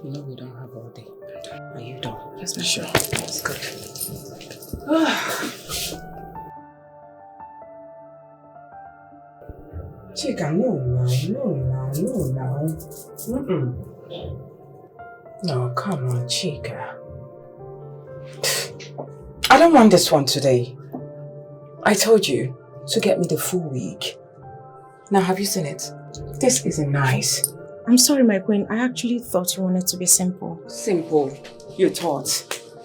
You know we don't have all day. Are you done? Yes, ma'am. Sure. That's good. Chica, no. No, come on, Chica. I don't want this one today. I told you to get me the full week. Now, have you seen it? This isn't nice. I'm sorry, my queen. I actually thought you wanted to be simple. Simple? You thought?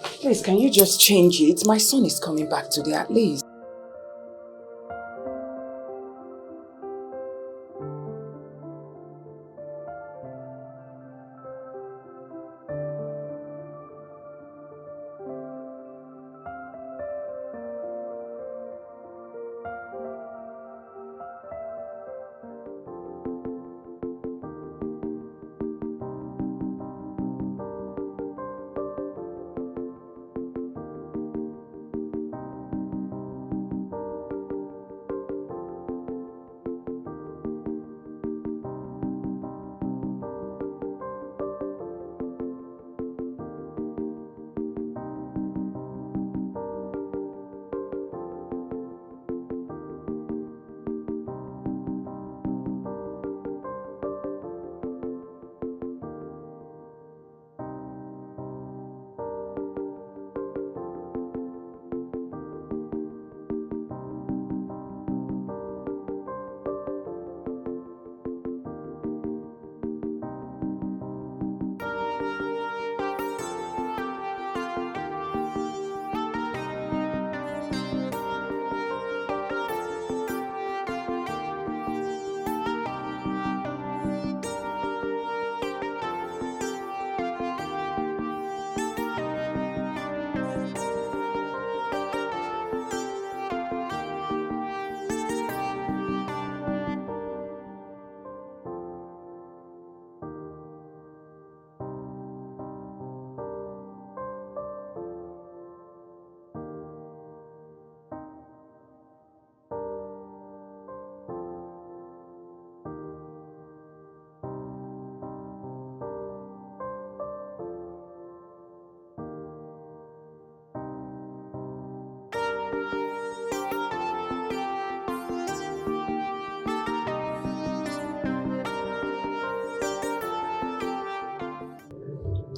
Please, can you just change it? My son is coming back today at least.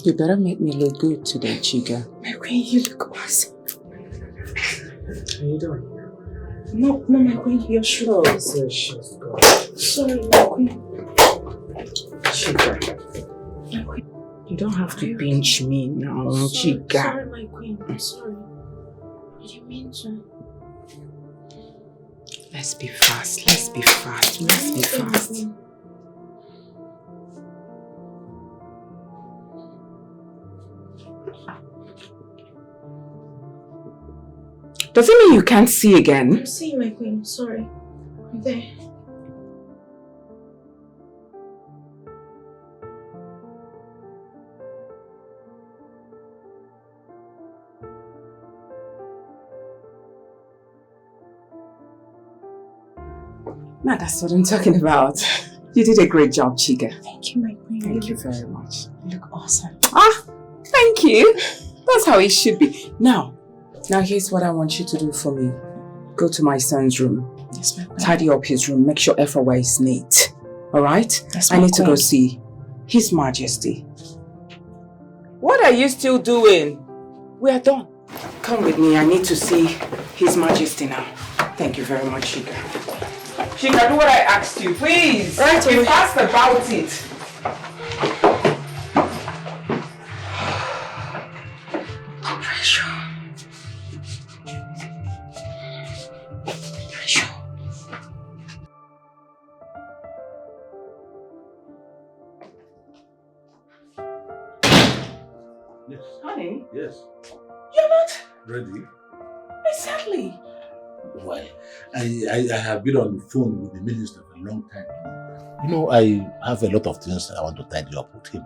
You better make me look good today, Chica. My queen, you look awesome. Are you done? No, my queen, you're sure. Precious God. Sorry, my queen. Chica. My queen. You don't have to pinch me now, Chica. Sorry, my queen. I'm sorry. I didn't mean to. Let's be fast. Let's be fast. Does it mean you can't see again? I'm seeing, my queen. Sorry. I'm there. Now that's what I'm talking about. You did a great job, Chica. Thank you, my queen. Thank you very much. You look awesome. Thank you. That's how it should be. Now here's what I want you to do for me. Go to my son's room. Yes, my queen. Tidy up his room. Make sure everywhere is neat. Alright? Yes, I need to go see His Majesty. What are you still doing? We are done. Come with me. I need to see His Majesty now. Thank you very much, Chica. Chica, do what I asked you, please. Right, be fast about it. Yes. Honey? Yes. You're not Ready? exactly. Why? I have been on the phone with the minister for a long time. You know, I have a lot of things I want to tidy up with him.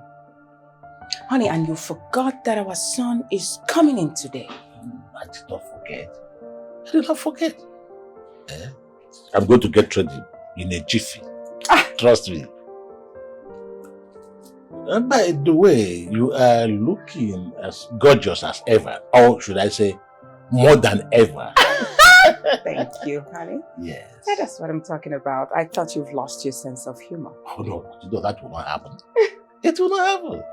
Honey, and you forgot that our son is coming in today. I did not forget. I did not forget. Eh? I'm going to get ready in a jiffy. Trust me. And by the way, you are looking as gorgeous as ever, or should I say, more than ever. Thank you, honey. Yes. Yeah, that's what I'm talking about. I thought you've lost your sense of humor. Oh no, that will not happen. It will not happen.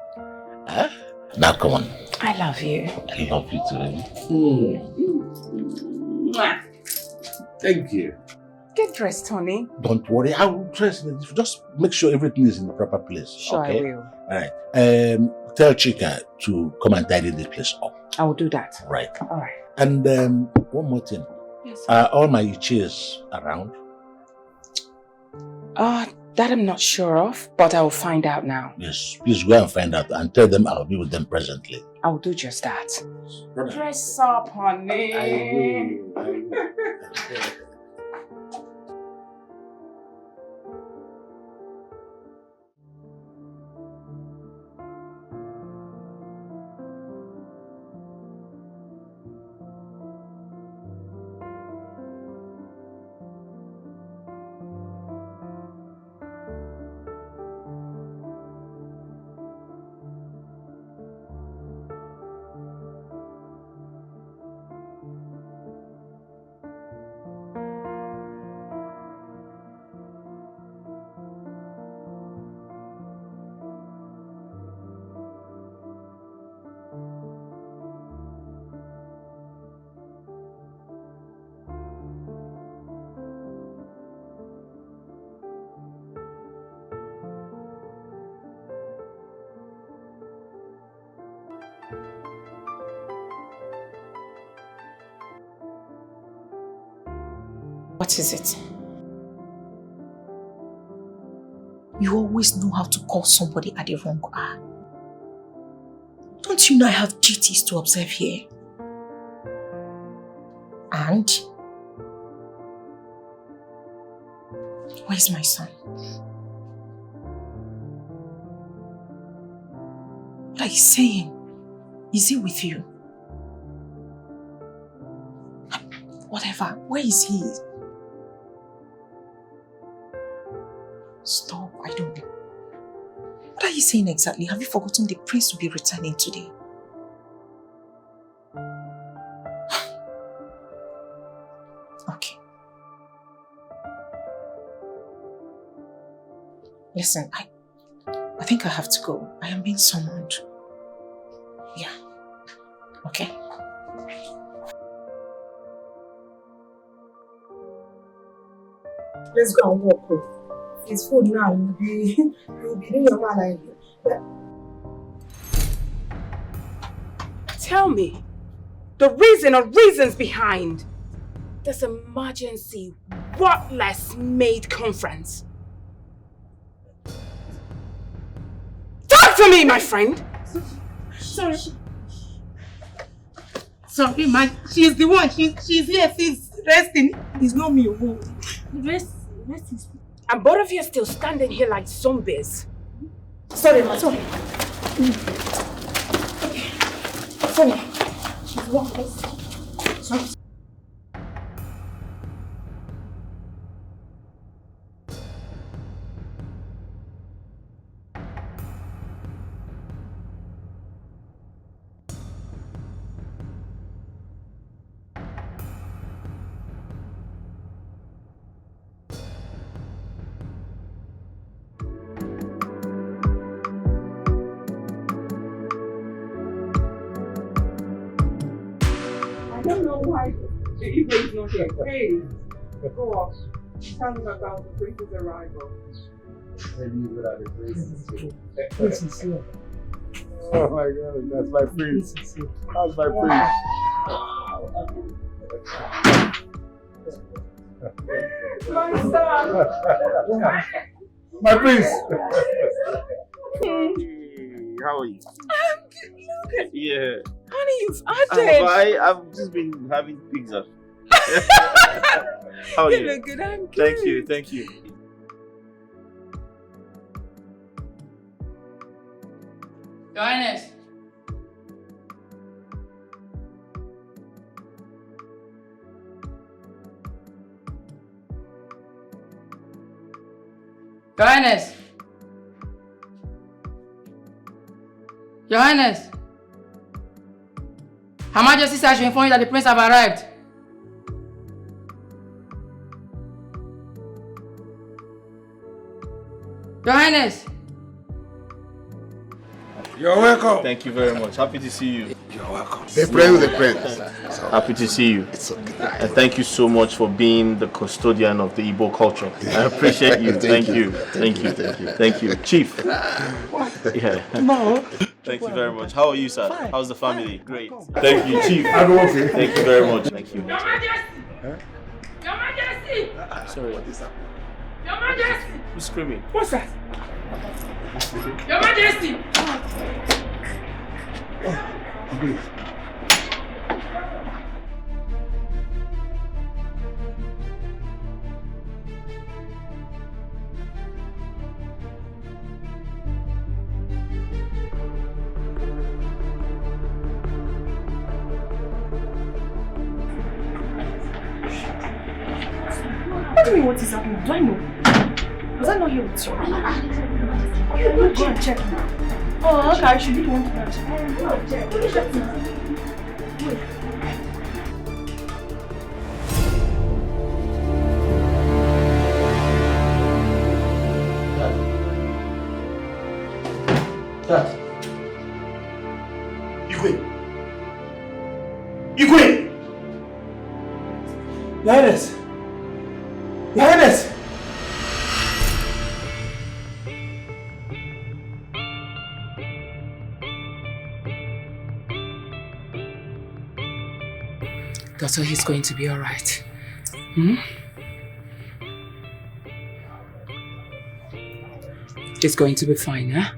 Huh? Now come on. I love you. I love you too. Thank you. Get dressed, honey. Don't worry, I will dress it. Just make sure everything is in the proper place. Sure, okay? I will. Alright. Tell Chika to come and tidy the place up. I will do that. Right. Alright. And one more thing. Yes. Are all my chairs around? That I'm not sure of, but I will find out now. Yes, please go and find out and tell them I'll be with them presently. I will do just that. Brother. Dress up, honey. I will. What is it? You always know how to call somebody at the wrong hour. Don't you know I have duties to observe here? And? Where's my son? What are you saying? Is he with you? Whatever, where is he? Stop, I don't know. What are you saying exactly? Have you forgotten the prince will be returning today? Okay. Listen, I think I have to go. I am being summoned. Yeah. Okay. Let's go and walk. It's food now. You'll be doing your man like Tell me the reason or reasons behind this emergency worthless maid conference. Talk to me, my friend. sorry. Sorry, man. She's the one. She's here. She's resting. It's not me. Rest is. And both of you are still standing here like zombies. Sorry, ma. Sorry. Sorry. She's wrong. Sorry. I don't know why the Igbo is not here. Hey, go up. Tell them about the prince's arrival. Prince is here. Oh my God, that's my prince. That's my prince. My son! My prince! How are you? I'm good. Look at Yeah. honey, you've added. I've just been having pizza. How are You you? look good. I'm good. Thank you. Your Highness. Your Highness. Your Highness. Her Majesty says she informed you that the prince have arrived. Your Highness. You're welcome. Thank you very much. Happy to see you. You're welcome. They pray with the prince. Happy to see you. It's okay. And thank you so much for being the custodian of the Igbo culture. I appreciate you. Thank you. Thank you. Chief. Yeah. No. Thank you very much. How are you, sir? Fine. How's the family? Great. Thank you, Chief. I'm okay. Thank you very much. Thank you. Your Majesty! Your Majesty! Sorry. Your Majesty! Who's screaming? What's that? Your Majesty! Okay. What do you mean what is happening? Do I know? Was I not here with you? Okay, go and check now. Oh, okay, I should be the one to go and check. Go and check. Go and check now. Wait. Dad. Igwe! Your Highness! Your Highness! Doctor, he's going to be all right. Hmm? He's going to be fine, huh?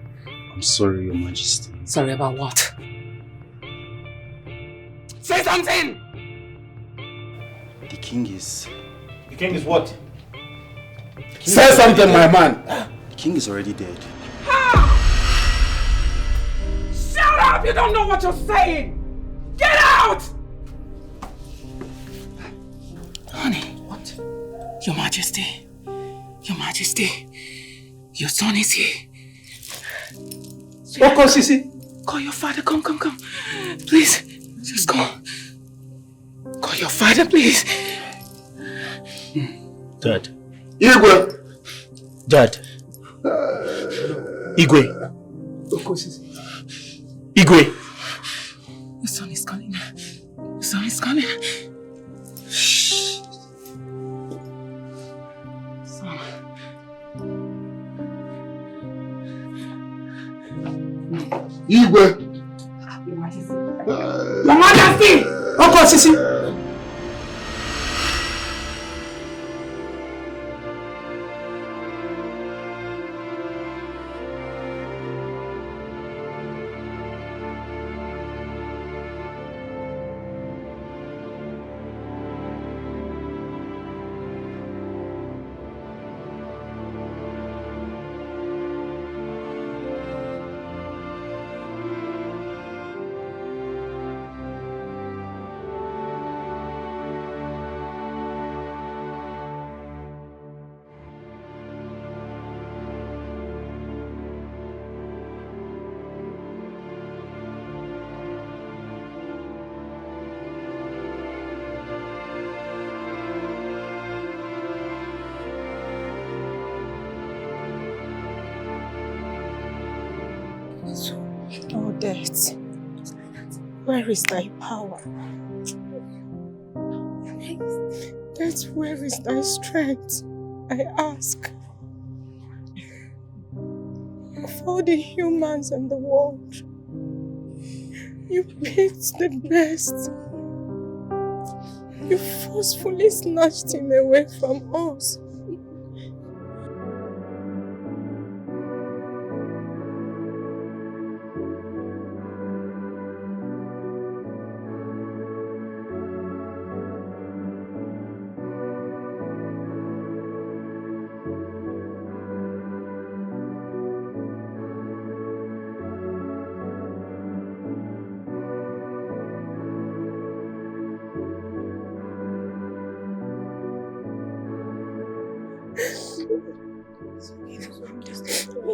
I'm sorry, Your Majesty. Sorry about what? Say something! The king is... The king is what? Say something, my man! The king is already dead. Shut up! You don't know what you're saying! Get out! Honey. What? Your Majesty. Your Majesty. Your son is here. What cause is he? Call your father. Come. Please. Just go. Call your father, please. Dad. Igwe! Dad. Igwe. What cause is he? Igwe! Your son is coming. Your son is coming. Shh. Son. Igwe! Your Majesty. Your Majesty! What cause is he? Oh, death, where is thy power? Death, where is thy strength? I ask. Of all the humans in the world, you picked the best. You forcefully snatched him away from us.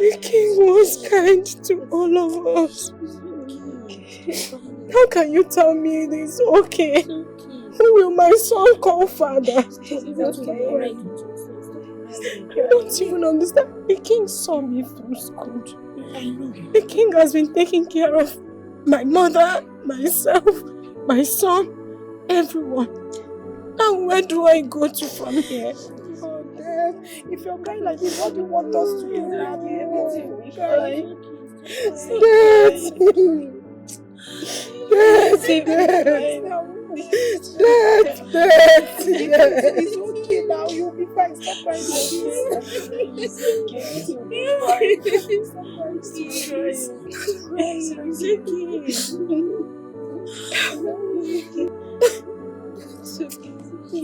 The king was kind to all of us. How can you tell me it is okay? Who will my son call father? You don't even understand. The king saw me through school. The king has been taking care of my mother, myself, my son, everyone. Now where do I go to from here? Oh, Dad, if you're crying like this, what do you want us to do? Dad, it's okay now, you'll be fine. Stop crying like this. This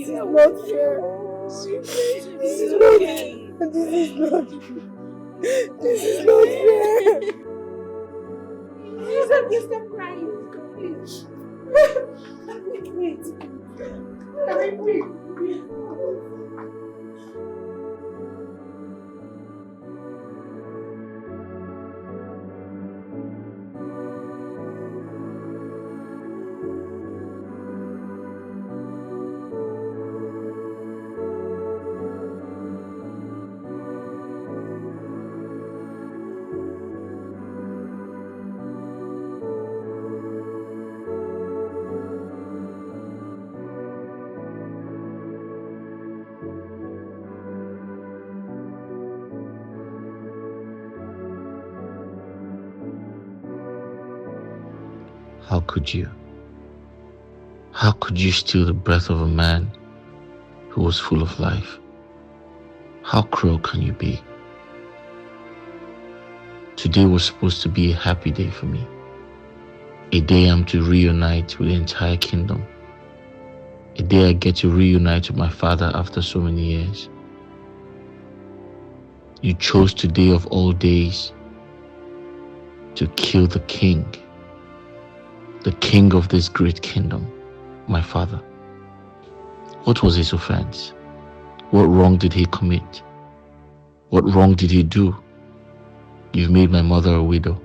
is not fair. This is not fair. Please stop crying. Please. Wait. Wait. How could you? How could you steal the breath of a man who was full of life? How cruel can you be? Today was supposed to be a happy day for me. A day I'm to reunite with the entire kingdom. A day I get to reunite with my father after so many years. You chose today of all days to kill the king of this great kingdom, my father. What was his offense? What wrong did he commit? What wrong did he do? You've made my mother a widow.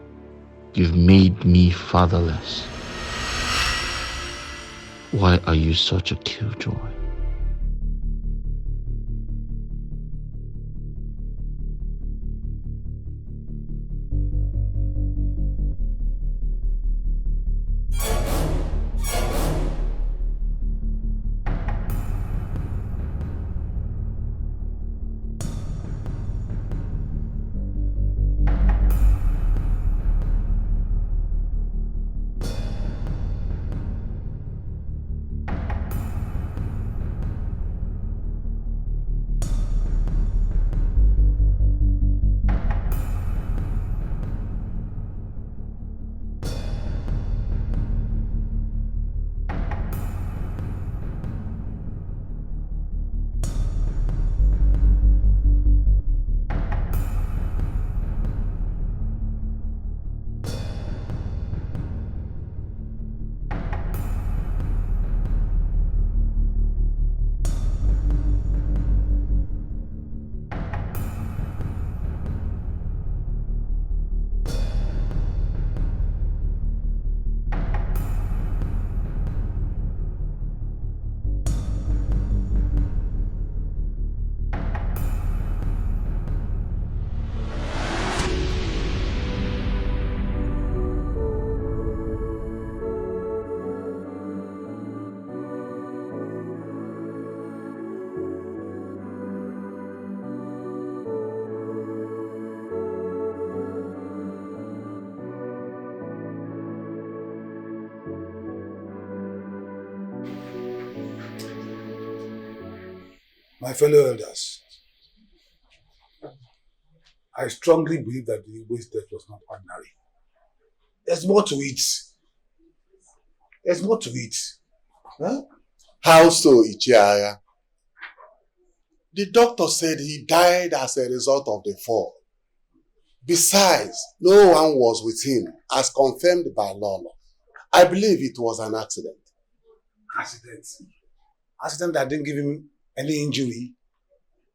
You've made me fatherless. Why are you such a killjoy? My fellow elders, I strongly believe that the Igbo's death was not ordinary. There's more to it. There's more to it. Huh? How so, Ichiaya? The doctor said he died as a result of the fall. Besides, no one was with him, as confirmed by Lolo. I believe it was an accident. Accident? Accident that didn't give him any injury?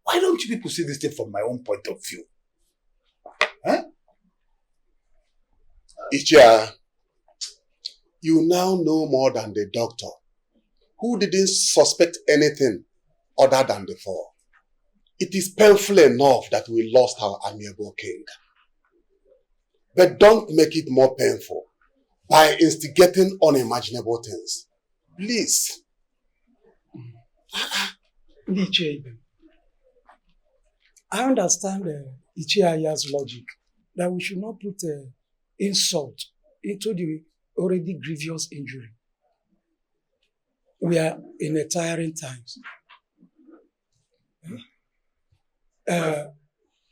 Why don't you people see this thing from my own point of view? Huh? Ichiaya, You now know more than the doctor, who didn't suspect anything other than the fall. It is painful enough that we lost our amiable king. But don't make it more painful by instigating unimaginable things. Please. I understand Ichiaya's logic that we should not put insult into the already grievous injury. We are in a tiring times.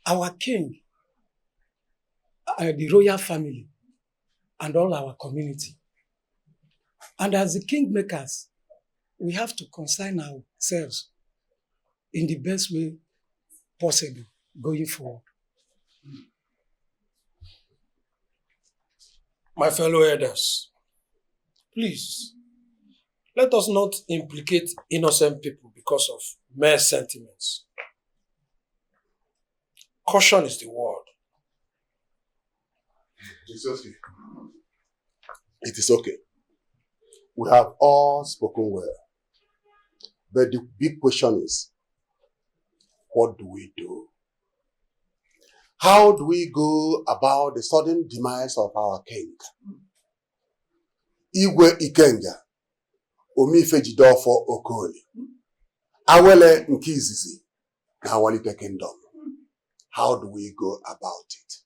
Our king, the royal family, and all our community. And as the kingmakers, we have to consign ourselves in the best way possible going forward. My fellow elders, please, let us not implicate innocent people because of mere sentiments. Caution is the word. It's okay. It is okay. We have all spoken well. But the big question is, what do we do? How do we go about the sudden demise of our king? Igwe Ikenga, Omife Jidofo Okoli, Awele Nkizizi, na Walite Kingdom. How do we go about it?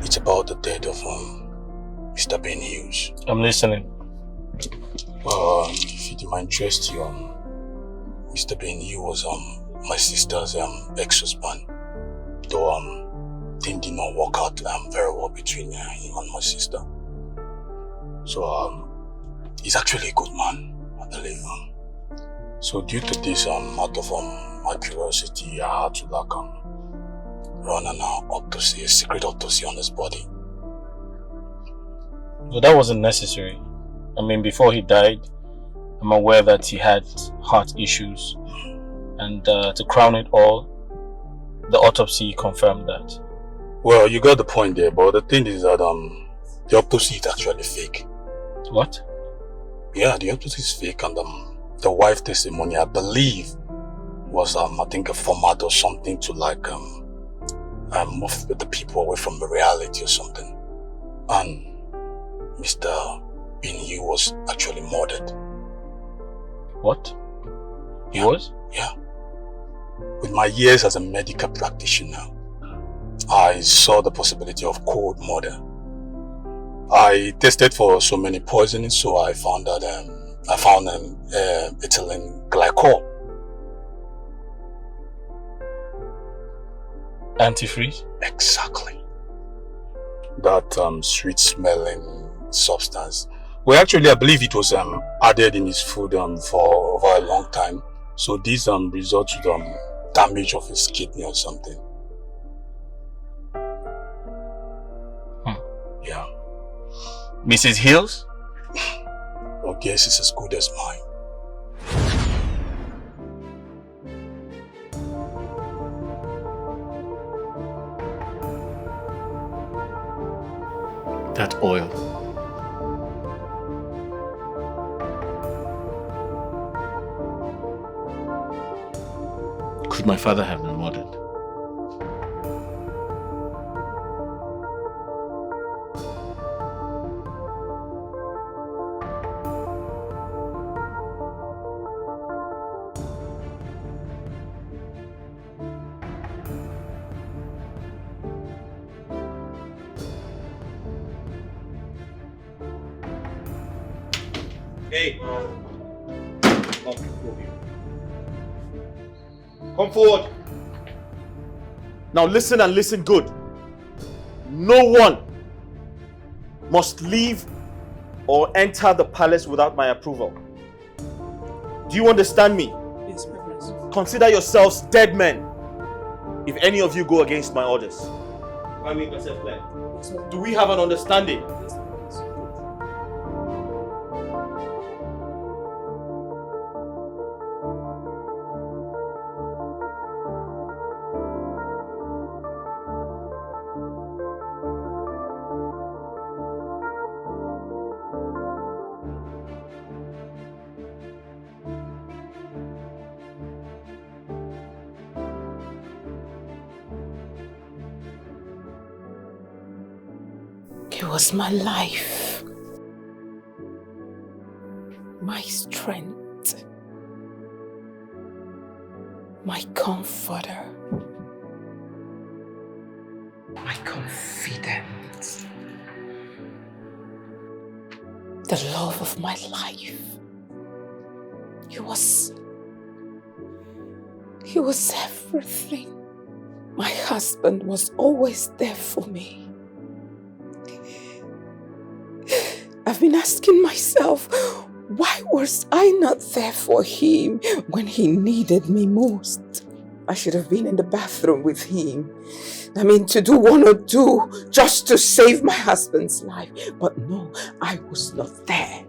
It's about the death of Mr. Ben Hughes. I'm listening. If it might interest you, Mr. Ben Hughes was my sister's ex-husband. Though things did not work out very well between him and my sister. So he's actually a good man, I believe. So due to this, out of my curiosity, I had to run an autopsy, a secret autopsy on his body. But that wasn't necessary. I mean, before he died, I'm aware that he had heart issues. And to crown it all, the autopsy confirmed that. Well, you got the point there, but the thing is that the autopsy is actually fake. What? Yeah, the autopsy is fake, and the wife testimony, I believe, was I think a format or something to move the people away from the reality or something. And Mr. Binyu was actually murdered. What? He was? Yeah. With my years as a medical practitioner, I saw the possibility of cold murder. I tested for so many poisonings, so I found that ethylene glycol. Antifreeze? Exactly. That sweet-smelling substance. Well, actually, I believe it was added in his food for over a long time. So this results to damage of his kidney or something. Yeah. Mrs. Hills? Your guess is as good as mine. That oil. Could my father have been murdered? Hey. Not two of you. Come forward. Now listen and listen good. No one must leave or enter the palace without my approval. Do you understand me? Yes, my prince. Consider yourselves dead men if any of you go against my orders. I make myself clear. Do we have an understanding? He was my life, my strength, my comforter, my confidence, the love of my life. He was everything. My husband was always there for me. I've been asking myself, why was I not there for him when he needed me most? I should have been in the bathroom with him. I mean, to do one or two just to save my husband's life. But no, I was not there.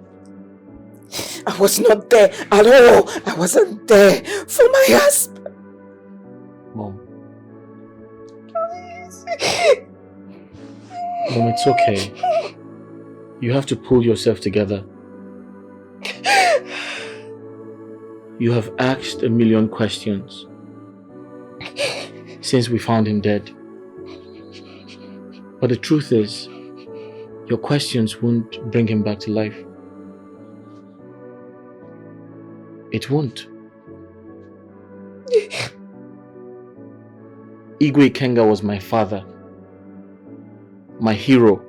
I was not there at all. I wasn't there for my husband. Mom. Mom, it's okay. You have to pull yourself together. You have asked a million questions since we found him dead. But the truth is, your questions won't bring him back to life. It won't. Igwe Ikenga was my father, my hero,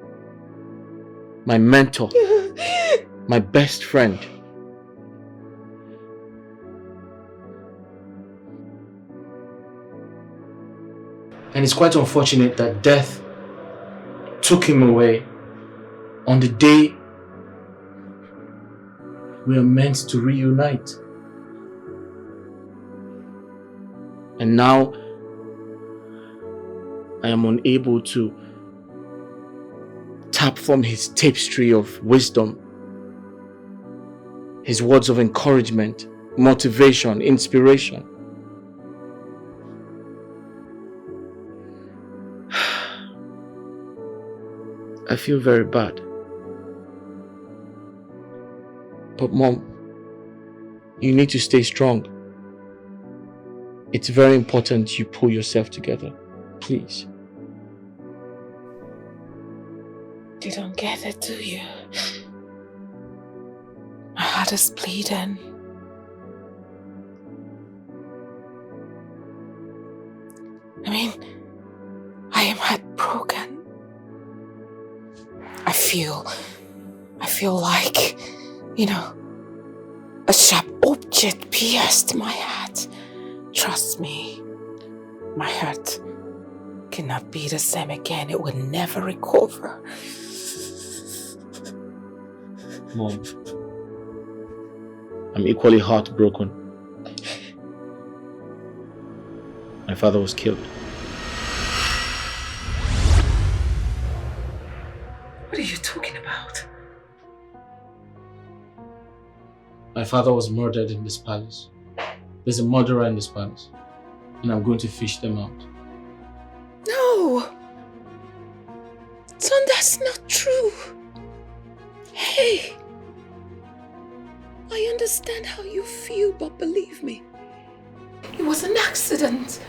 my mentor, my best friend. And it's quite unfortunate that death took him away on the day we are meant to reunite. And now I am unable to tap from his tapestry of wisdom, his words of encouragement, motivation, inspiration. I feel very bad. But Mom, you need to stay strong. It's very important you pull yourself together. Please. You don't get it, do you? My heart is bleeding. I mean, I am heartbroken. I feel like, you know, a sharp object pierced my heart. Trust me, my heart cannot be the same again. It will never recover. Mom, I'm equally heartbroken. My father was killed. What are you talking about? My father was murdered in this palace. There's a murderer in this palace, and I'm going to fish them out. No! Son, that's not true. Hey! I understand how you feel, but believe me, it was an accident.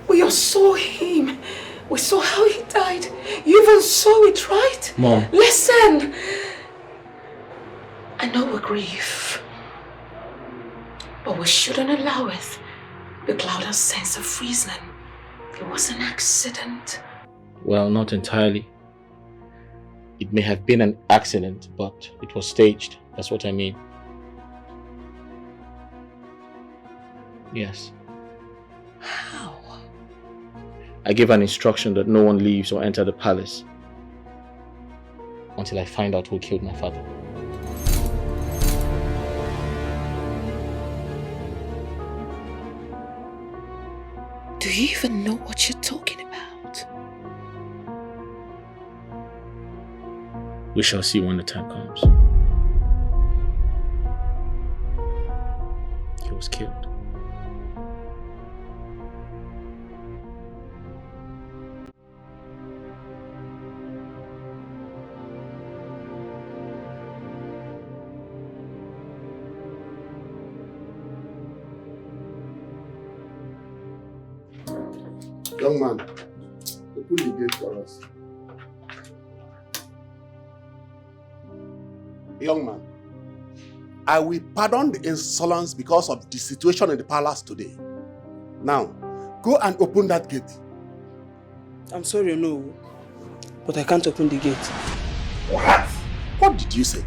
We all saw him. We saw how he died. You even saw it, right? Mom. Listen! I know we grieve, but we shouldn't allow it to cloud our sense of reason. It was an accident. Well, not entirely. It may have been an accident, but it was staged. That's what I mean. Yes. How? I gave an instruction that no one leaves or enter the palace until I find out who killed my father. Do you even know what you're talking about? We shall see when the time comes. He was killed. Young man, open the gate for us. Young man, I will pardon the insolence because of the situation in the palace today. Now, go and open that gate. I'm sorry, no, but I can't open the gate. What? What did you say?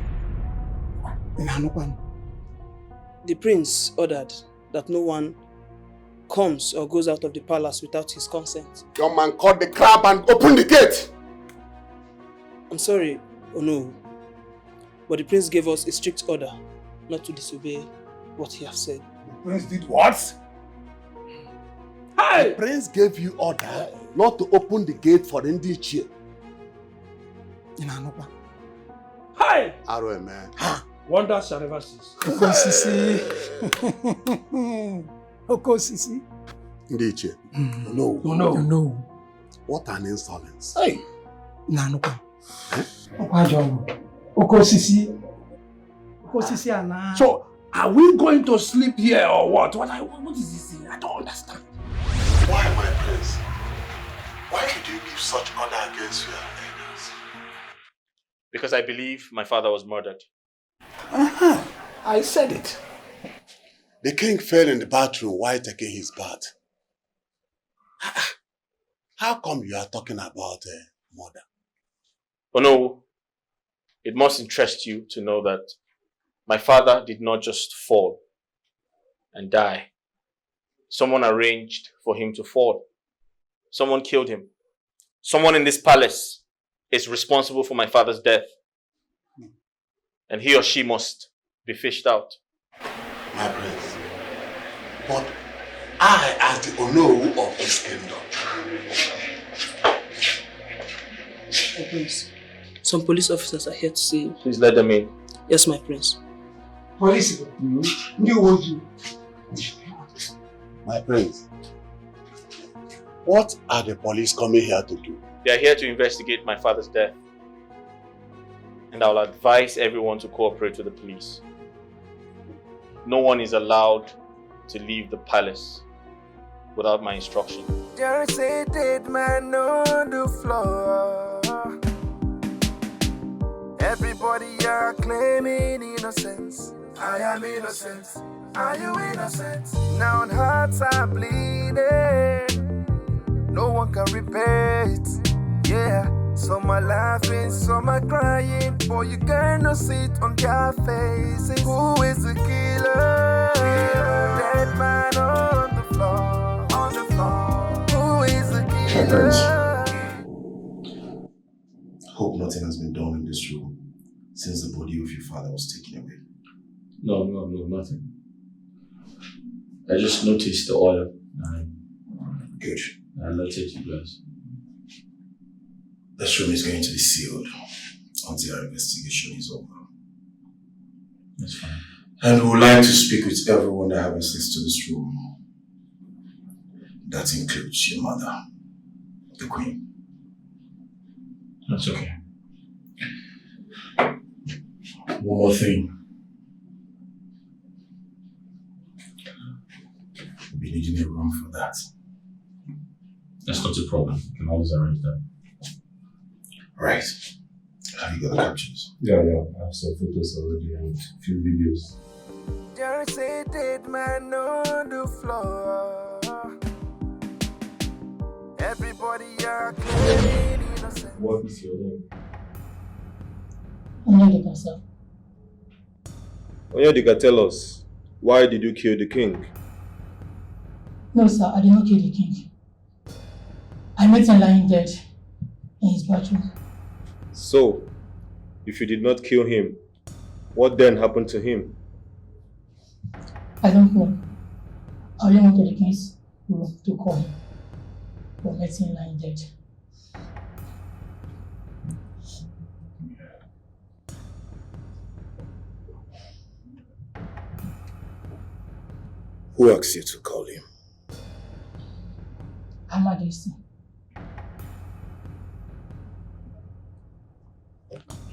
The prince ordered that no one comes or goes out of the palace without his consent. Young man, cut the crap and open the gate! I'm sorry, oh no, but the prince gave us a strict order not to disobey what he has said. The prince did what? Hey! The prince gave you order not to open the gate for the Ndichie. Hey! Arrow, man. Wonder shall never cease. Okosisi. Okosisi. Ndichie. No. No. What an insolence. Hey. Nanuka. Okosisi. Okosisi ana. So, are we going to sleep here or what? What is this thing? I don't understand. Why, my prince? Why did you give such order against your elders? Because I believe my father was murdered. I said it. The king fell in the bathroom while taking his bath. How come you are talking about murder? Oh no, it must interest you to know that my father did not just fall and die. Someone arranged for him to fall. Someone killed him. Someone in this palace is responsible for my father's death. And he or she must be fished out. My prince, but I, as the Ono of this kingdom. My prince, some police officers are here to see you. Please let them in. Yes, my prince. Police. My prince, what are the police coming here to do? They are here to investigate my father's death. And I will advise everyone to cooperate with the police. No one is allowed to leave the palace without my instruction. There is a dead man on the floor. Everybody are claiming innocence. I am innocent. Are you innocent? Now hearts are bleeding. No one can repair it. Yeah. Some are laughing, some are crying, but you cannot see it on their faces. Who is the killer? Dead man on the floor, on the floor. Who is the killer? Hope nothing has been done in this room since the body of your father was taken away. No, nothing. I just noticed the oil. Good. I'll not take you guys. This room is going to be sealed until our investigation is over. That's fine. And we would like to speak with everyone that have access to this room. That includes your mother, the queen. That's okay. One more thing. We'll be needing a room for that. That's not a problem. We can always arrange that. Right. Have you got the captions? Yeah. I have some photos already and a few videos. There is a dead man on the floor. Everybody are claiming innocent. What is your name? Nnebe. Onyedika, tell us, why did you kill the king? No, sir, I did not kill the king. I met him lying dead in his bathroom. So, if you did not kill him, what then happened to him? I don't know. I only went to the king's room to call him, but met him lying dead. Who asked you to call him? Her Majesty.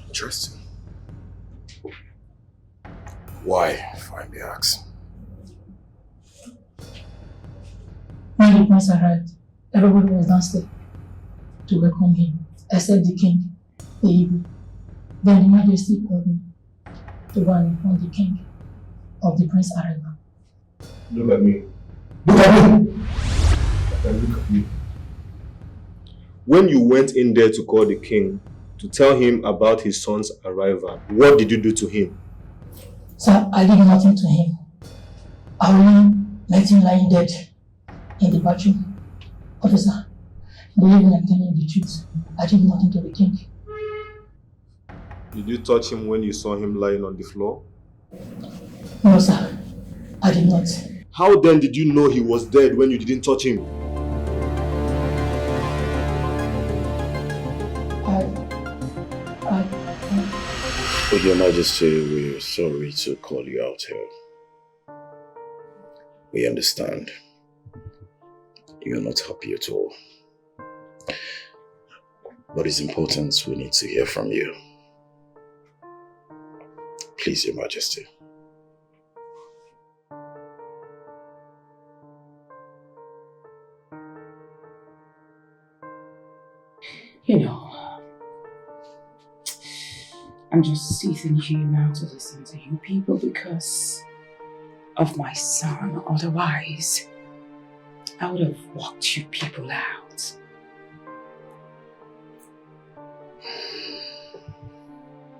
Interesting. Why, if I may ask? When the prince arrived, everybody was downstairs to welcome him, except the king, the Iduu. Then the Majesty called me to go and inform the king of the prince's arrival. Look at me. Look at me! Look at me. When you went in there to call the king, to tell him about his son's arrival, what did you do to him? Sir, I did nothing to him. I only met him lying dead in the bathroom. Officer, believe me, I'm telling you the truth. I did nothing to the king. Did you touch him when you saw him lying on the floor? No, sir, I did not. How then did you know he was dead when you didn't touch him? With Your Majesty, we're sorry to call you out here. We understand. You're not happy at all. But it's important we need to hear from you. Please, Your Majesty. You know, I'm just sitting here now to listen to you people because of my son. Otherwise, I would have walked you people out.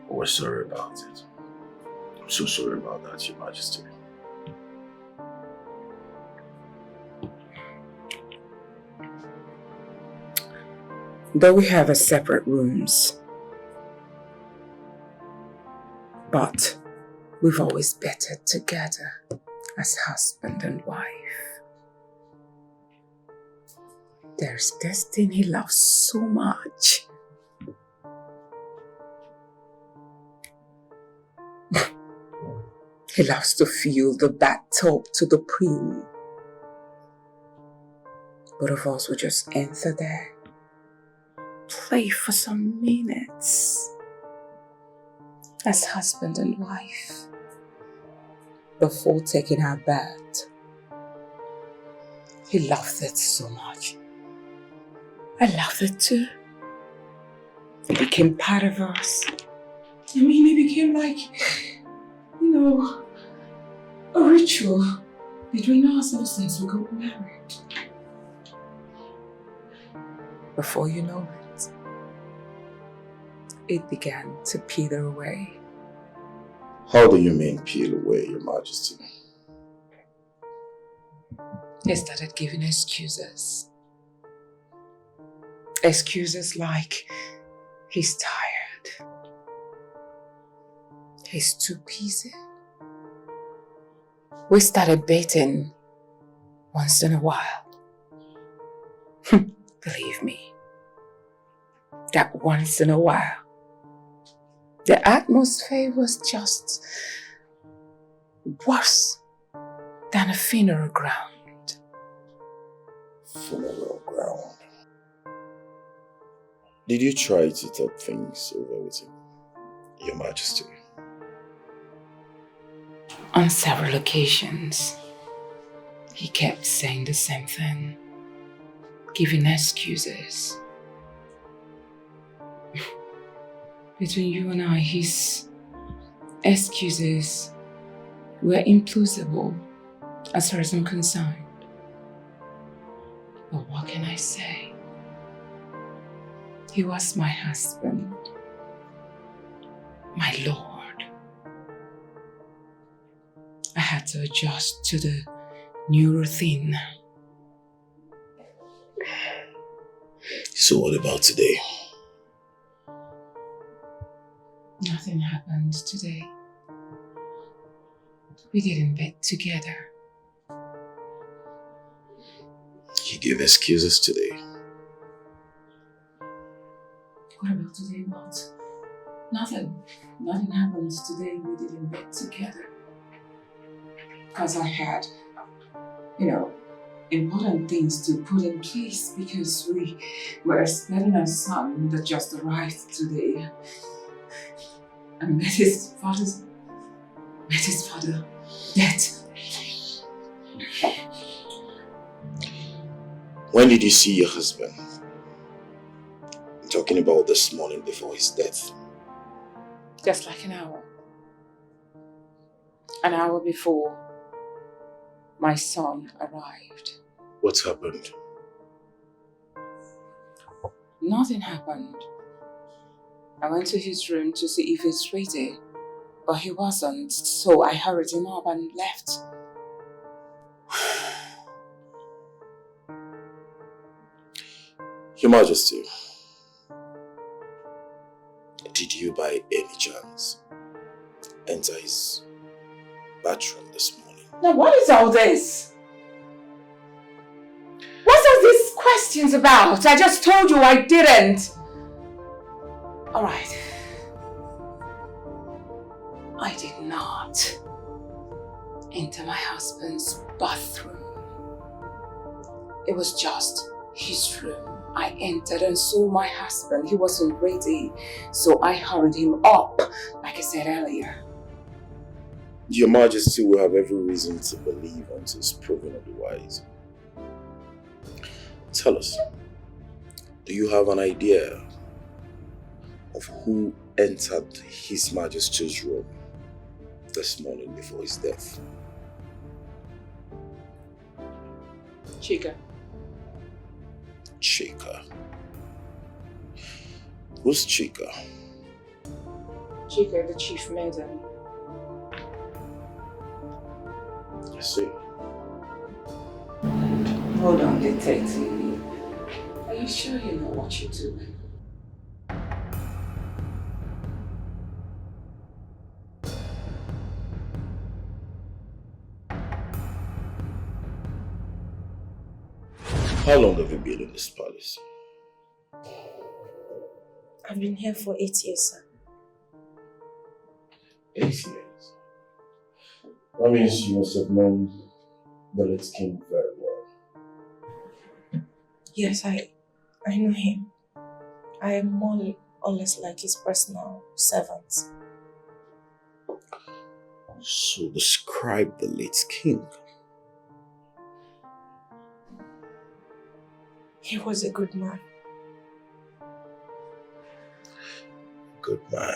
We're sorry about it. I'm so sorry about that, Your Majesty. Though we have a separate rooms, but we've always bettered together as husband and wife. There's this thing he loves so much. He loves to feel the back talk to the queen. Both of us will just enter there, play for some minutes as husband and wife before taking our bath. He loved it so much. I loved it too. It became part of us. I mean, it became like, you know, a ritual between us ever since we got married. Before you know it, it began to peel away. How do you mean peel away, Your Majesty? He started giving excuses. Excuses like, he's tired. He's too busy. We started baiting once in a while. Believe me, that once in a while, the atmosphere was just worse than a funeral ground. Funeral ground. Did you try to talk things over with him, Your Majesty? On several occasions, he kept saying the same thing, giving excuses. Between you and I, his excuses were implausible as far as I'm concerned. But what can I say? He was my husband, my Lord. I had to adjust to the new routine So what about today? Nothing happened today. We did in bed together. He gave excuses today. What about today, Walt? Nothing. Nothing happened today. We did in bed together. Because I had, important things to put in place because we were expecting a son that just arrived today. And met his father dead. When did you see your husband? I'm talking about this morning before his death. Just like an hour. An hour before my son arrived. What happened? Nothing happened. I went to his room to see if he's ready, but he wasn't, so I hurried him up and left. Your Majesty, did you by any chance enter his bathroom this morning? Now what is all this? What are these questions about? I just told you I didn't. Alright. I did not enter my husband's bathroom. It was just his room. I entered and saw my husband. He wasn't ready, so I hurried him up, like I said earlier. Your Majesty will have every reason to believe until it's proven otherwise. Tell us, do you have an idea of who entered His Majesty's room this morning before his death? Chika. Chika. Who's Chika? Chika, the chief maiden. I see. Hold on, detective. Are you sure you know what you're doing? How long have you been in this palace? I've been here for 8 years, sir. 8 years. That means you must have known the late king very well. Yes, I know him. I am more or less like his personal servant. So describe the late king. He was a good man. Good man.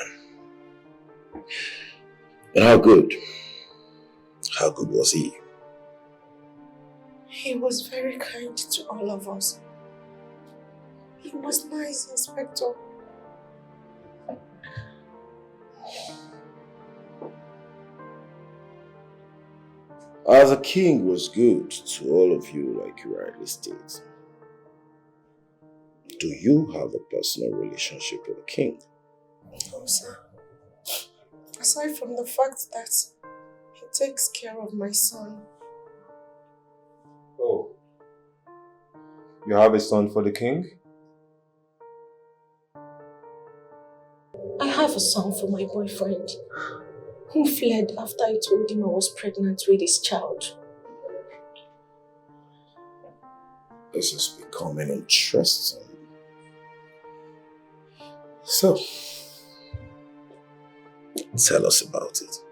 And how good? How good was he? He was very kind to all of us. He was nice, Inspector. As a king was good to all of you, like you rightly state. Do you have a personal relationship with the king? No, sir. Aside from the fact that he takes care of my son. Oh. You have a son for the king? I have a son for my boyfriend, who fled after I told him I was pregnant with his child. This is becoming interesting. So, tell us about it.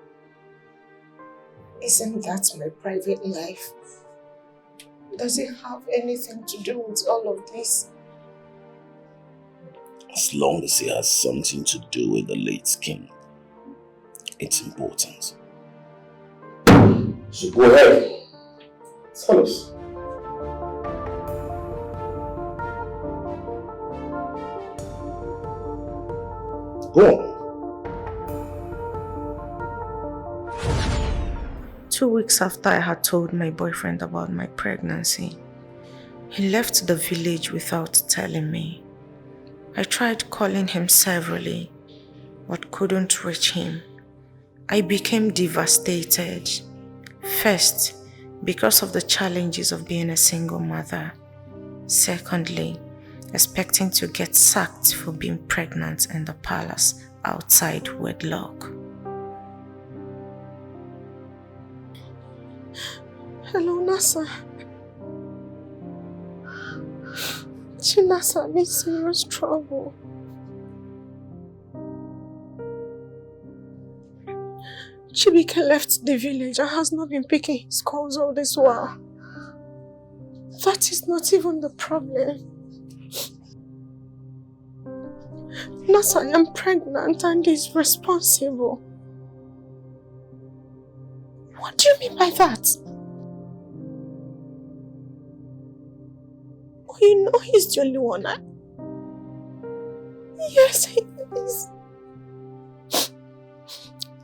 Isn't that my private life? Does it have anything to do with all of this? As long as it has something to do with the late king, it's important. So go ahead. Tell us. Go on. 2 weeks after I had told my boyfriend about my pregnancy, he left the village without telling me. I tried calling him severally, but couldn't reach him. I became devastated. First, because of the challenges of being a single mother. Secondly, expecting to get sacked for being pregnant in the palace outside wedlock. Hello, Nasa. Chinasa, I'm in serious trouble. Chibike left the village and has not been picking his calls all this while. That is not even the problem. Nasa, I am pregnant and is responsible. What do you mean by that? Oh, you know he's the only one. Yes, he is.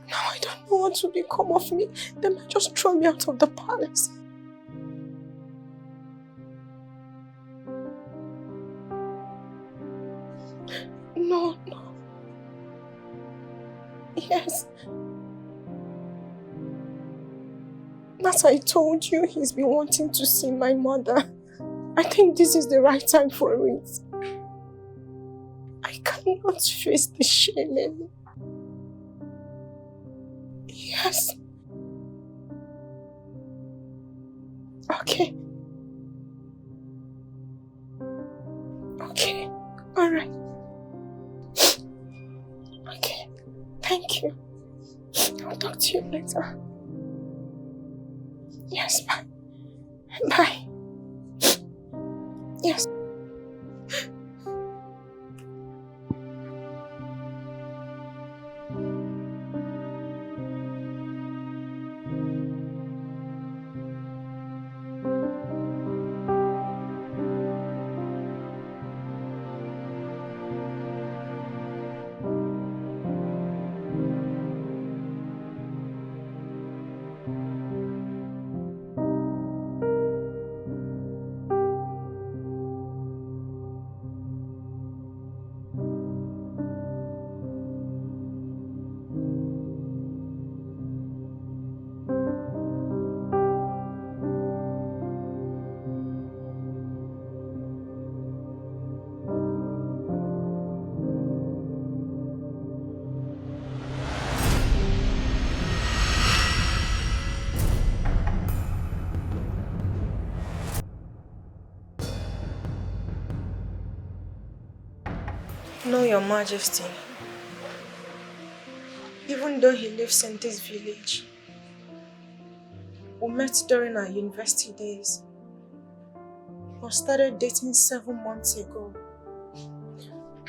Now I don't know what will become of me. They might just throw me out of the palace. No. Yes. As I told you, he's been wanting to see my mother. I think this is the right time for it. I cannot face the shame anymore. Yes. Okay. Alright. Okay. Thank you. I'll talk to you later. Yes, bye. Bye. Yes. No, Your Majesty. Even though he lives in this village, we met during our university days. We started dating 7 months ago.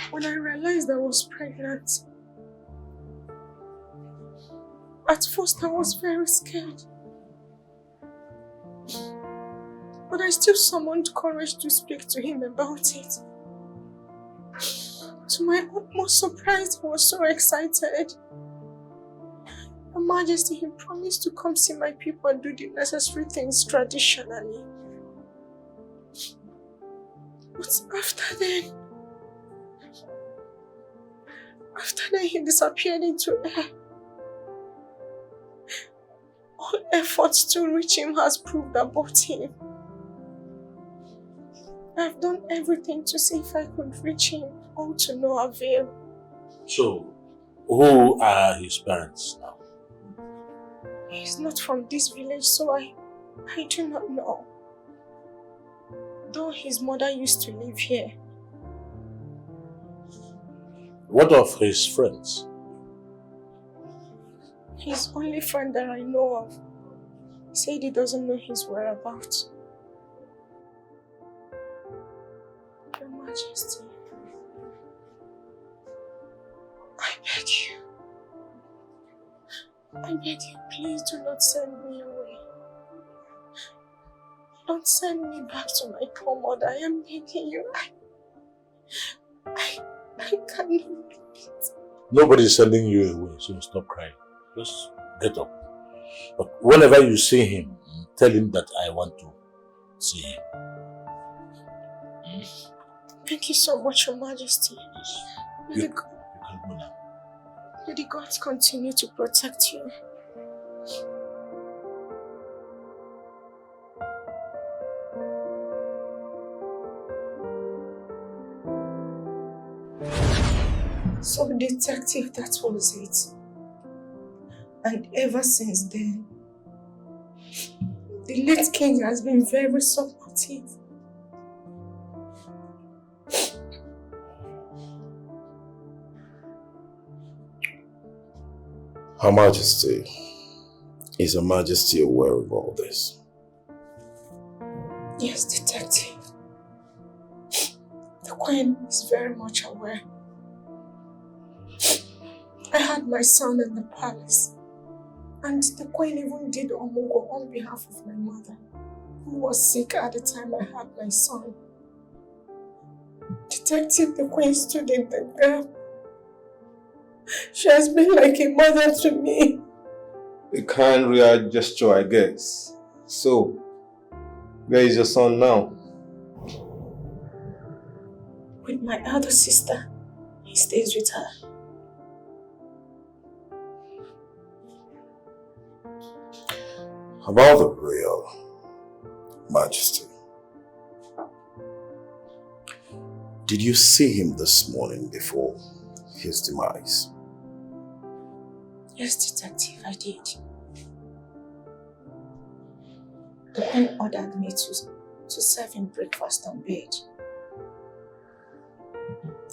When I realized I was pregnant, at first I was very scared. But I still summoned courage to speak to him about it. To my utmost surprise, he was so excited. Your Majesty, he promised to come see my people and do the necessary things traditionally. But after then he disappeared into air. All efforts to reach him has proved abortive. I've done everything to see if I could reach him, all to no avail. So, who are his parents now? He's not from this village, so I do not know. Though his mother used to live here. What of his friends? His only friend that I know of said he doesn't know his whereabouts. Your Majesty, I beg you, please do not send me away. Don't send me back to my poor mother. I am begging you. I cannot do it. Nobody's sending you away, so stop crying. Just get up. But whenever you see him, tell him that I want to see him. Thank you so much, Your Majesty. May You can go now. the gods continue to protect you. So, detective, that was it. And ever since then, the late king has been very supportive. Her Majesty, is Her Majesty aware of all this? Yes, detective. The Queen is very much aware. I had my son in the palace, and the Queen even did Omugo on behalf of my mother, who was sick at the time I had my son. Detective, the Queen stood in the gap. She has been like a mother to me. A kind real gesture, I guess. So, where is your son now? With my elder sister. He stays with her. About the Royal Majesty, did you see him this morning before his demise? Yes, detective, I did. The Queen ordered me to serve him breakfast on bed.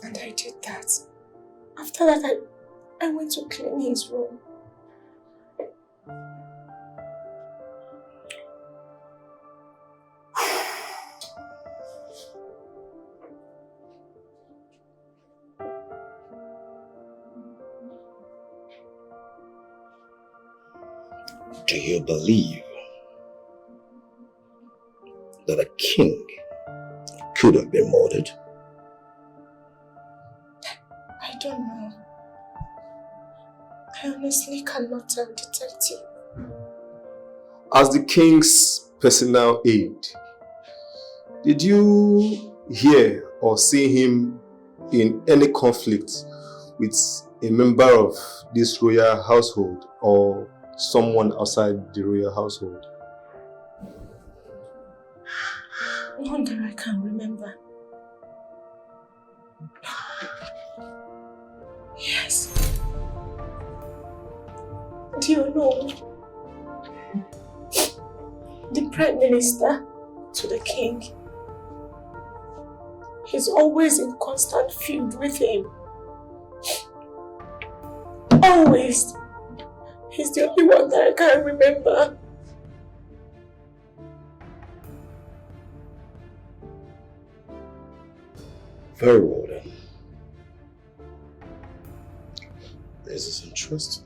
And I did that. After that, I went to clean his room. Do you believe that a king could have been murdered? I don't know. I honestly cannot tell, detective. As the king's personal aide, did you hear or see him in any conflict with a member of this royal household or someone outside the royal household? Not that I can remember. Yes. Do you know? The Prime Minister to the King, he's always in constant feud with him. Always. He's the only one that I can't remember. Very well then. This is interesting.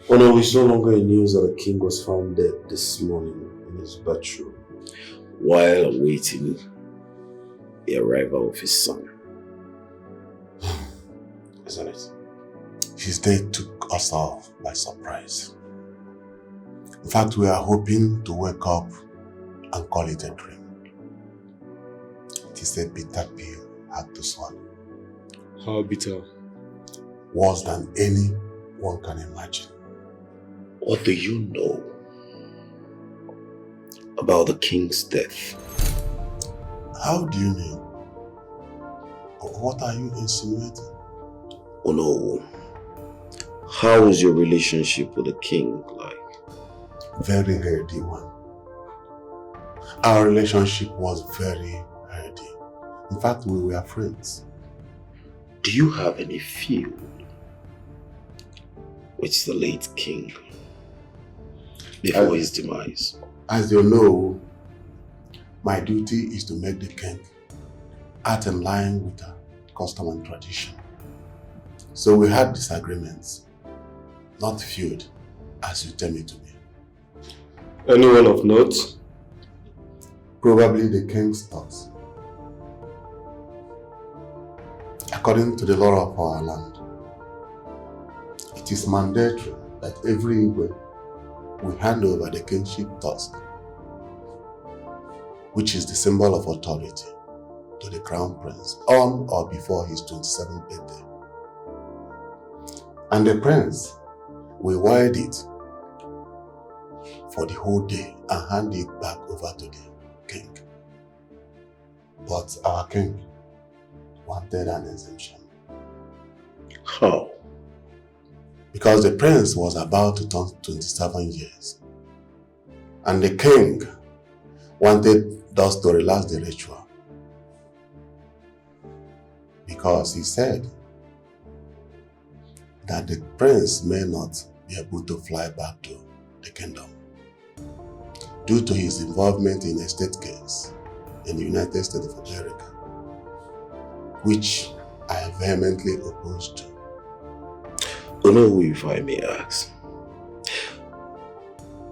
Oh no, it's no longer in news that the king was found dead this morning in his bedroom while awaiting the arrival of his son. Isn't it? His death took us all by surprise. In fact, we are hoping to wake up and call it a dream. It is a bitter pill had to swallow. How bitter? Worse than anyone can imagine. What do you know about the king's death? How do you mean? What are you insinuating? Oh no. How is your relationship with the king like? Very healthy one. Our relationship was very healthy. In fact, we were friends. Do you have any feud with the late king before his demise? As you know, my duty is to make the king act in line with the custom and tradition. So we had disagreements, not feud, as you tell me to be. Anyone of note? Probably the king's thoughts. According to the law of our land, it is mandatory that every Igwe will hand over the kingship tusk which is the symbol of authority, to the crown prince on or before his 27th birthday. And the prince will wield it for the whole day and hand it back over to the king. But our king wanted an exemption. How? Because the prince was about to turn 27 years. And the king wanted us to relax the ritual. Because he said that the prince may not be able to fly back to the kingdom due to his involvement in a state case in the United States of America, which I vehemently opposed to. Onowu, if I may ask,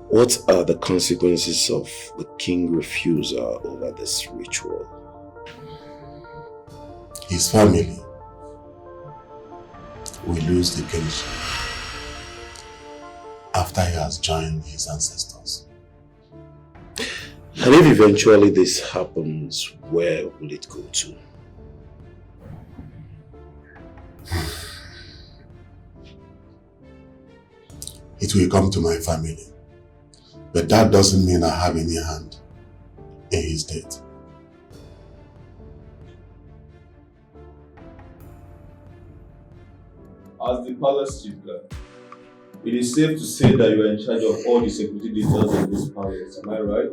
what are the consequences of the king's refusal over this ritual? His family will lose the kingship after he has joined his ancestors. And if eventually this happens, where will it go to? It will come to my family. But that doesn't mean I have any hand in his death. As the palace chief guard, it is safe to say that you are in charge of all the security details of this palace, am I right?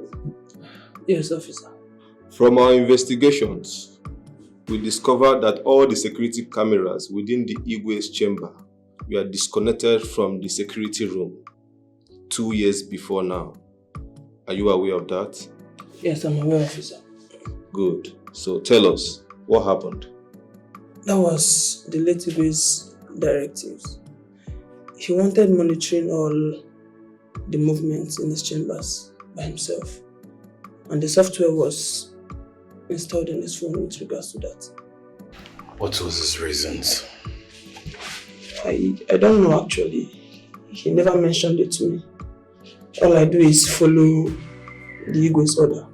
Yes, officer. From our investigations, we discovered that all the security cameras within the Igwe's chamber were disconnected from the security room 2 years before now. Are you aware of that? Yes, I'm aware, officer. Good. So tell us, what happened? That was the late Igwe's directives. He wanted monitoring all the movements in his chambers by himself. And the software was installed in his phone with regards to that. What was his reasons? I don't know actually. He never mentioned it to me. All I do is follow the Igwe's order.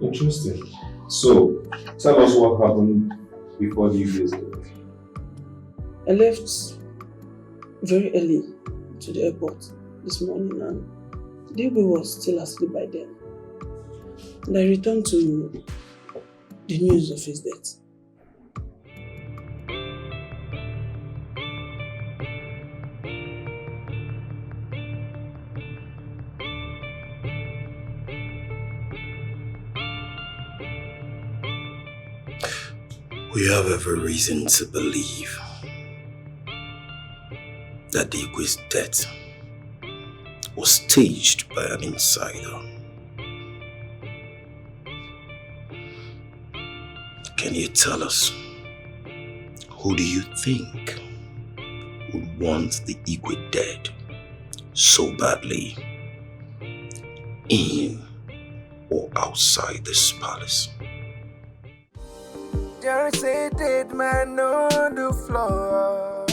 Interesting. So, tell us what happened before the Igwe's death. I left very early to the airport this morning and the Igwe was still asleep by then. And I returned to the news of his death. We have every reason to believe that the Igwe's death was staged by an insider. Can you tell us, who do you think would want the Igwe dead so badly, in or outside this palace? There is a dead man on the floor.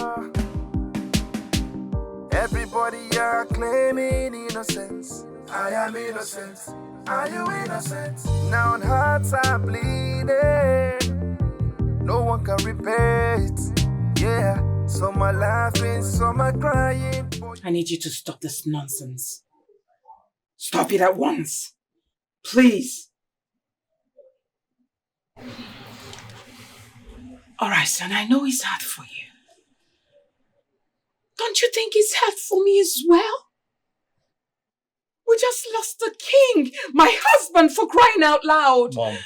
Everybody are claiming innocence. I am innocent. Are you innocent? Now hearts are bleeding. No one can repair it. Yeah, some are laughing, some are crying. I need you to stop this nonsense. Stop it at once. Please. Alright, son, I know it's hard for you. Don't you think it's hard for me as well? We just lost the king, my husband, for crying out loud. Mom,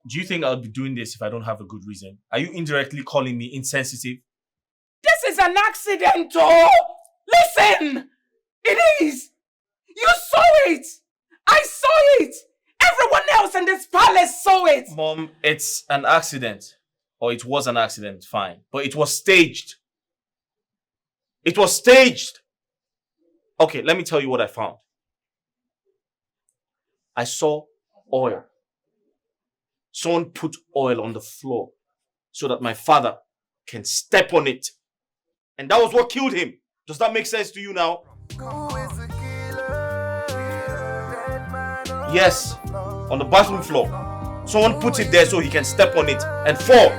do you think I'll be doing this if I don't have a good reason? Are you indirectly calling me insensitive? This is an accident, oh! Listen! It is! You saw it! I saw it! Everyone else in this palace saw it! Mom, it's an accident. Or it was an accident, fine. But it was staged. It was staged! Okay, let me tell you what I found. I saw oil. Someone put oil on the floor so that my father can step on it. And that was what killed him. Does that make sense to you now? Who is the killer? Yes, on the bathroom floor. Someone put it there so he can step on it and fall.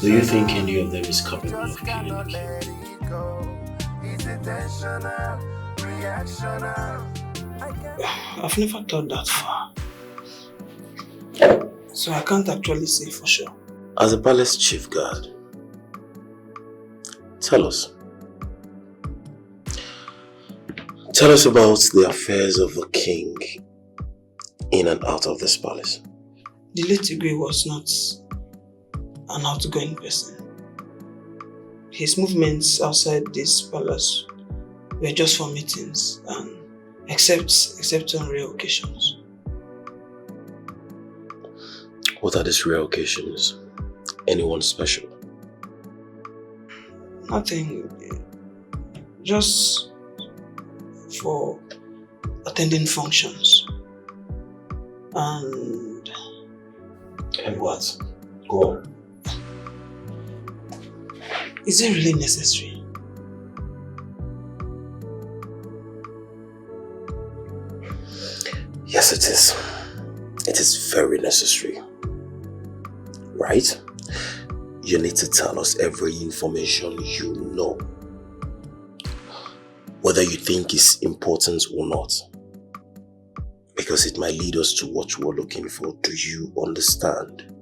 Do you think any of them is capable of killing a king? I've never thought that far. So I can't actually say for sure. As a palace chief guard, tell us. Tell us about the affairs of the king in and out of this palace. The late Iduu was not an outgoing person. His movements outside this palace were just for meetings and except on rare occasions. What are these rare occasions? Anyone special? Nothing. Just for attending functions. And what? Go on. Is it really necessary? Yes, it is. It is very necessary. Right? You need to tell us every information you know. Whether you think it's important or not. Because it might lead us to what we're looking for. Do you understand?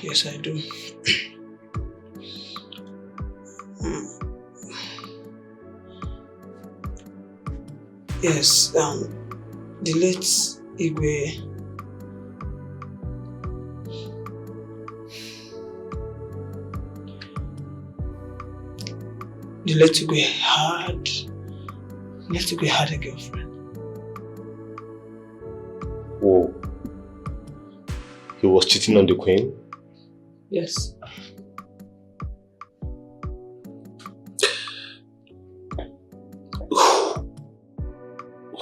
Yes, I do. Yes, the late Iduu had a girlfriend. Whoa. He was cheating on the queen? Yes.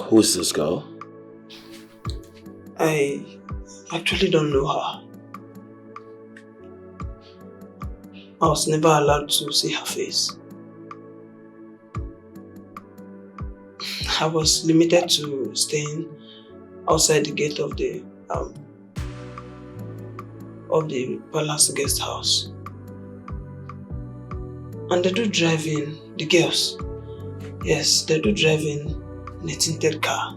Who is this girl? I actually don't know her. I was never allowed to see her face. I was limited to staying outside the gate of the palace guest house. And they do drive in, the girls. Yes, they do drive in a tinted car.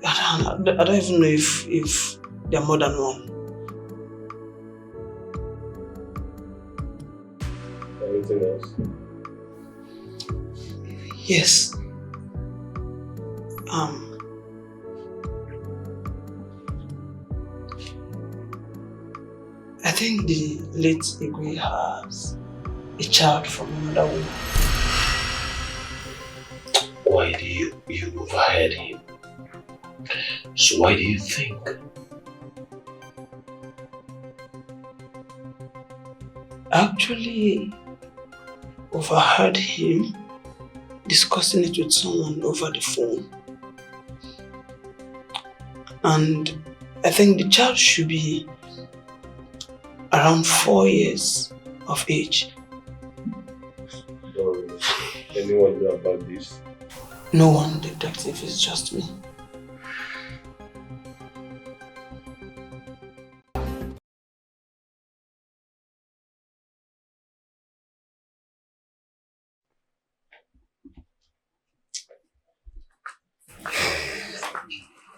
I don't even know if there are more than one. Anything else? Yes. I think the late Iduu has a child from another woman. Why do you overheard him? So why do you think? Actually overheard him discussing it with someone over the phone. And I think the child should be around 4 years of age. Don't anyone know about this? No one, detective, it's just me.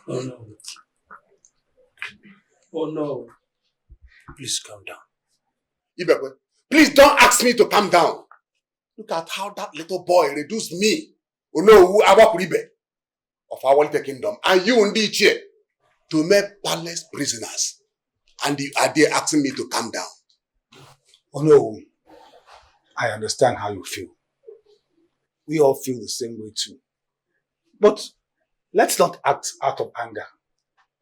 Oh no. Oh no. Please calm down. Ibekwe, please don't ask me to calm down. Look at how that little boy reduced me. Oh no, of our kingdom. And you indeed here to make palace prisoners. And you are there asking me to calm down. Oh no, I understand how you feel. We all feel the same way too. But let's not act out of anger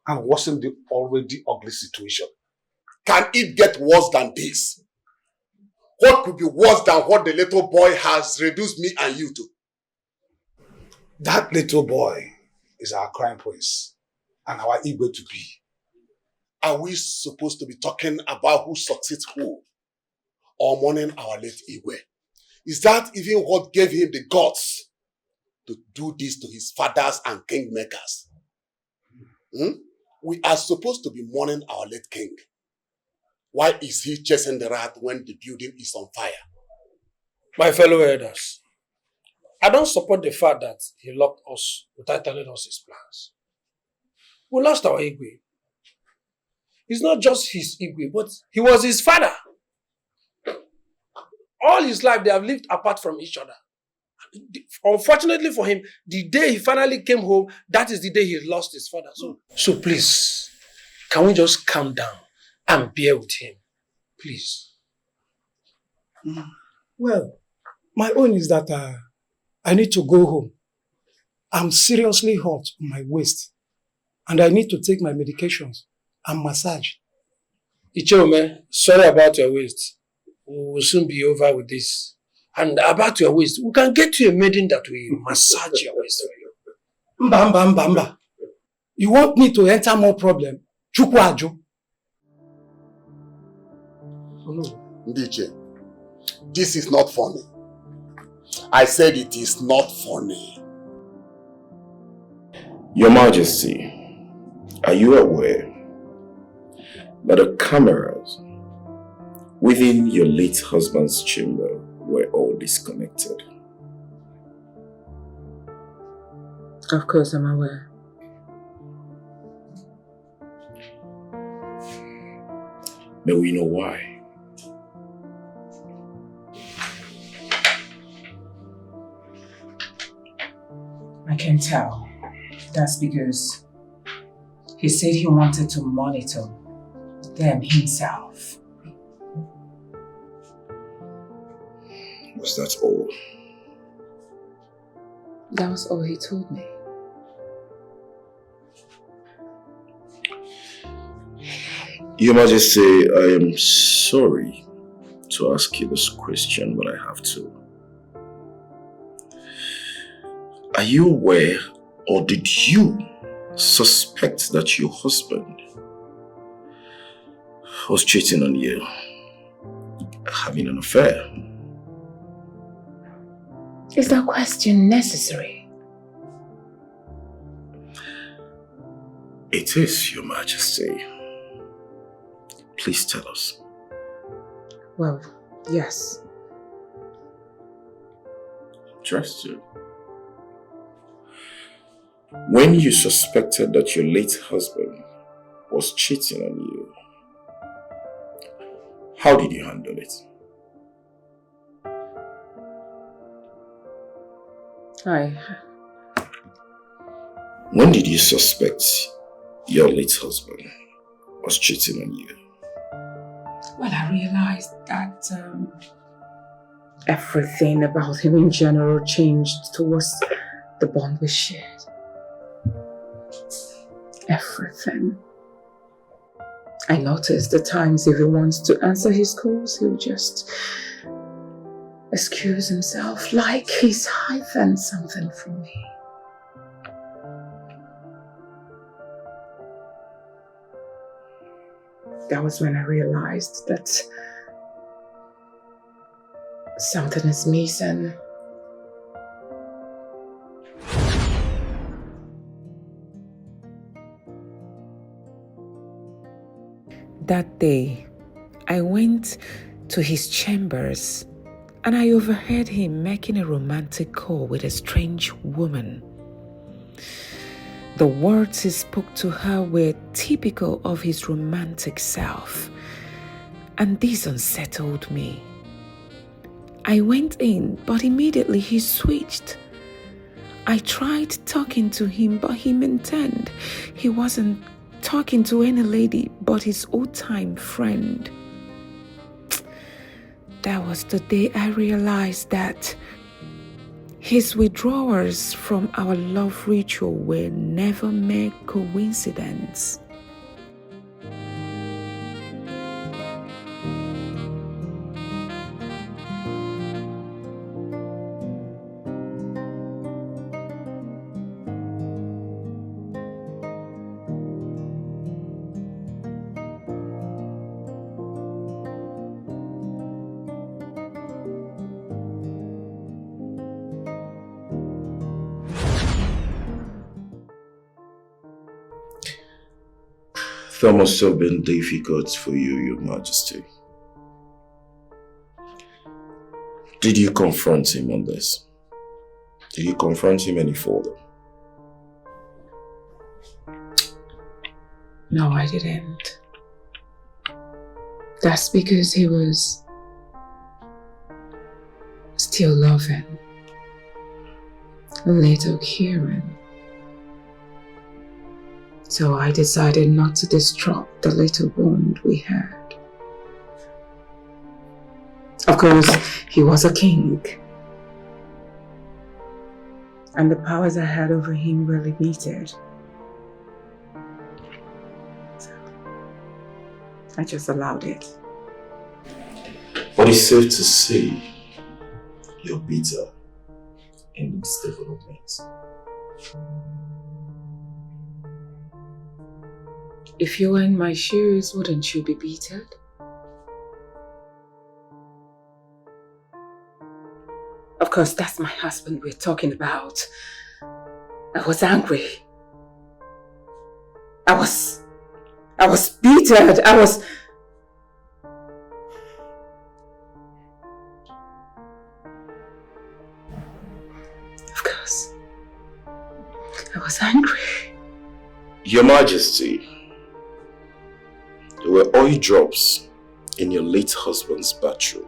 and worsen the already ugly situation. Can it get worse than this? What could be worse than what the little boy has reduced me and you to? That little boy is our crime prince and our Igwe to be. Are we supposed to be talking about who succeeds who? Or mourning our late Igwe? Is that even what gave him the guts to do this to his fathers and kingmakers? We are supposed to be mourning our late king. Why is he chasing the rat when the building is on fire? My fellow elders, I don't support the fact that he locked us without telling us his plans. We lost our Igwe. It's not just his Igwe, but he was his father. All his life, they have lived apart from each other. Unfortunately for him, the day he finally came home, that is the day he lost his father. So please, can we just calm down and bear with him? Please. Well, my own is that I need to go home. I'm seriously hot on my waist. And I need to take my medications and massage. Ichome, sorry about your waist. We will soon be over with this. And about your waist, we can get you a maiden that will massage your waist for you. Mba. You want me to enter more problem? Chukwu Aju. Ndiche, this is not funny. I said it is not funny. Your Majesty, are you aware that the cameras within your late husband's chamber were all disconnected? Of course, I'm aware. May we know why? I can tell. That's because he said he wanted to monitor them himself. Was that all? That was all he told me. Your Majesty, I am sorry to ask you this question, but I have to. Are you aware, or did you suspect that your husband was cheating on you, having an affair? Is that question necessary? It is, Your Majesty. Please tell us. Well, yes. Trust you. When you suspected that your late husband was cheating on you, how did you handle it? When did you suspect your late husband was cheating on you? Well, I realized that everything about him in general changed towards the bond we shared. Everything. I noticed the times if he wants to answer his calls, he'll just excuse himself like he's hiding something from me. That was when I realized that something is missing. That day, I went to his chambers and I overheard him making a romantic call with a strange woman. The words he spoke to her were typical of his romantic self, and this unsettled me. I went in, but immediately he switched. I tried talking to him, but he maintained he wasn't talking to any lady but his old-time friend. That was the day I realized that his withdrawals from our love ritual were never mere coincidence. That must have been difficult for you, Your Majesty. Did you confront him on this? Did you confront him any further? No, I didn't. That's because he was still loving little Kieran. So I decided not to disrupt the little bond we had. Of course, he was a king. And the powers I had over him were limited. So I just allowed it. But it's safe to say you're bitter in this development. If you were in my shoes, wouldn't you be bitter? Of course, that's my husband we're talking about. I was angry. I was bitter. Of course, I was angry. Your Majesty, there were oil drops in your late husband's bathroom,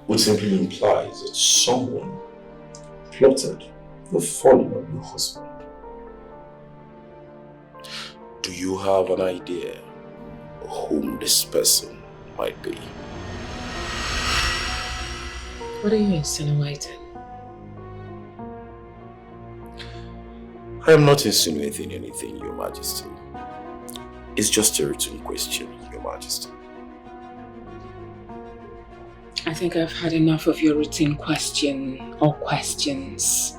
which simply implies that someone plotted the falling of your husband. Do you have an idea whom this person might be? What are you insinuating? I am not insinuating anything, Your Majesty. It's just a written question, Your Majesty. I think I've had enough of your routine question or questions.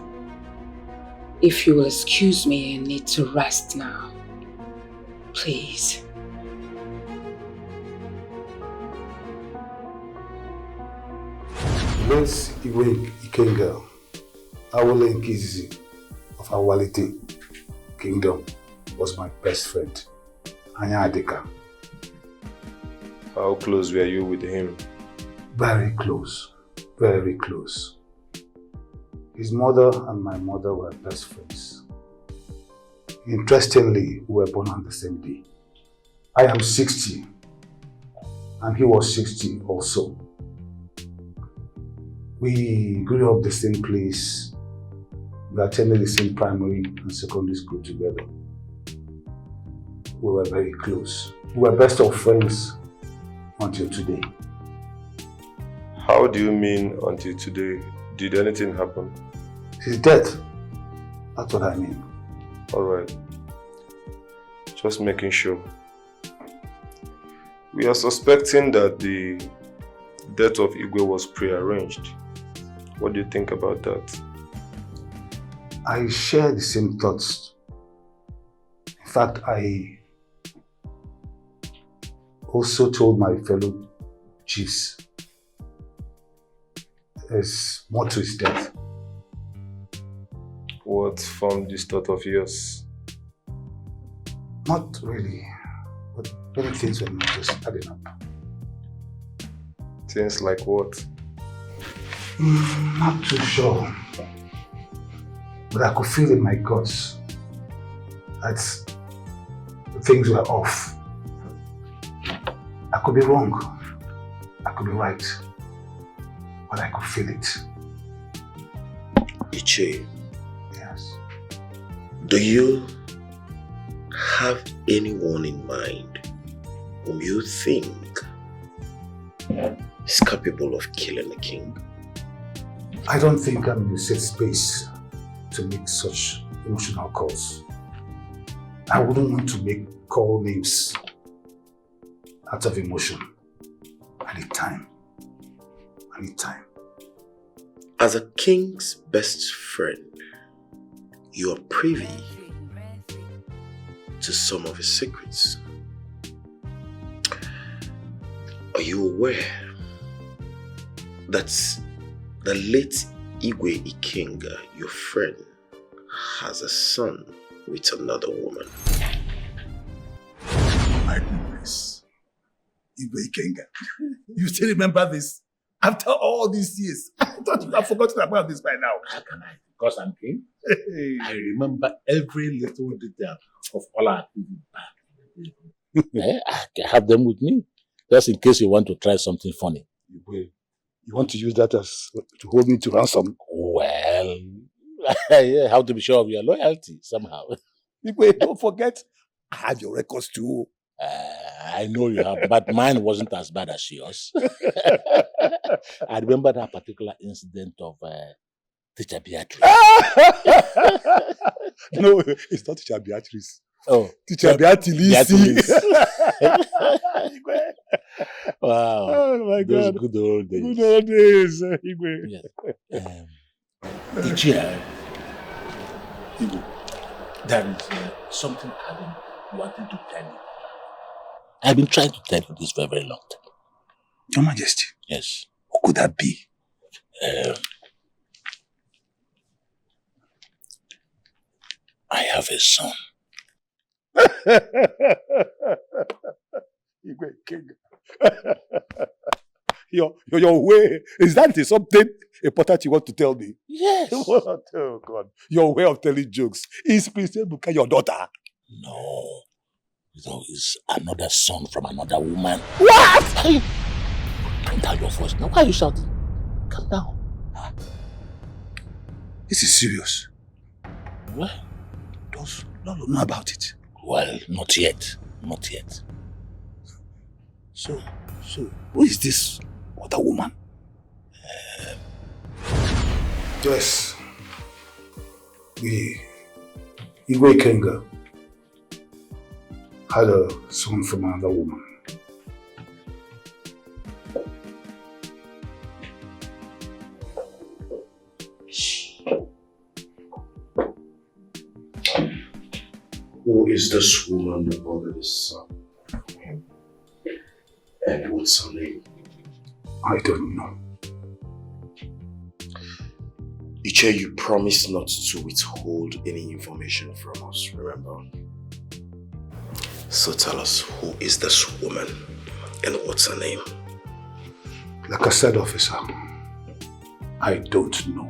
If you will excuse me, I need to rest now. Please. Prince Iwe Ikenga, Awole Nkizizi of Awalite Kingdom, was my best friend, Anya Adeka. How close were you with him? Very close, very close. His mother and my mother were best friends. Interestingly, we were born on the same day. I am 60 and he was 60 also. We grew up the same place. We attended the same primary and secondary school together. We were very close. We were best of friends until today. How do you mean until today? Did anything happen? He's dead. That's what I mean. Alright. Just making sure. We are suspecting that the death of Igwe was prearranged. What do you think about that? I share the same thoughts. In fact, I also told my fellow chiefs there's more to his death. What formed this thought of yours? Not really, but many things were not just adding up. Things like what? Not too sure. But I could feel in my guts that things were off. I could be wrong. I could be right. But I could feel it. Iche. Yes. Do you have anyone in mind whom you think is capable of killing a king? I don't think I'm in a safe space to make such emotional calls. I wouldn't want to make call names out of emotion. I need time. I need time. As a king's best friend, you are privy to some of his secrets. Are you aware that the late Igwe Ikenga, your friend, has a son with another woman? my goodness. Igwe Ikenga. You still remember this? After all these years, I thought you have forgotten about this by now. How can I? Because I'm king. I remember every little detail of all our activities back. I have them with me, just in case you want to try something funny. You want to use that as to hold me to ransom? Well, yeah, how to be sure of your loyalty somehow. Don't forget, I have your records too. I know you have, but mine wasn't as bad as yours. I remember that particular incident of Teacher Beatrice. No, it's not Teacher Beatrice. Oh, Teacher Beatrice. Wow. Oh my Those God. good old days. Good old days. Yes. Teacher, there is something I've been wanting to tell you. I've been trying to tell you this for a very long time. Your Majesty. Yes. What could that be? I have a son. Igwe King. Your way, is that something important you want to tell me? Yes. Oh God. Your way of telling jokes. Is Princess Buka your daughter? No. No, it's another son from another woman. What? Hey, calm down your voice. Now, why are you shouting? Calm down. This is serious. What? Does Lolo know about it? Well, not yet. Not yet. So, who is this other woman? Yes. Igwe Ikenga had a son from another woman. Who is this woman that brought his son? And what's her name? I don't know. Iche, you promised not to withhold any information from us, remember? So tell us, who is this woman and what's her name? Like I said, officer, I don't know.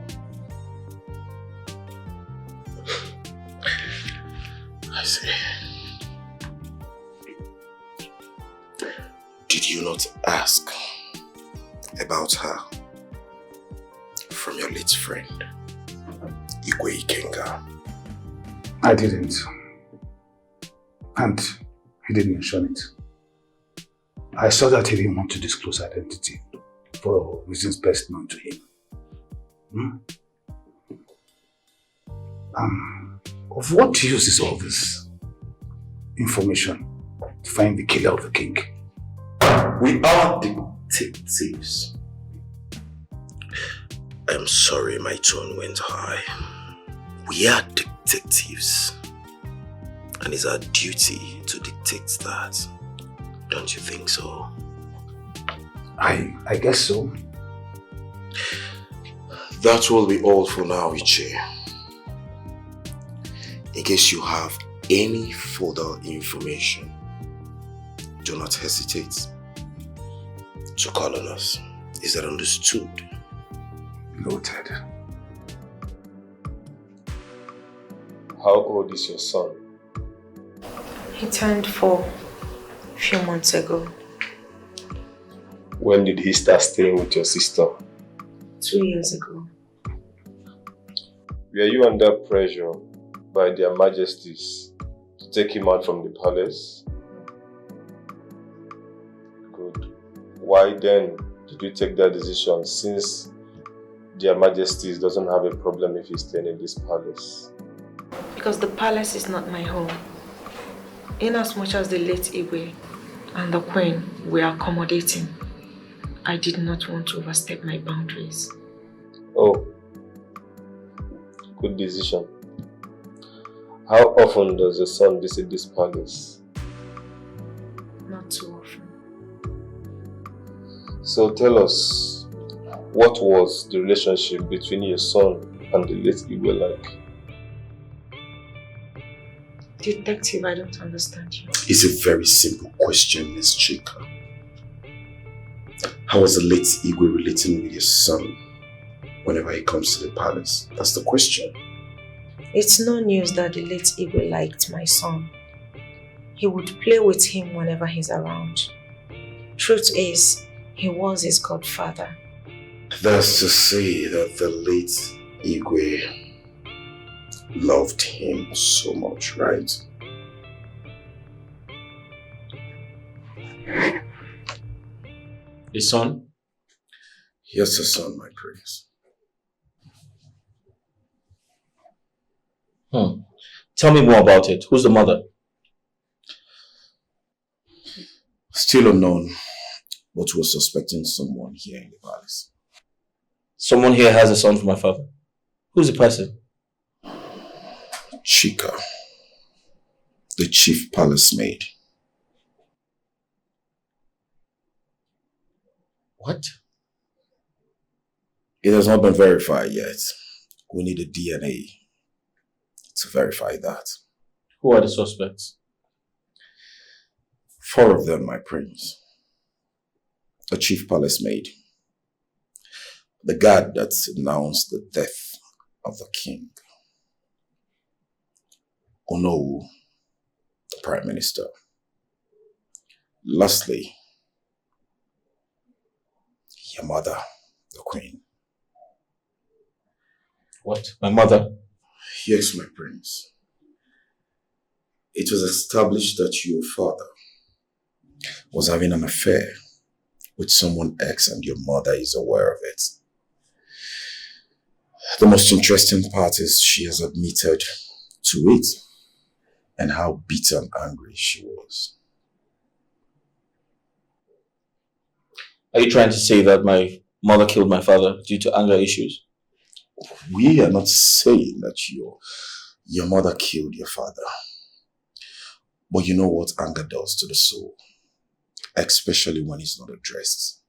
I see. Did you not ask about her from your late friend, Igwe Ikenga? I didn't. And he didn't mention it. I saw that he didn't want to disclose identity for reasons best known to him. Of what use is all this information to find the killer of the king? We are detectives. I'm sorry my tone went high. We are detectives. And it's our duty to dictate that. Don't you think so? I guess so. That will be all for now, Iche. In case you have any further information, do not hesitate to call on us. Is that understood? Noted. How old is your son? He turned 4 a few months ago. When did he start staying with your sister? 2 years ago. Were you under pressure by their majesties to take him out from the palace? Good. Why then did you take that decision, since their majesties doesn't have a problem if he's staying in this palace? Because the palace is not my home. Inasmuch as the late Igwe and the Queen were accommodating, I did not want to overstep my boundaries. Oh, good decision. How often does your son visit this palace? Not too often. So tell us, what was the relationship between your son and the late Igwe like? Detective, I don't understand you. It's a very simple question, Miss Chika. How was the late Igwe relating with your son whenever he comes to the palace? That's the question. It's no news that the late Igwe liked my son. He would play with him whenever he's around. Truth is, he was his godfather. That's to say that the late Igwe loved him so much, right? His son? Yes, the son, my prince. Tell me more about it. Who's the mother? Still unknown, but we're suspecting someone here in the palace. Someone here has a son for my father. Who's the person? Chika, the chief palace maid. What? It has not been verified yet. We need a DNA to verify that. Who are the suspects? 4 of them, my prince. The chief palace maid. The guard that announced the death of the king. Onowu, the prime minister. Lastly, your mother, the queen. What? My mother? Yes, my prince. It was established that your father was having an affair with someone else and your mother is aware of it. The most interesting part is she has admitted to it and how bitter and angry she was. Are you trying to say that my mother killed my father due to anger issues? We are not saying that your mother killed your father. But you know what anger does to the soul, especially when it's not addressed.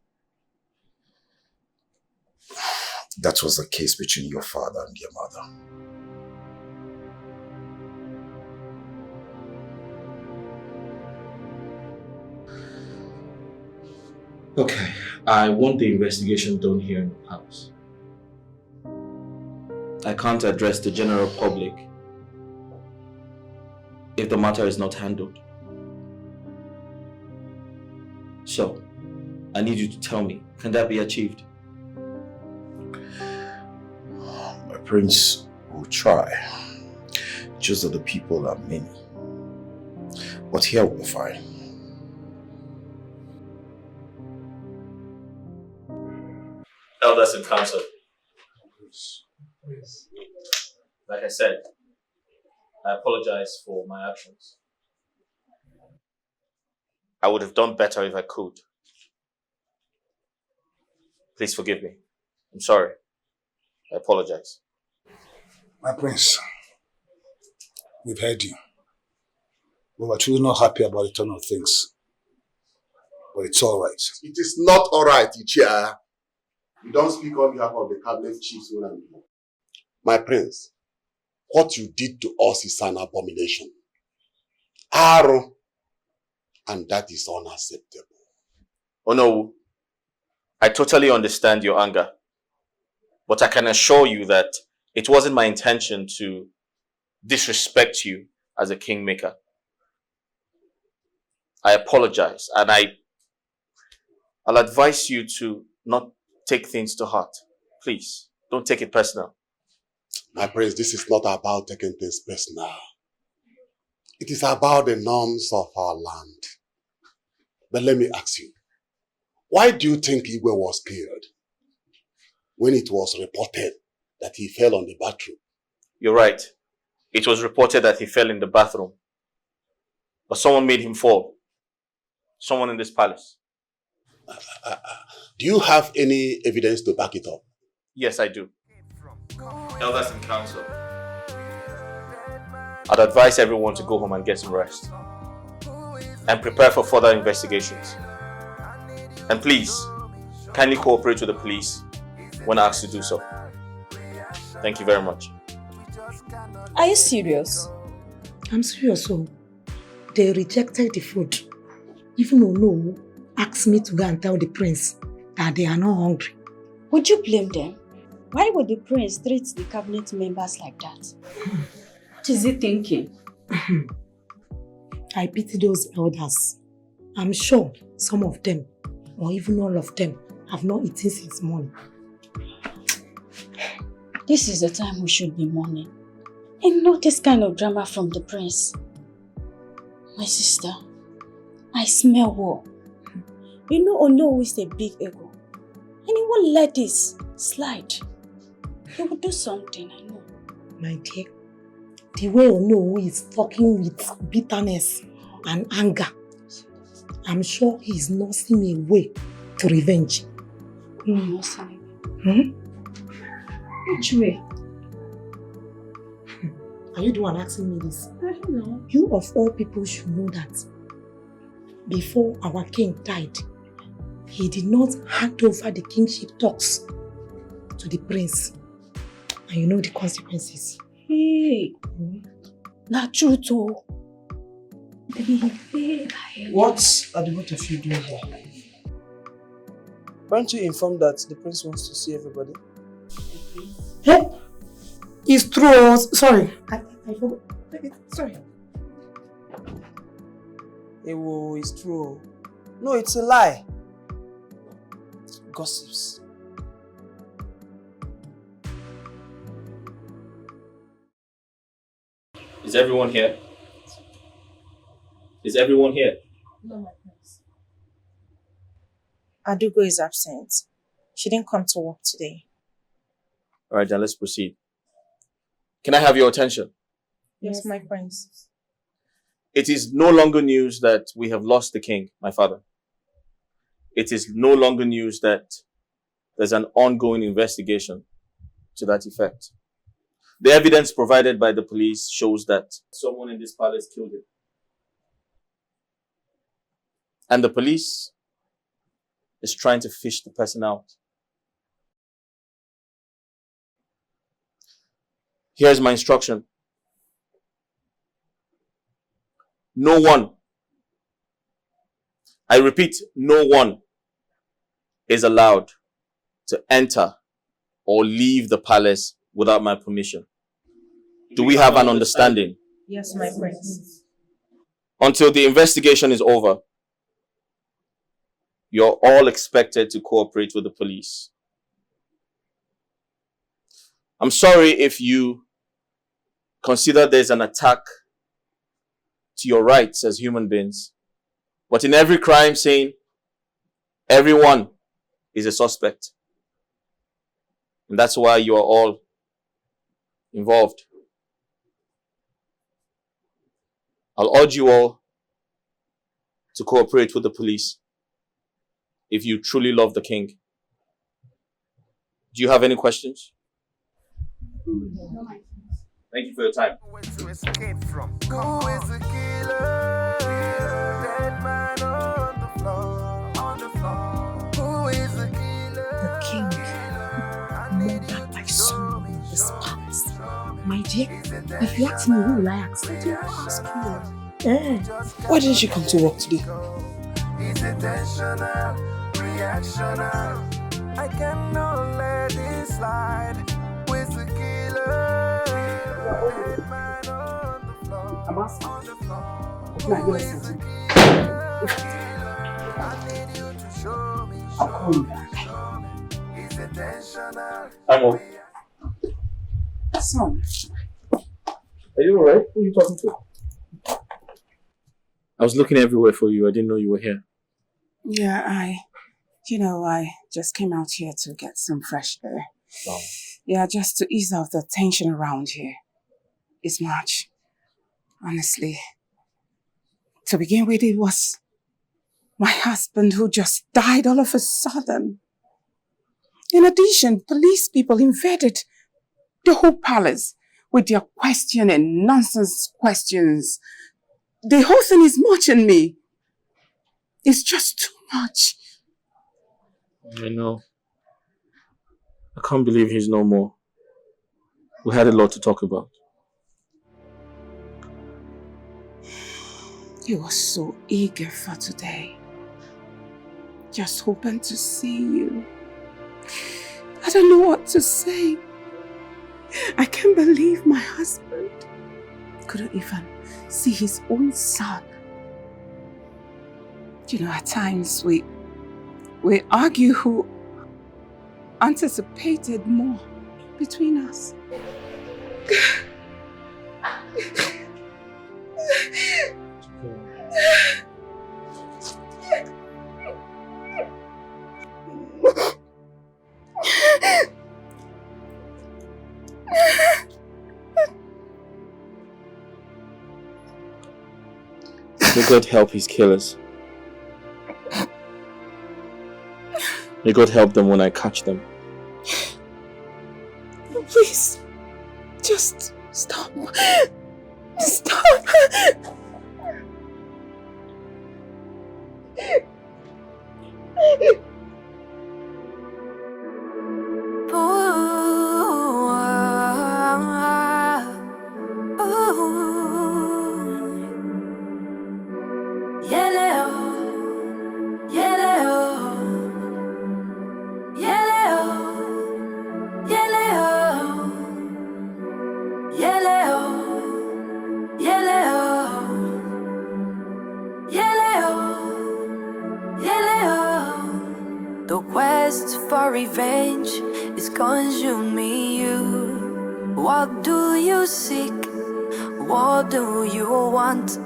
That was the case between your father and your mother. Okay, I want the investigation done here in the house. I can't address the general public if the matter is not handled. So, I need you to tell me, can that be achieved? My prince will try. Just that the people are many. But here we'll find. Elders in council. Like I said, I apologize for my actions. I would have done better if I could. Please forgive me. I'm sorry. I apologize. My prince, we've heard you. We were truly not happy about the turn of things. But it's all right. It is not all right, Ichia. You don't speak on behalf of the cabinet chiefs. My prince, what you did to us is an abomination. Aro. And that is unacceptable. Oh no, I totally understand your anger. But I can assure you that it wasn't my intention to disrespect you as a kingmaker. I apologize, and I'll advise you to not take things to heart. Please, don't take it personal. My prince, this is not about taking things personal. It is about the norms of our land. But let me ask you, why do you think Igwe was killed when it was reported that he fell on the bathroom? You're right. It was reported that he fell in the bathroom. But someone made him fall. Someone in this palace. Do you have any evidence to back it up? Yes, I do. Elders in council, I'd advise everyone to go home and get some rest and prepare for further investigations. And please, kindly cooperate with the police when asked to do so. Thank you very much. Are you serious? I'm serious. So they rejected the food. Even Ono asked me to go and tell the prince that they are not hungry. Would you blame them? Why would the prince treat the cabinet members like that? What is he thinking? I pity those elders. I'm sure some of them, or even all of them, have not eaten since morning. This is the time we should be mourning. And not this kind of drama from the prince. My sister, I smell war. You know Ono is a big ego. And he won't let this slide. He will do something, I know. My dear, the way Ono is talking with bitterness and anger, I'm sure he's nursing a way to revenge. Nursing a way? Which way? Are you the one asking me this? I don't know. You of all people should know that before our king died, he did not hand over the kingship talks to the prince. And you know the consequences. Hey, not true too. What are the both of you doing here? Weren't you informed that the prince wants to see everybody? Hey, it's true. Sorry. I forgot. Sorry. Ewo, it's true. No, it's a lie. Gossips. Is everyone here? Is everyone here? No, my prince. Iduu is absent. She didn't come to work today. All right, then let's proceed. Can I have your attention? Yes, my prince. It is no longer news that we have lost the king, my father. It is no longer news that there's an ongoing investigation to that effect. The evidence provided by the police shows that someone in this palace killed him. And the police is trying to fish the person out. Here's my instruction. No one, I repeat, no one is allowed to enter or leave the palace without my permission. Do we have an understanding? Yes, my prince. Until the investigation is over, you're all expected to cooperate with the police. I'm sorry if you consider there's an attack to your rights as human beings, but in every crime scene, everyone is a suspect. And that's why you are all involved. I'll urge you all to cooperate with the police if you truly love the king. Do you have any questions? Thank you for your time. Who is the killer? Dead man on the floor. On the floor. Who is the killer? The king murdered my son in this palace. My dear, if you ask me, who will I ask? I do ask you. Why didn't she come to work today? It's intentional, reactional. I cannot let it slide. Who is the killer? Dead man on the floor. I'm asking. On the floor. It's not yours, Susan. I need you to show me. I'll call you back. It's intentional. I'm on. Son. Are you alright? Who are you talking to? I was looking everywhere for you. I didn't know you were here. Yeah, I just came out here to get some fresh air. Oh. Yeah, just to ease off the tension around here. It's much. Honestly. To begin with, it was my husband who just died all of a sudden. In addition, police people invaded the whole palace with their questioning, nonsense questions. The whole thing is much in me. It's just too much. I know. I can't believe he's no more. We had a lot to talk about. He was so eager for today. Just hoping to see you. I don't know what to say. I can't believe my husband couldn't even see his own son. You know, at times we argue who anticipated more between us. May God help his killers. May God help them when I catch them. Please, just stop. Stop. The quest for revenge is consuming you. What do you seek? What do you want?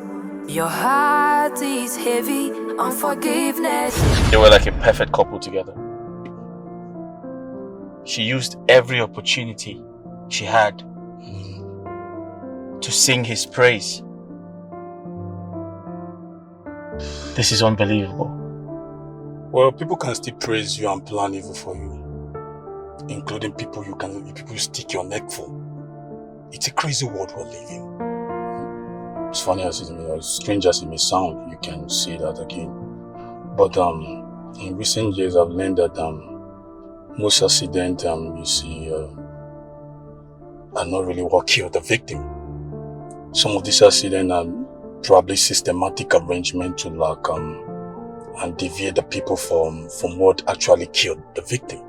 Your heart is heavy on forgiveness. They were like a perfect couple together. She used every opportunity she had to sing his praise. This is unbelievable. Well, people can still praise you and plan evil for you, including people you stick your neck for. It's a crazy world we're living. It's funny as strange as it may sound, you can say that again. But in recent years, I've learned that most accidents you see are not really what killed the victim. Some of these accidents are probably systematic arrangement to and deviate the people from what actually killed the victim.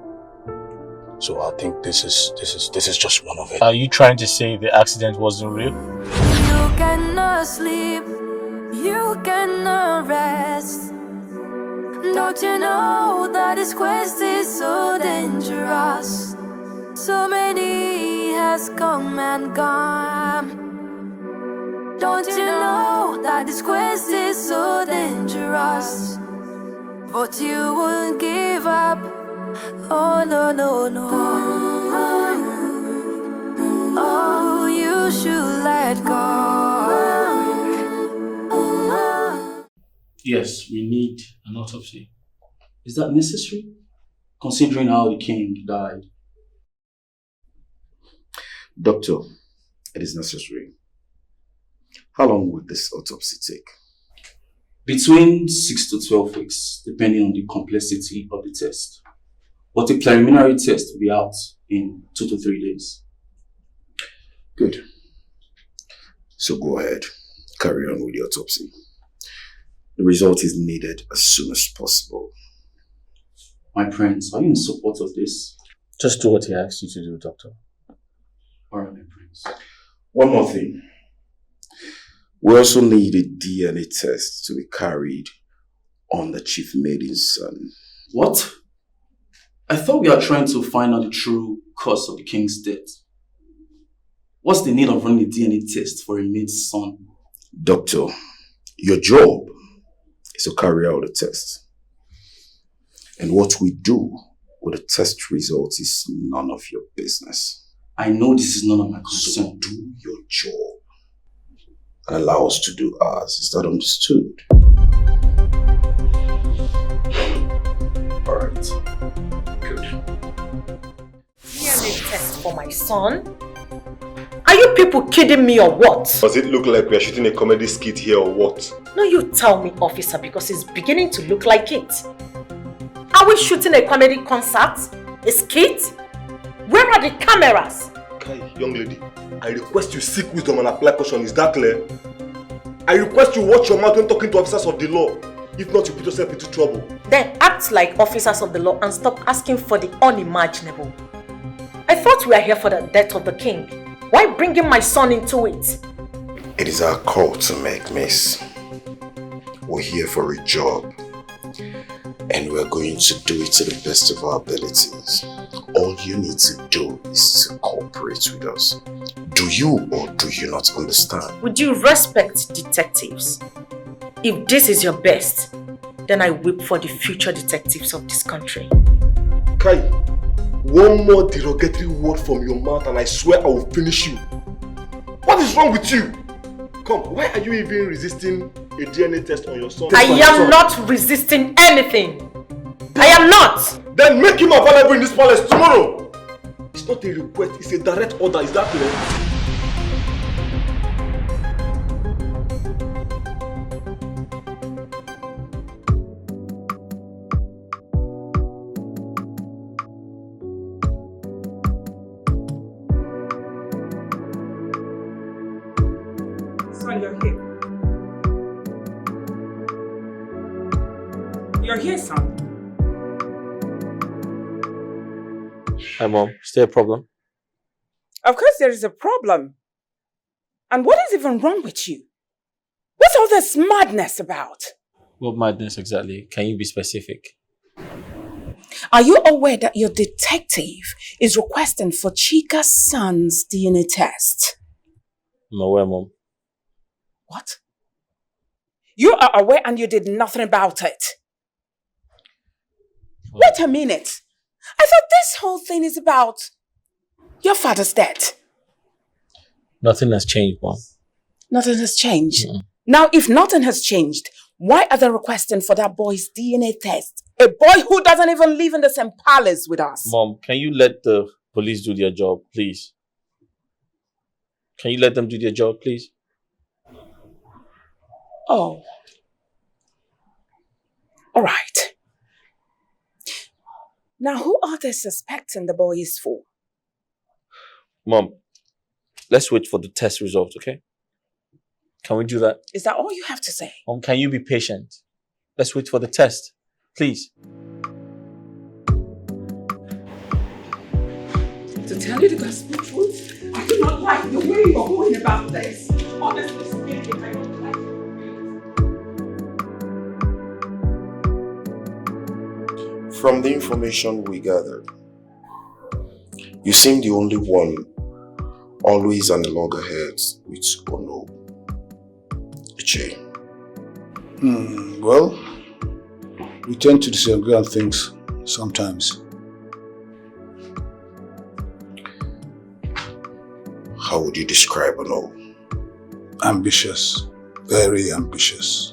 So I think this is just one of it. Are you trying to say the accident wasn't real? You cannot sleep, you cannot rest. Don't you know that this quest is so dangerous? So many has come and gone. Don't you know that this quest is so dangerous? But you won't give up. Oh no, no, no. Oh, you should let go. Yes, we need an autopsy. Is that necessary? Considering how the king died. Doctor, it is necessary. How long would this autopsy take? Between 6 to 12 weeks, depending on the complexity of the test. But the preliminary test will be out in 2 to 3 days. Good. So go ahead, carry on with the autopsy. The result is needed as soon as possible. My prince, are you in support of this? Just do what he asked you to do, doctor. Alright, my prince. One more thing. We also need a DNA test to be carried on the chief maiden's son. What? I thought we are trying to find out the true cause of the king's death. What's the need of running a DNA test for a maid's son? Doctor, your job is to carry out the test. And what we do with the test results is none of your business. I know this is none of my concern. So do your job and allow us to do ours. Is that understood? Alright. Good. DNA test for my son? Are you people kidding me or what? Does it look like we are shooting a comedy skit here or what? No, you tell me, officer, because it's beginning to look like it. Are we shooting a comedy concert? A skit? Where are the cameras? Okay, young lady, I request you seek wisdom and apply caution. Is that clear? I request you watch your mouth when talking to officers of the law. If not, you put yourself into trouble. Then act like officers of the law and stop asking for the unimaginable. I thought we were here for the death of the king. Why bringing my son into it? It is our call to make, miss. We're here for a job. And we're going to do it to the best of our abilities. All you need to do is to cooperate with us. Do you or do you not understand? Would you respect detectives? If this is your best, then I weep for the future detectives of this country. Kai, one more derogatory word from your mouth and I swear I will finish you. What is wrong with you? Come, why are you even resisting a DNA test on your son? I am not resisting anything. I am not. Then make him available in this palace tomorrow. It's not a request, it's a direct order. Is that clear? You're here, son. Hi, Mom. Is there a problem? Of course there is a problem. And what is even wrong with you? What's all this madness about? What madness exactly? Can you be specific? Are you aware that your detective is requesting for Chika's son's DNA test? I'm aware, Mom. What? You are aware and you did nothing about it? Wait a minute. I thought this whole thing is about your father's death. Nothing has changed, Mom. Nothing has changed. Now, if nothing has changed, why are they requesting for that boy's DNA test? A boy who doesn't even live in the same palace with us. Mom, can you let the police do their job, please? Can you let them do their job, please? Oh. All right. Now, who are they suspecting the boy is for? Mom, let's wait for the test results, okay? Can we do that? Is that all you have to say? Mom, can you be patient? Let's wait for the test, please. To tell you the gospel truth, I do not like the way you're going about this. Honestly speaking, I don't like it. From the information we gathered, you seem the only one always on the loggerheads with Ono. Iche. Well, we tend to disagree on things sometimes. How would you describe Ono? Ambitious. Very ambitious.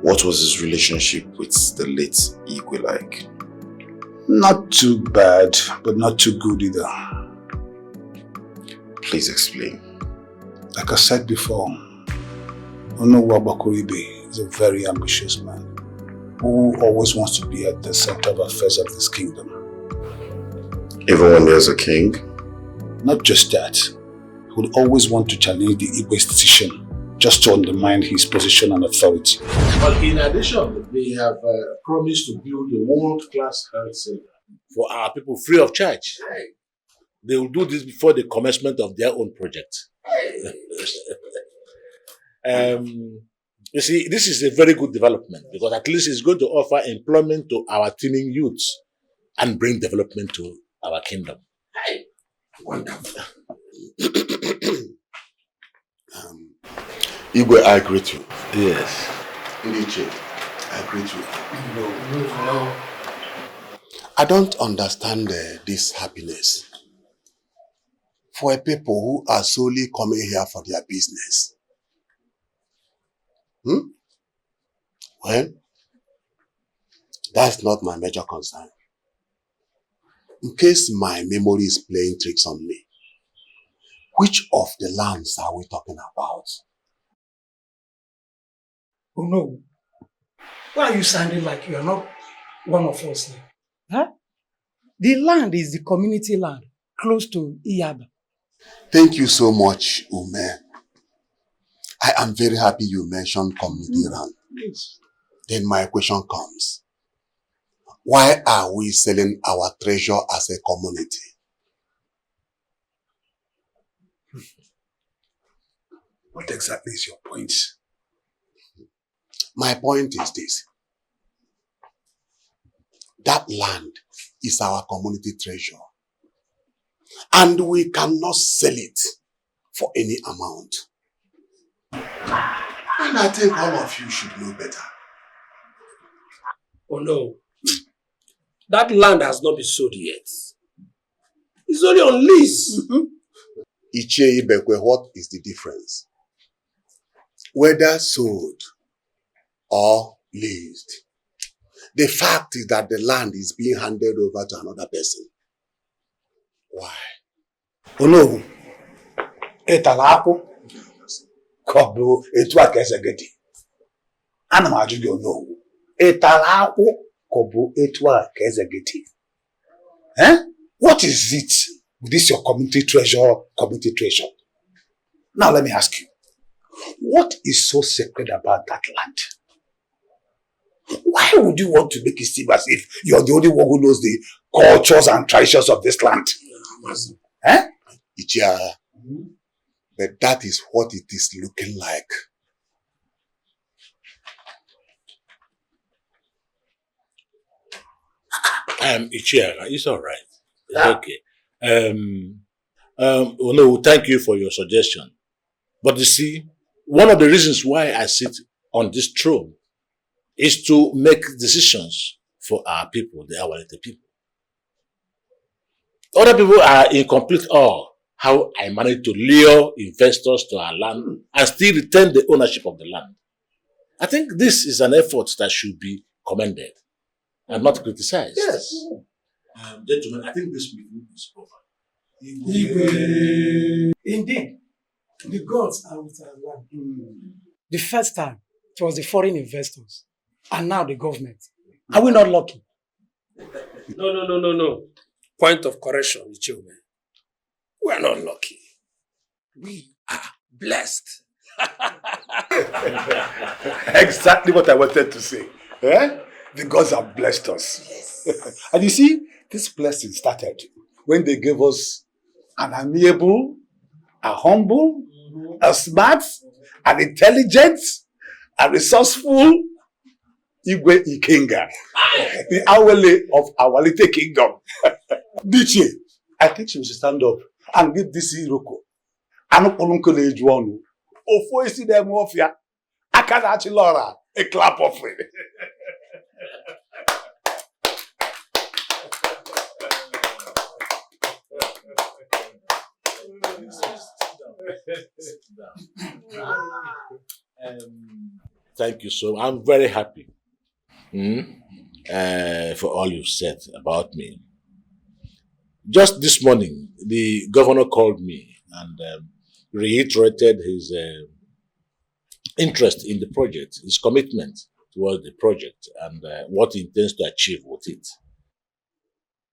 What was his relationship with the late Igwe like? Not too bad, but not too good either. Please explain. Like I said before, Ono Wabakuribe is a very ambitious man who always wants to be at the center of affairs of this kingdom. Even when there's a king? Not just that. He would always want to challenge the Igwe institution just to undermine his position and authority. But in addition, they have promised to build a world-class health center for our people free of charge. They will do this before the commencement of their own project. You see, this is a very good development because at least it's going to offer employment to our teeming youths and bring development to our kingdom. Wonderful. Igwe, I agree with you. Yes. Ndiche, I agree with you. No. I don't understand this happiness for a people who are solely coming here for their business. Well, that's not my major concern. In case my memory is playing tricks on me, which of the lands are we talking about? Oh no. Why are you sounding like you are not one of us here? Huh? The land is the community land, close to Iyaba. Thank you so much, Ume. I am very happy you mentioned community land. Yes. Then my question comes. Why are we selling our treasure as a community? What exactly is your point? My point is this. That land is our community treasure. And we cannot sell it for any amount. And I think all of you should know better. Oh no. That land has not been sold yet. It's only on lease. Ichie Ibekwe, what is the difference? Whether sold or leased, the fact is that the land is being handed over to another person. Why? Oh no. Etalapo. Kobu etua kesegeti. Ana majugi ono. Etalapo kobu etua kesegeti. Eh? What is it with this your community treasure, community treasure? Now let me ask you. What is so sacred about that land? Why would you want to make it seem as if you're the only one who knows the cultures and traditions of this land? Eh? Ichia, but that is what it is looking like. Ichia, it's all right. It's okay. No, thank you for your suggestion. But you see, one of the reasons why I sit on this throne is to make decisions for our people, the Awalite people. Other people are in complete awe how I managed to lure investors to our land and still retain the ownership of the land. I think this is an effort that should be commended and not criticized. Yes. Gentlemen, I think this meeting is over. Indeed, the gods are with our land. The first time, it was the foreign investors, and now the government. Are we not lucky? No. Point of correction, Ichome. We are not lucky. We are blessed. Exactly what I wanted to say. Eh? The gods have blessed us. Yes. And you see, this blessing started when they gave us an amiable, a humble, a smart, an intelligent, a resourceful Igwe Ikenga, the Awele of Awalite Kingdom. Dichi, I think she should stand up and give this Iroko. Anupolunko Lejuanu. Ofo isi dem ofia. Akana Chilora. A clap of it. Thank you so much. I'm very happy for all you've said about me. Just this morning, the governor called me and reiterated his interest in the project, his commitment towards the project, and what he intends to achieve with it.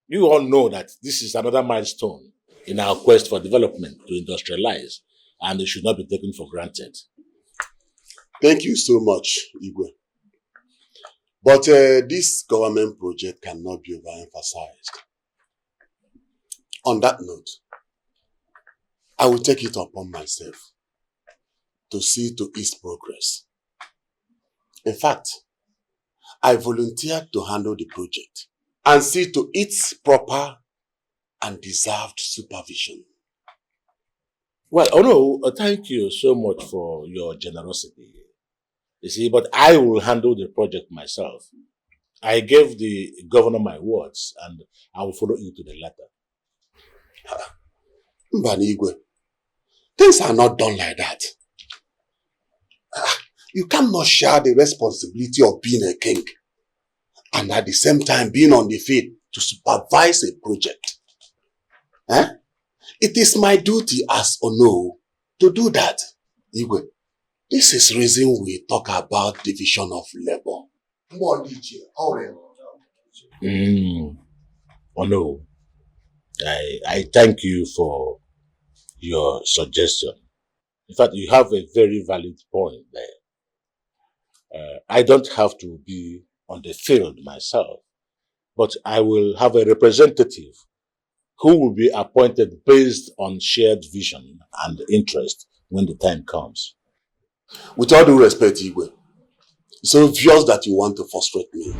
You all know that this is another milestone in our quest for development to industrialize, and it should not be taken for granted. Thank you so much, Igwe. But this government project cannot be overemphasized. On that note, I will take it upon myself to see to its progress. In fact, I volunteered to handle the project and see to its proper and deserved supervision. Well, thank you so much for your generosity. You see, but I will handle the project myself. I gave the governor my words and I will follow you to the letter. Mbanigwe, things are not done like that. You cannot share the responsibility of being a king and at the same time being on the field to supervise a project. It is my duty as Ono to do that. Igwe, this is reason we talk about division of labor. Ono, I thank you for your suggestion. In fact, you have a very valid point there. I don't have to be on the field myself, but I will have a representative who will be appointed based on shared vision and interest when the time comes. With all due respect, Igwe, it's obvious that you want to frustrate me,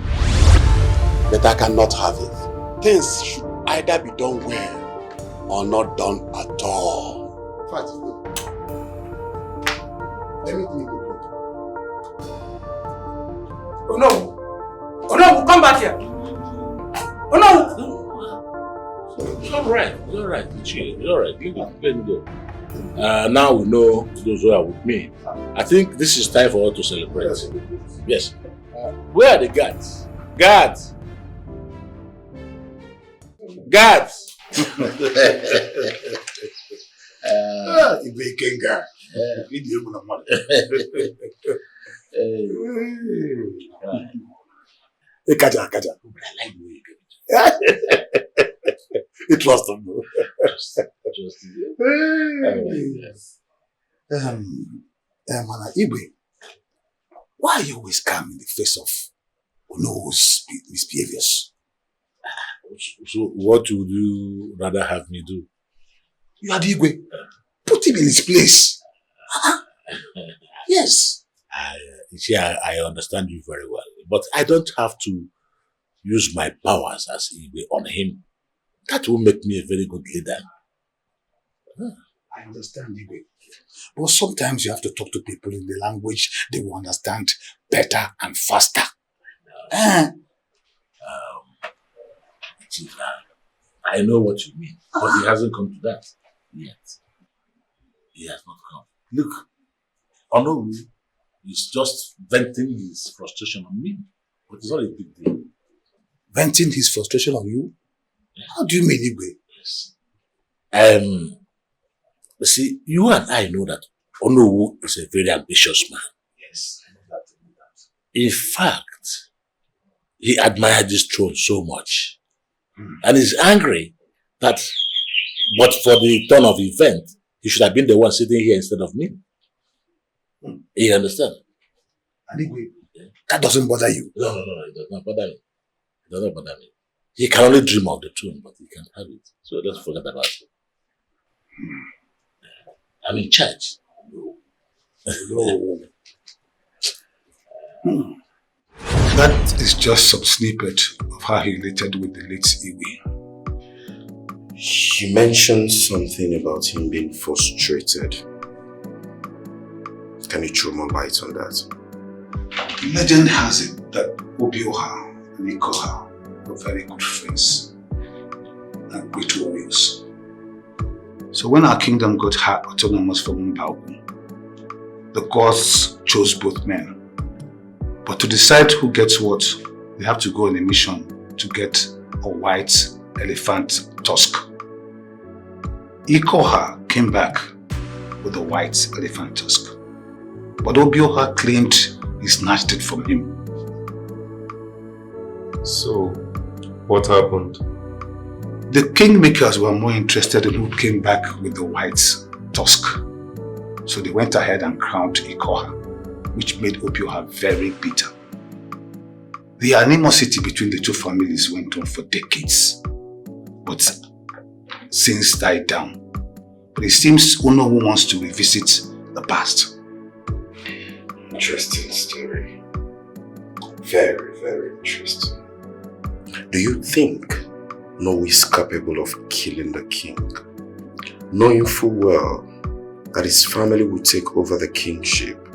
but I cannot have it. Things should either be done well or not done at all. In fact, let me think. Oh no! Oh no! Come back here! Oh no! It's all right. It's all right. It's all right. Let me go. Now we know those who are with me. I think this is time for us to celebrate. Yes. Where are the guards? Guards! Guards! Ibekenga. Kaja. You trust him. Mana Igwe, why are you always calm in the face of Ono's misbehaviors? So what would you rather have me do? You are the Igwe. Put him in his place. Yes. I understand you very well, but I don't have to use my powers as Igwe on him. That will make me a very good leader. I understand, Igwe. But sometimes you have to talk to people in the language they will understand better and faster. I know what you mean, but he hasn't come to that yet. He has not come. Look, Onowu is just venting his frustration on me, but it's not a big deal. Venting his frustration on you? Yeah. How do you mean, Igwe? Yes. You see, you and I know that Onowu is a very ambitious man. Yes, I know that. In fact, he admired this throne so much. And he's angry that, but for the turn of event, he should have been the one sitting here instead of me. You understand? And Igwe, that doesn't bother you? No, it does not bother me. It does not bother me. He can only dream of the throne, but he can't have it. So let's forget about it. I'm in charge. No. That is just some snippet of how he related with the late Igwe. She mentioned something about him being frustrated. Can you throw more light on that? Legend has it that Obioha and Ikoha were very good friends and great warriors. So when our kingdom got autonomous from Mbauku, the gods chose both men. But to decide who gets what, they have to go on a mission to get a white elephant tusk. Ikoha came back with a white elephant tusk. But Obioha claimed he snatched it from him. So, what happened? The kingmakers were more interested in who came back with the white tusk. So they went ahead and crowned Ikoha, which made Obioha very bitter. The animosity between the two families went on for decades, but since died down. But it seems Onowu wants to revisit the past. Interesting story. Very, very interesting. Do you think Onowu is capable of killing the king, knowing full well that his family will take over the kingship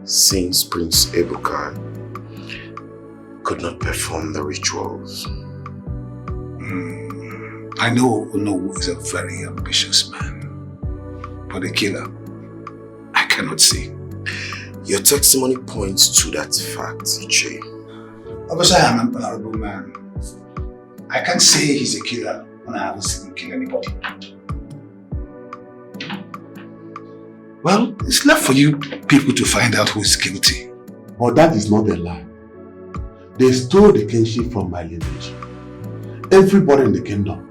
since Prince Ebuka could not perform the rituals? I know Onowu is a very ambitious man, but a killer, I cannot see. Your testimony points to that fact, Iche. Obviously, I am an honorable man. I can't say he's a killer when I haven't seen him kill anybody. Well, it's left for you people to find out who is guilty. But that is not a lie. They stole the kingship from my lineage. Everybody in the kingdom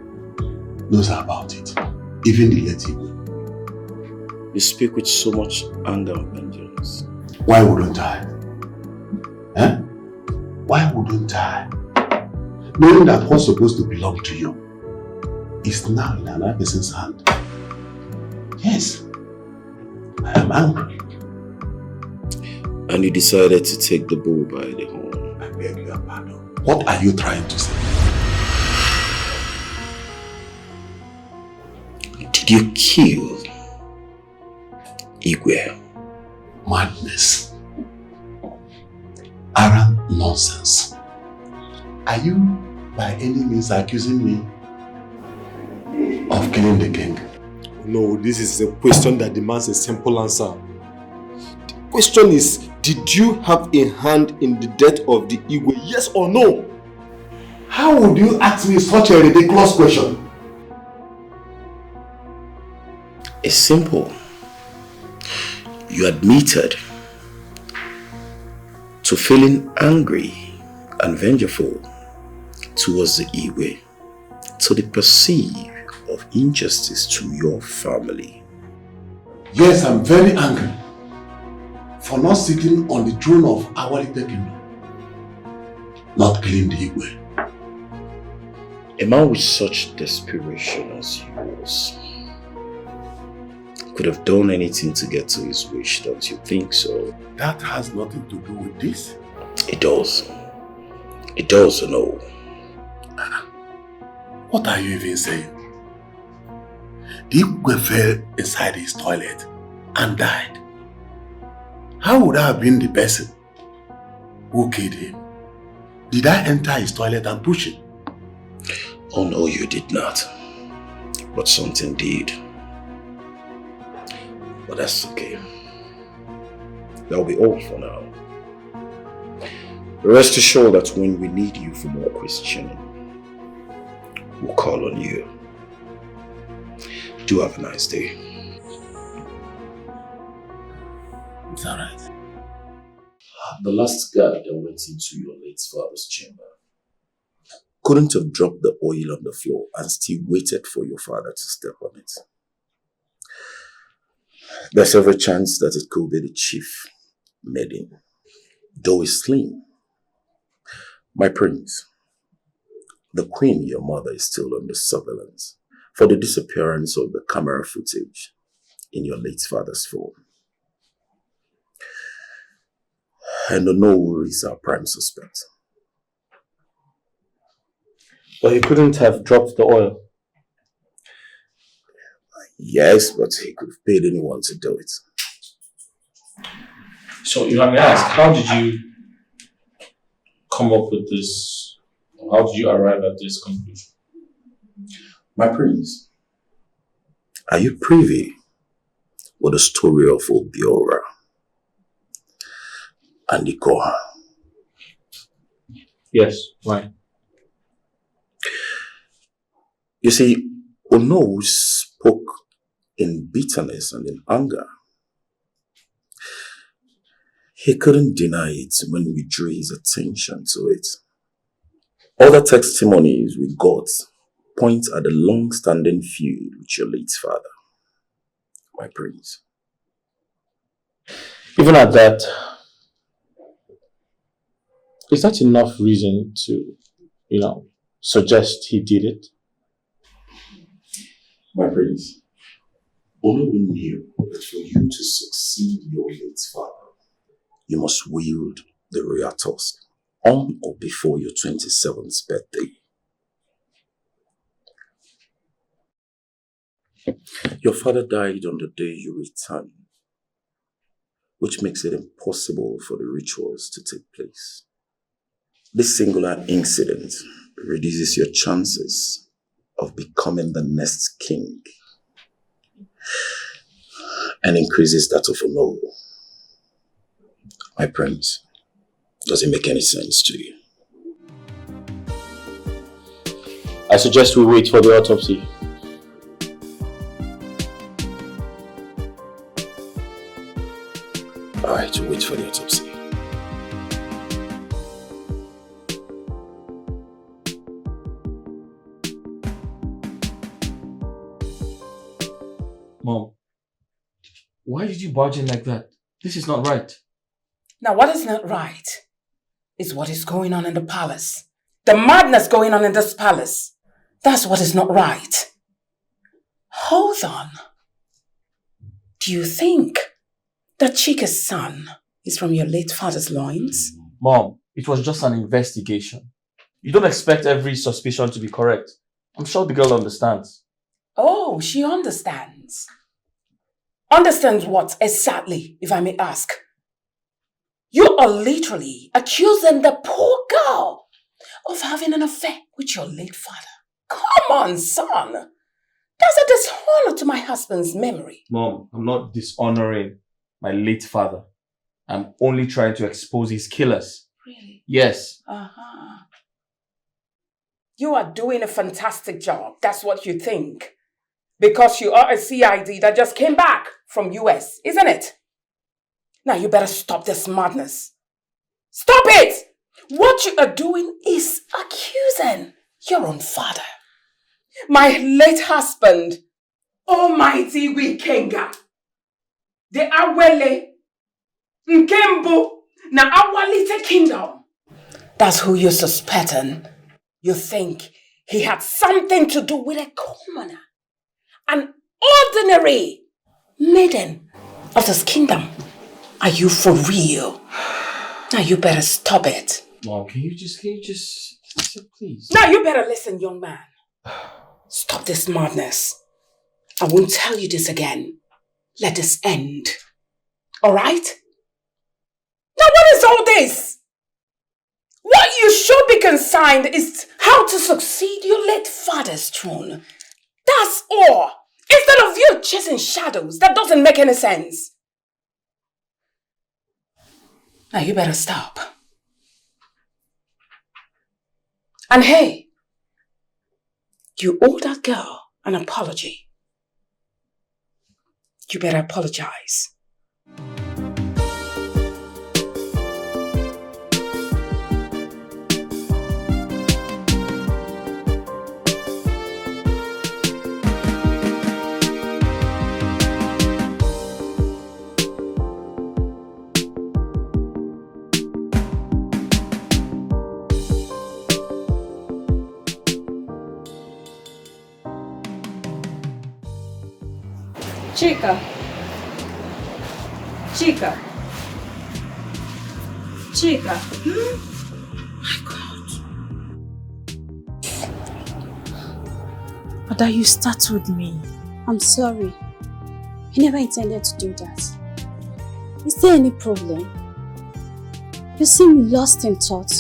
knows about it, even the late Igwe. You speak with so much anger and vengeance. Why wouldn't I? Eh? Why wouldn't I? Knowing that what's supposed to belong to you is now in another person's hand. Yes, I am angry. And you decided to take the bull by the horn. I beg your pardon. What are you trying to say? Did you kill Igwe? Madness. Arrant nonsense. Are you by any means accusing me of killing the king? No, this is a question that demands a simple answer. The question is, did you have a hand in the death of the Igwe, yes or no? How would you ask me such a ridiculous question? It's simple. You admitted to feeling angry and vengeful towards the Igwe, to the perceived of injustice to your family. Yes, I'm very angry for not sitting on the throne of our little kingdom, not killing the Igwe. A man with such desperation as yours could have done anything to get to his wish, don't you think so? That has nothing to do with this. It does. It does, no. What are you even saying? The Igwe fell inside his toilet and died. How would I have been the person who killed him? Did I enter his toilet and push him? Oh no, you did not. But something did. But that's okay. That'll be all for now. Rest assured that when we need you for more questioning, we'll call on you. Do have a nice day. It's alright. The last guard that went into your late father's chamber couldn't have dropped the oil on the floor and still waited for your father to step on it. There's every chance that it could be the chief maiden, though it's slim. My prince, the queen, your mother, is still under surveillance for the disappearance of the camera footage in your late father's phone. And Iduu is our prime suspect. But he couldn't have dropped the oil. Yes, but he could have paid anyone to do it. So, if I may ask, how did you come up with this? How did you arrive at this conclusion? My prince, are you privy with the story of Obiora and Ikoha? Yes, why? You see, Iduu spoke in bitterness and in anger. He couldn't deny it when we drew his attention to it. Other testimonies we got point at the long-standing feud with your late father, my prince. Even at that, is that enough reason to, suggest he did it? My prince, Iduu knew that for you to succeed your late father, you must wield the royal tusk on or before your 27th birthday. Your father died on the day you returned, which makes it impossible for the rituals to take place. This singular incident reduces your chances of becoming the next king and increases that of Iduu. My prince, does it make any sense to you? I suggest we wait for the autopsy. Alright, we'll wait for the autopsy. Mom, Why did you barge in like that? This is not right. Now, what is not right is what is going on in the palace. The madness going on in this palace. That's what is not right. Hold on. Do you think that Chika's son is from your late father's loins? Mom, it was just an investigation. You don't expect every suspicion to be correct. I'm sure the girl understands. Oh, she understands. Understands what exactly, if I may ask? You are literally accusing the poor girl of having an affair with your late father. Come on, son. That's a dishonor to my husband's memory. Mom, I'm not dishonoring my late father. I'm only trying to expose his killers. Really? Yes. Uh-huh. You are doing a fantastic job. That's what you think. Because you are a CID that just came back from US, isn't it? Now you better stop this madness. Stop it! What you are doing is accusing your own father. My late husband, Almighty Wikenga, the Awele, Nkembo, na Awalite Kingdom. That's who you're suspecting. You think he had something to do with a commoner, an ordinary maiden of this kingdom. Are you for real? Now you better stop it. Mom, can you just, please? Now you better listen, young man. Stop this madness. I won't tell you this again. Let this end. All right? Now what is all this? What you should be concerned is how to succeed your late father's throne. That's all. Instead of you chasing shadows, that doesn't make any sense. Now you better stop. And hey, you owe that girl an apology. You better apologize. Chika. Chika. Chika. My God. Ada, you startled me. I'm sorry. I never intended to do that. Is there any problem? You seem lost in thought.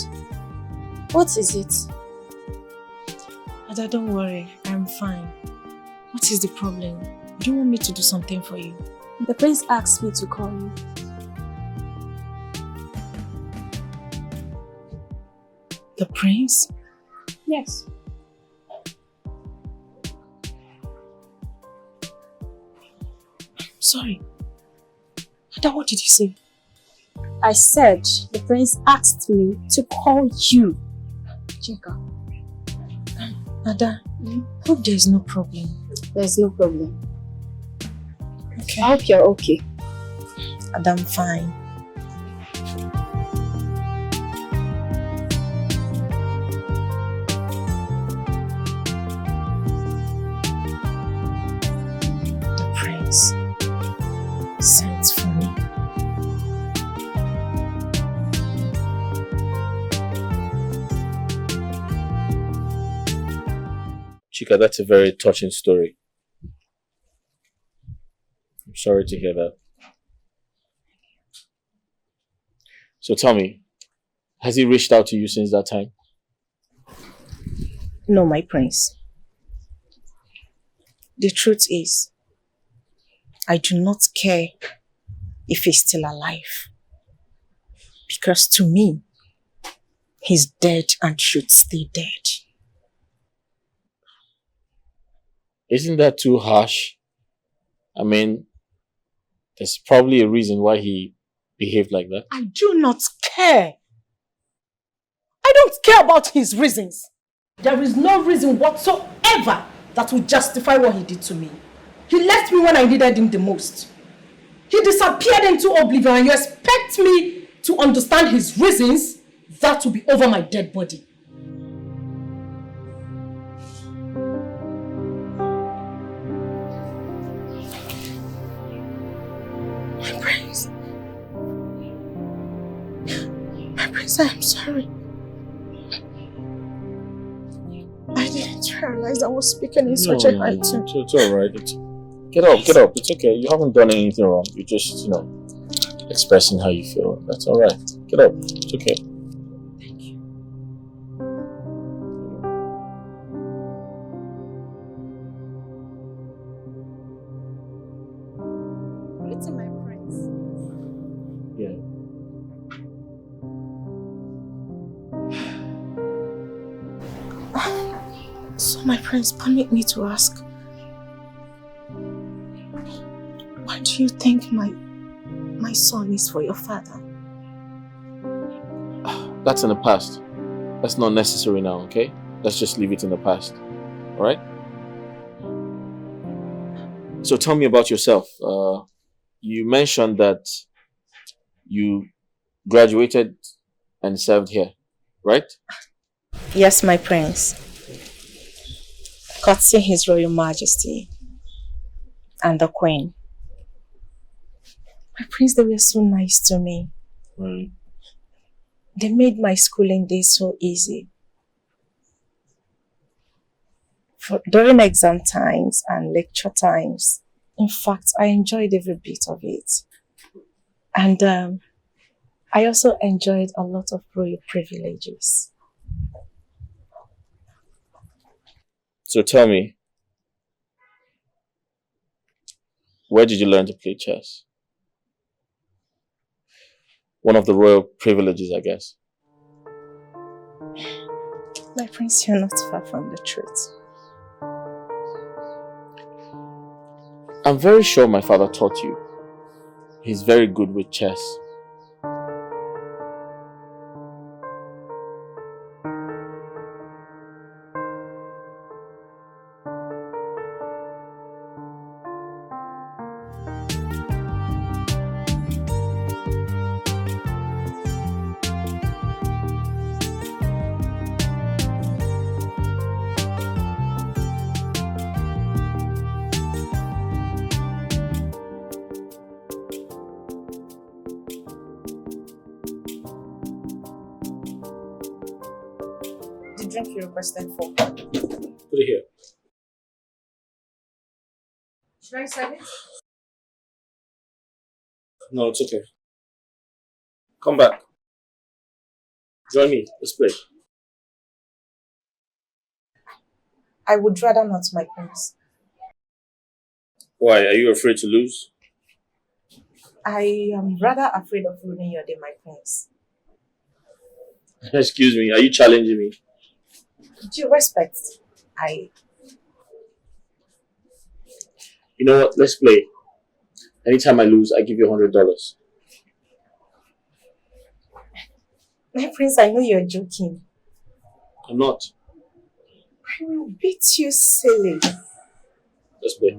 What is it? Ada, don't worry. I'm fine. What is the problem? Do you want me to do something for you? The prince asked me to call you. The prince? Yes. Sorry. Ada, what did you say? I said the prince asked me to call you. Chika. Ada, hope there is no problem. There's no problem. Okay. I hope you're okay. Ada, I'm fine. The prince sent for me. Chika, that's a very touching story. I'm sorry to hear that. So tell me, has he reached out to you since that time? No, my prince. The truth is, I do not care if he's still alive. Because to me, he's dead and should stay dead. Isn't that too harsh? I mean, there's probably a reason why he behaved like that. I do not care. I don't care about his reasons. There is no reason whatsoever that will justify what he did to me. He left me when I needed him the most. He disappeared into oblivion and you expect me to understand his reasons? That will be over my dead body. My prince. My prince, I am sorry. I didn't realize I was speaking in such a high tone. It's alright. Get up. It's okay. You haven't done anything wrong. You're just, expressing how you feel. That's alright. Get up. It's okay. Thank you. Greeting, my prince. Yeah. So, my prince, permit me to ask, why do you think my son is for your father? That's in the past. That's not necessary now, okay? Let's just leave it in the past. Alright? So tell me about yourself. You mentioned that you graduated and served here, right? Yes, my prince. Courtesy His Royal Majesty and the Queen. My prince, they were so nice to me. Right. They made my schooling days so easy. During exam times and lecture times, in fact, I enjoyed every bit of it. And I also enjoyed a lot of royal privileges. So tell me, where did you learn to play chess? One of the royal privileges, I guess. My prince, you're not far from the truth. I'm very sure my father taught you. He's very good with chess. Drink you requested for. Put it here. Should I serve it? No, it's okay. Come back. Join me. Let's play. I would rather not, my prince. Why? Are you afraid to lose? I am rather afraid of ruining your day, my prince. Excuse me. Are you challenging me? Due respect, You know what? Let's play. Anytime I lose, I give you $100. My prince, I know you're joking. I'm not. I will beat you silly. Let's play.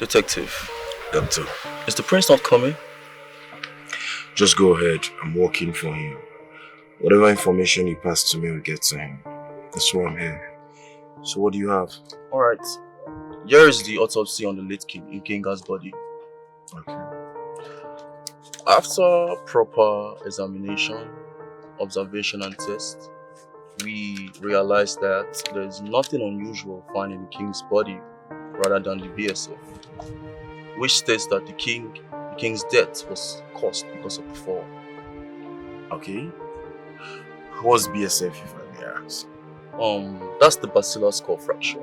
Detective. Doctor. Is the prince not coming? Just go ahead. I'm working for him. Whatever information you pass to me will get to him. That's why I'm here. So what do you have? Alright. Here is the autopsy on the late king in Kinga's body. Okay. After proper examination, observation and test, we realized that there is nothing unusual found in the king's body rather than the BSF, which states that the king's death was caused because of the fall. Okay. What's BSF, if I may ask? That's the basilar skull fracture.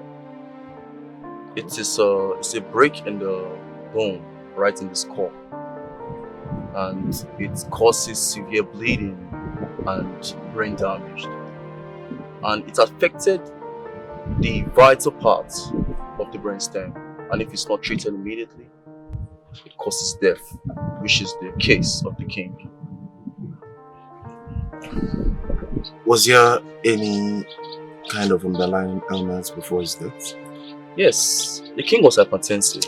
It's a break in the bone right in the skull, and it causes severe bleeding and brain damage, and it affected the vital parts of the brainstem, and if it's not treated immediately, it causes death, which is the case of the king. Was there any kind of underlying ailments before his death? Yes, the king was hypertensive,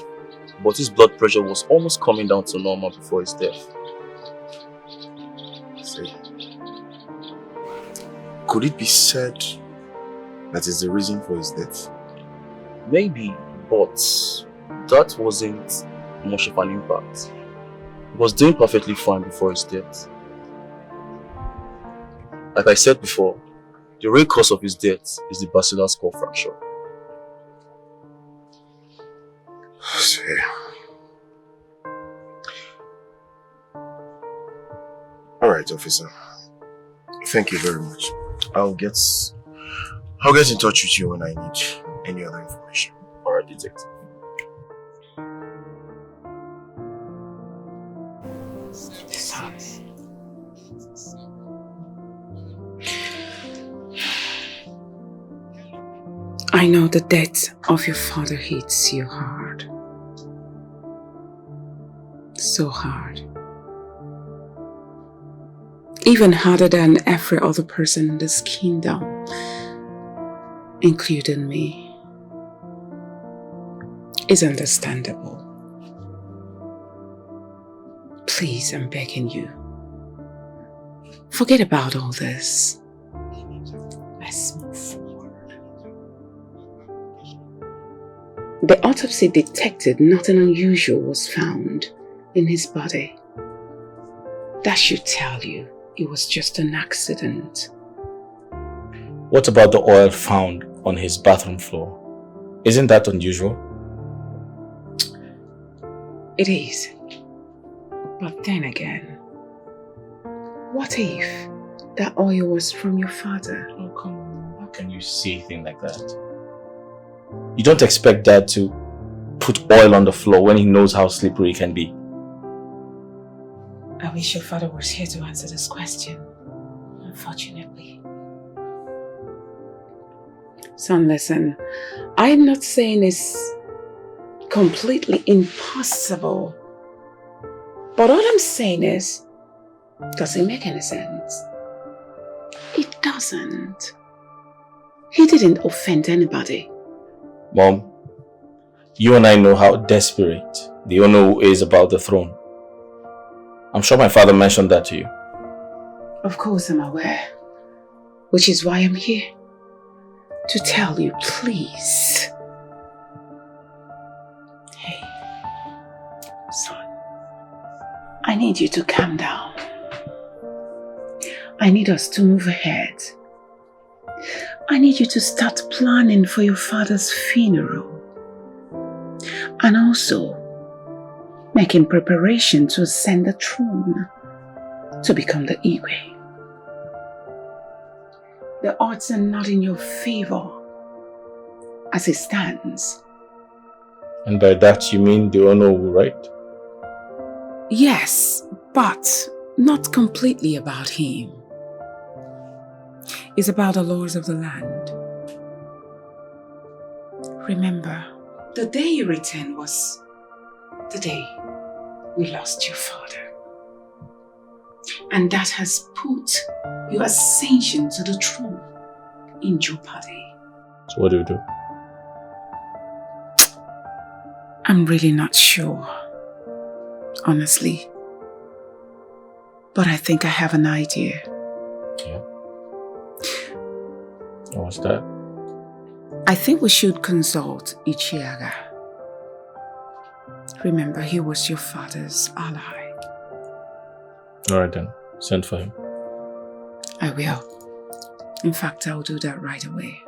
but his blood pressure was almost coming down to normal before his death. See. Could it be said that is the reason for his death? Maybe, but that wasn't much of an impact. He was doing perfectly fine before his death. Like I said before, the real cause of his death is the basilar skull fracture. See. Alright, officer. Thank you very much. I'll get in touch with you when I need any other information. Alright, detective. I know the death of your father hits you hard. So hard. Even harder than every other person in this kingdom, including me. It's understandable. Please, I'm begging you. Forget about all this. Let's move forward. The autopsy detected nothing unusual was found in his body. That should tell you it was just an accident. What about the oil found on his bathroom floor? Isn't that unusual? It is. But then again, what if that oil was from your father? Oh, come on. How can you say a thing like that? You don't expect Dad to put oil on the floor when he knows how slippery it can be. I wish your father was here to answer this question, unfortunately. Son, listen, I'm not saying it's completely impossible, but all I'm saying is, does it make any sense? It doesn't. He didn't offend anybody. Mom, you and I know how desperate the Onowu is about the throne. I'm sure my father mentioned that to you. Of course I'm aware, which is why I'm here. To tell you, please. Hey, son, I need you to calm down. I need us to move ahead. I need you to start planning for your father's funeral. And also, making preparation to ascend the throne, to become the Igwe. The odds are not in your favor as it stands. And by that you mean the Onowu, right? Yes, but not completely about him. It's about the laws of the land. Remember, the day you returned was the day we lost your father. And that has put your ascension to the throne in jeopardy. So what do we do? I'm really not sure, honestly. But I think I have an idea. Yeah. What's that? I think we should consult Ichiaga. Remember, he was your father's ally. Alright then, send for him. I will. In fact, I'll do that right away.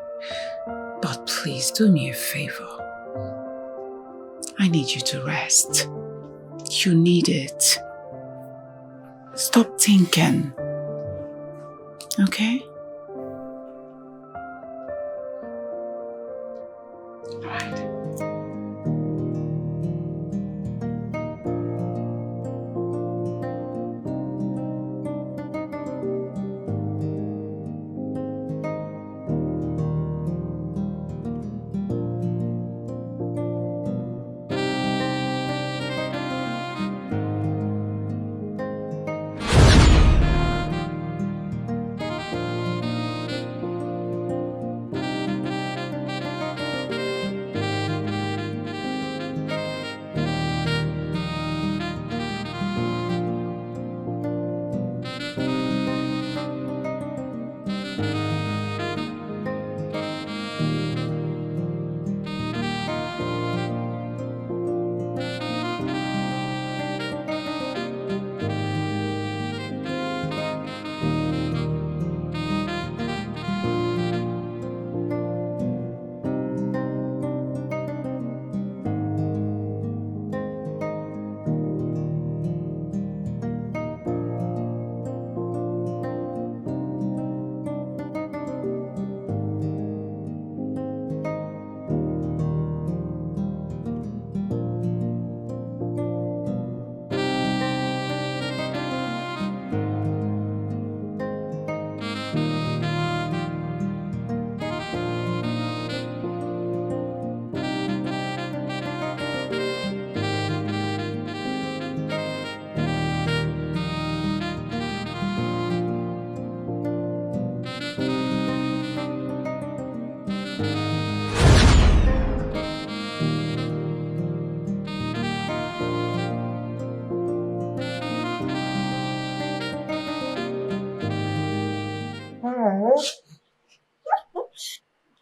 But please do me a favor. I need you to rest. You need it. Stop thinking. Okay?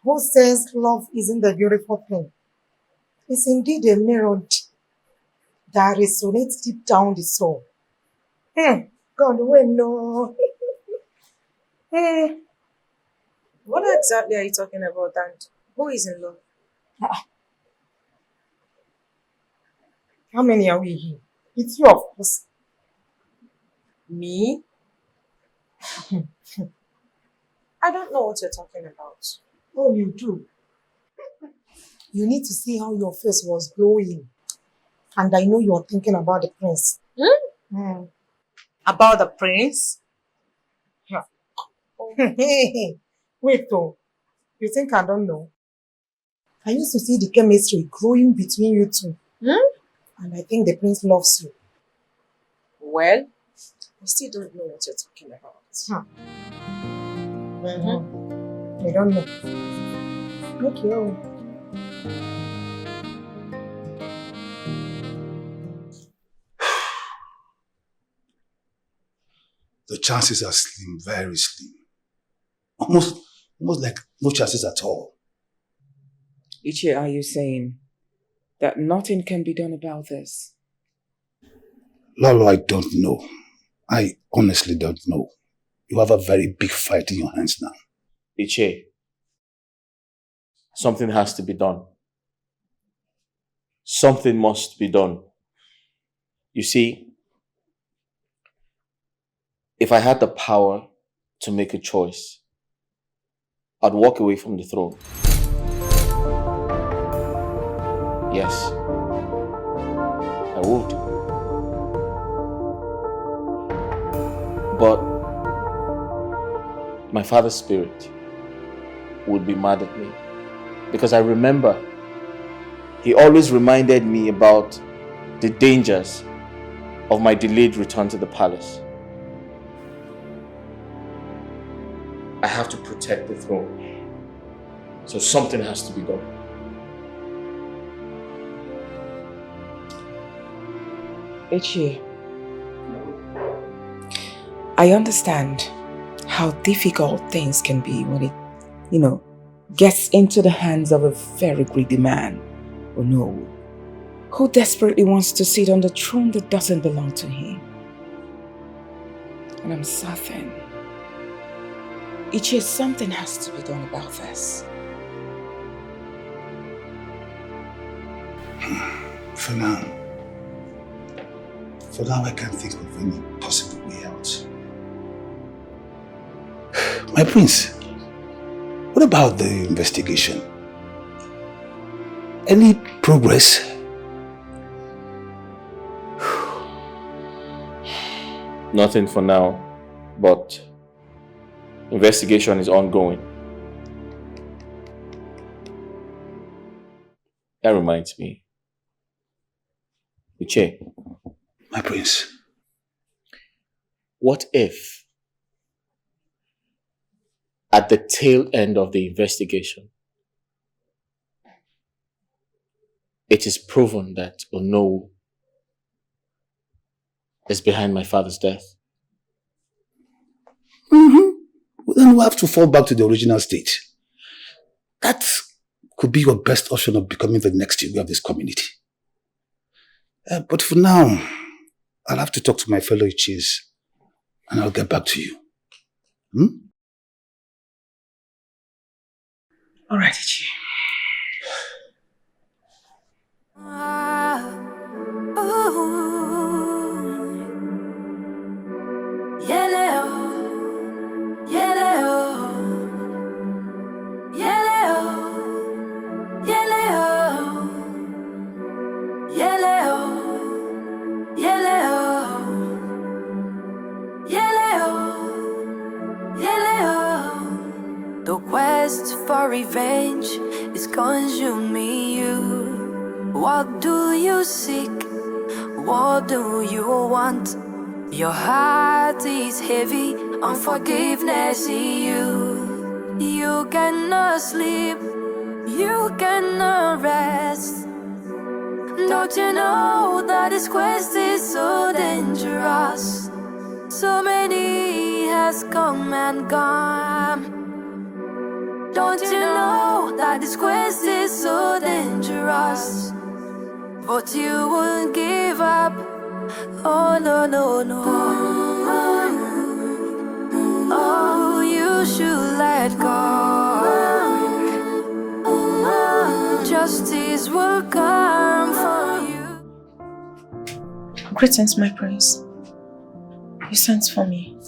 Who says love isn't a beautiful thing? It's indeed a melody that resonates deep down the soul. God, we know. What exactly are you talking about, and who is in love? How many are we here? It's you, of course. Me? I don't know what you're talking about. Oh, you do. You need to see how your face was glowing. And I know you're thinking about the prince. About the prince? Yeah. Wait, though. You think I don't know? I used to see the chemistry growing between you two. And I think the prince loves you. Well, I still don't know what you're talking about. I don't know. Okay. The chances are slim, very slim. Almost like no chances at all. Ichi, are you saying that nothing can be done about this? Lolo, I don't know. I honestly don't know. You have a very big fight in your hands now. Ichi, something has to be done. Something must be done. You see, if I had the power to make a choice, I'd walk away from the throne. Yes, I would. But my father's spirit would be mad at me because I remember he always reminded me about the dangers of my delayed return to the palace. I have to protect the throne, so something has to be done. Ichie, I understand how difficult things can be when it, gets into the hands of a very greedy man, Onowu, who desperately wants to sit on the throne that doesn't belong to him. And I'm certain, Ichie, something has to be done about this. For now, I can't think of any possible way out. My prince, what about the investigation? Any progress? Nothing for now, but investigation is ongoing. That reminds me. Uche. My prince. What if, at the tail end of the investigation, it is proven that Onowu is behind my father's death? Well, then we'll have to fall back to the original state. That could be your best option of becoming the next leader of this community. But for now, I'll have to talk to my fellow Ichies and I'll get back to you. All right, Ichie. The quest for revenge is consuming you. What do you seek? What do you want? Your heart is heavy, unforgiveness in you. You cannot sleep, you cannot rest. Don't you know that this quest is so dangerous? So many has come and gone. Don't you know that this quest is so dangerous? But you won't give up. Oh no, no, no. Oh, you should let go. Justice will come for you. Greetings, my prince. You sent for me.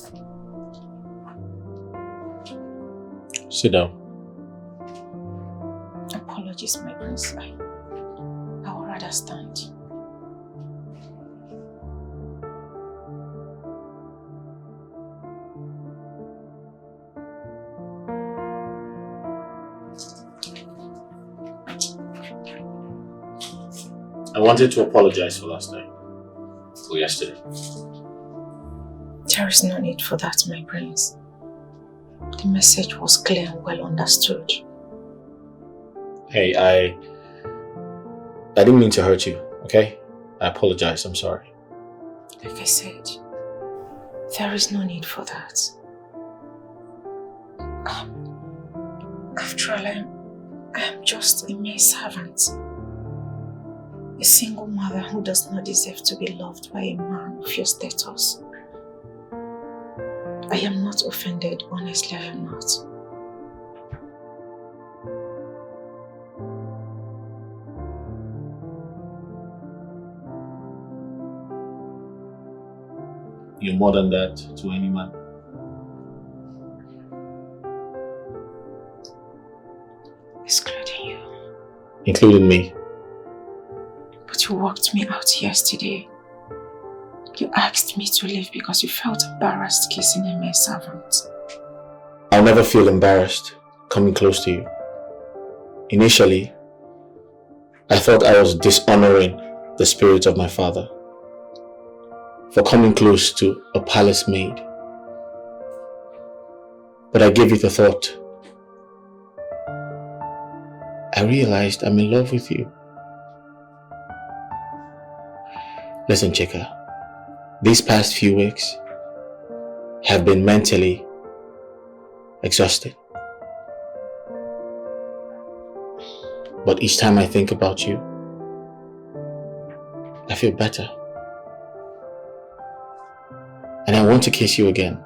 Sit down. Apologies, my prince. I would rather stand. I wanted to apologize for last night. For yesterday. There is no need for that, my prince. The message was clear and well understood. Hey, I didn't mean to hurt you, okay? I apologize, I'm sorry. Like I said, there is no need for that. After all, I am just a mere servant. A single mother who does not deserve to be loved by a man of your status. I am not offended, honestly I am not. You're more than that to any man. Excluding you. Including me. But you walked me out yesterday. You asked me to leave because you felt embarrassed kissing a mere servant. I'll never feel embarrassed coming close to you. Initially, I thought I was dishonoring the spirit of my father for coming close to a palace maid. But I gave it a thought. I realized I'm in love with you. Listen, Chika, these past few weeks have been mentally exhausted. But each time I think about you, I feel better. And I want to kiss you again.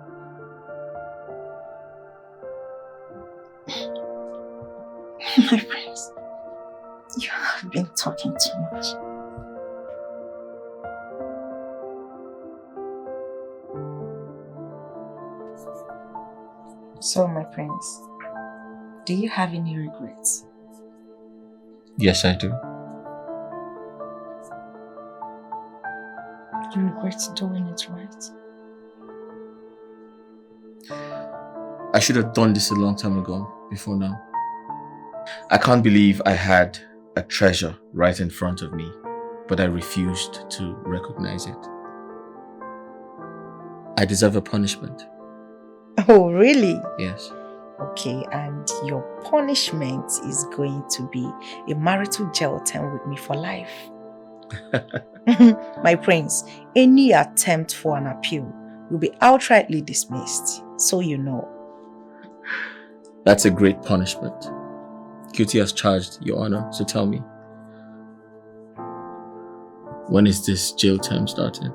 My prince, you have been talking too much. So, my prince, do you have any regrets? Yes, I do. You regret doing it, right? I should have done this a long time ago, before now. I can't believe I had a treasure right in front of me, but I refused to recognize it. I deserve a punishment. Oh, really? Yes. Okay, and your punishment is going to be a marital jail term with me for life. My prince, any attempt for an appeal will be outrightly dismissed, so you know. That's a great punishment. QT has charged, Your Honor, so tell me, when is this jail term starting?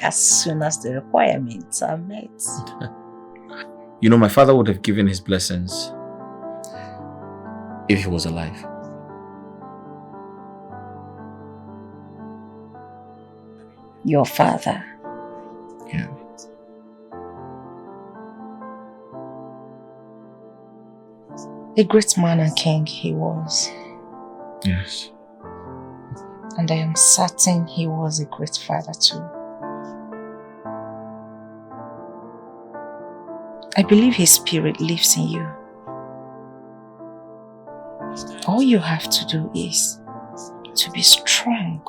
As soon as the requirements are met. You know, my father would have given his blessings if he was alive. Your father? Yeah. A great man and king he was. Yes. And I am certain he was a great father too. I believe his spirit lives in you. All you have to do is to be strong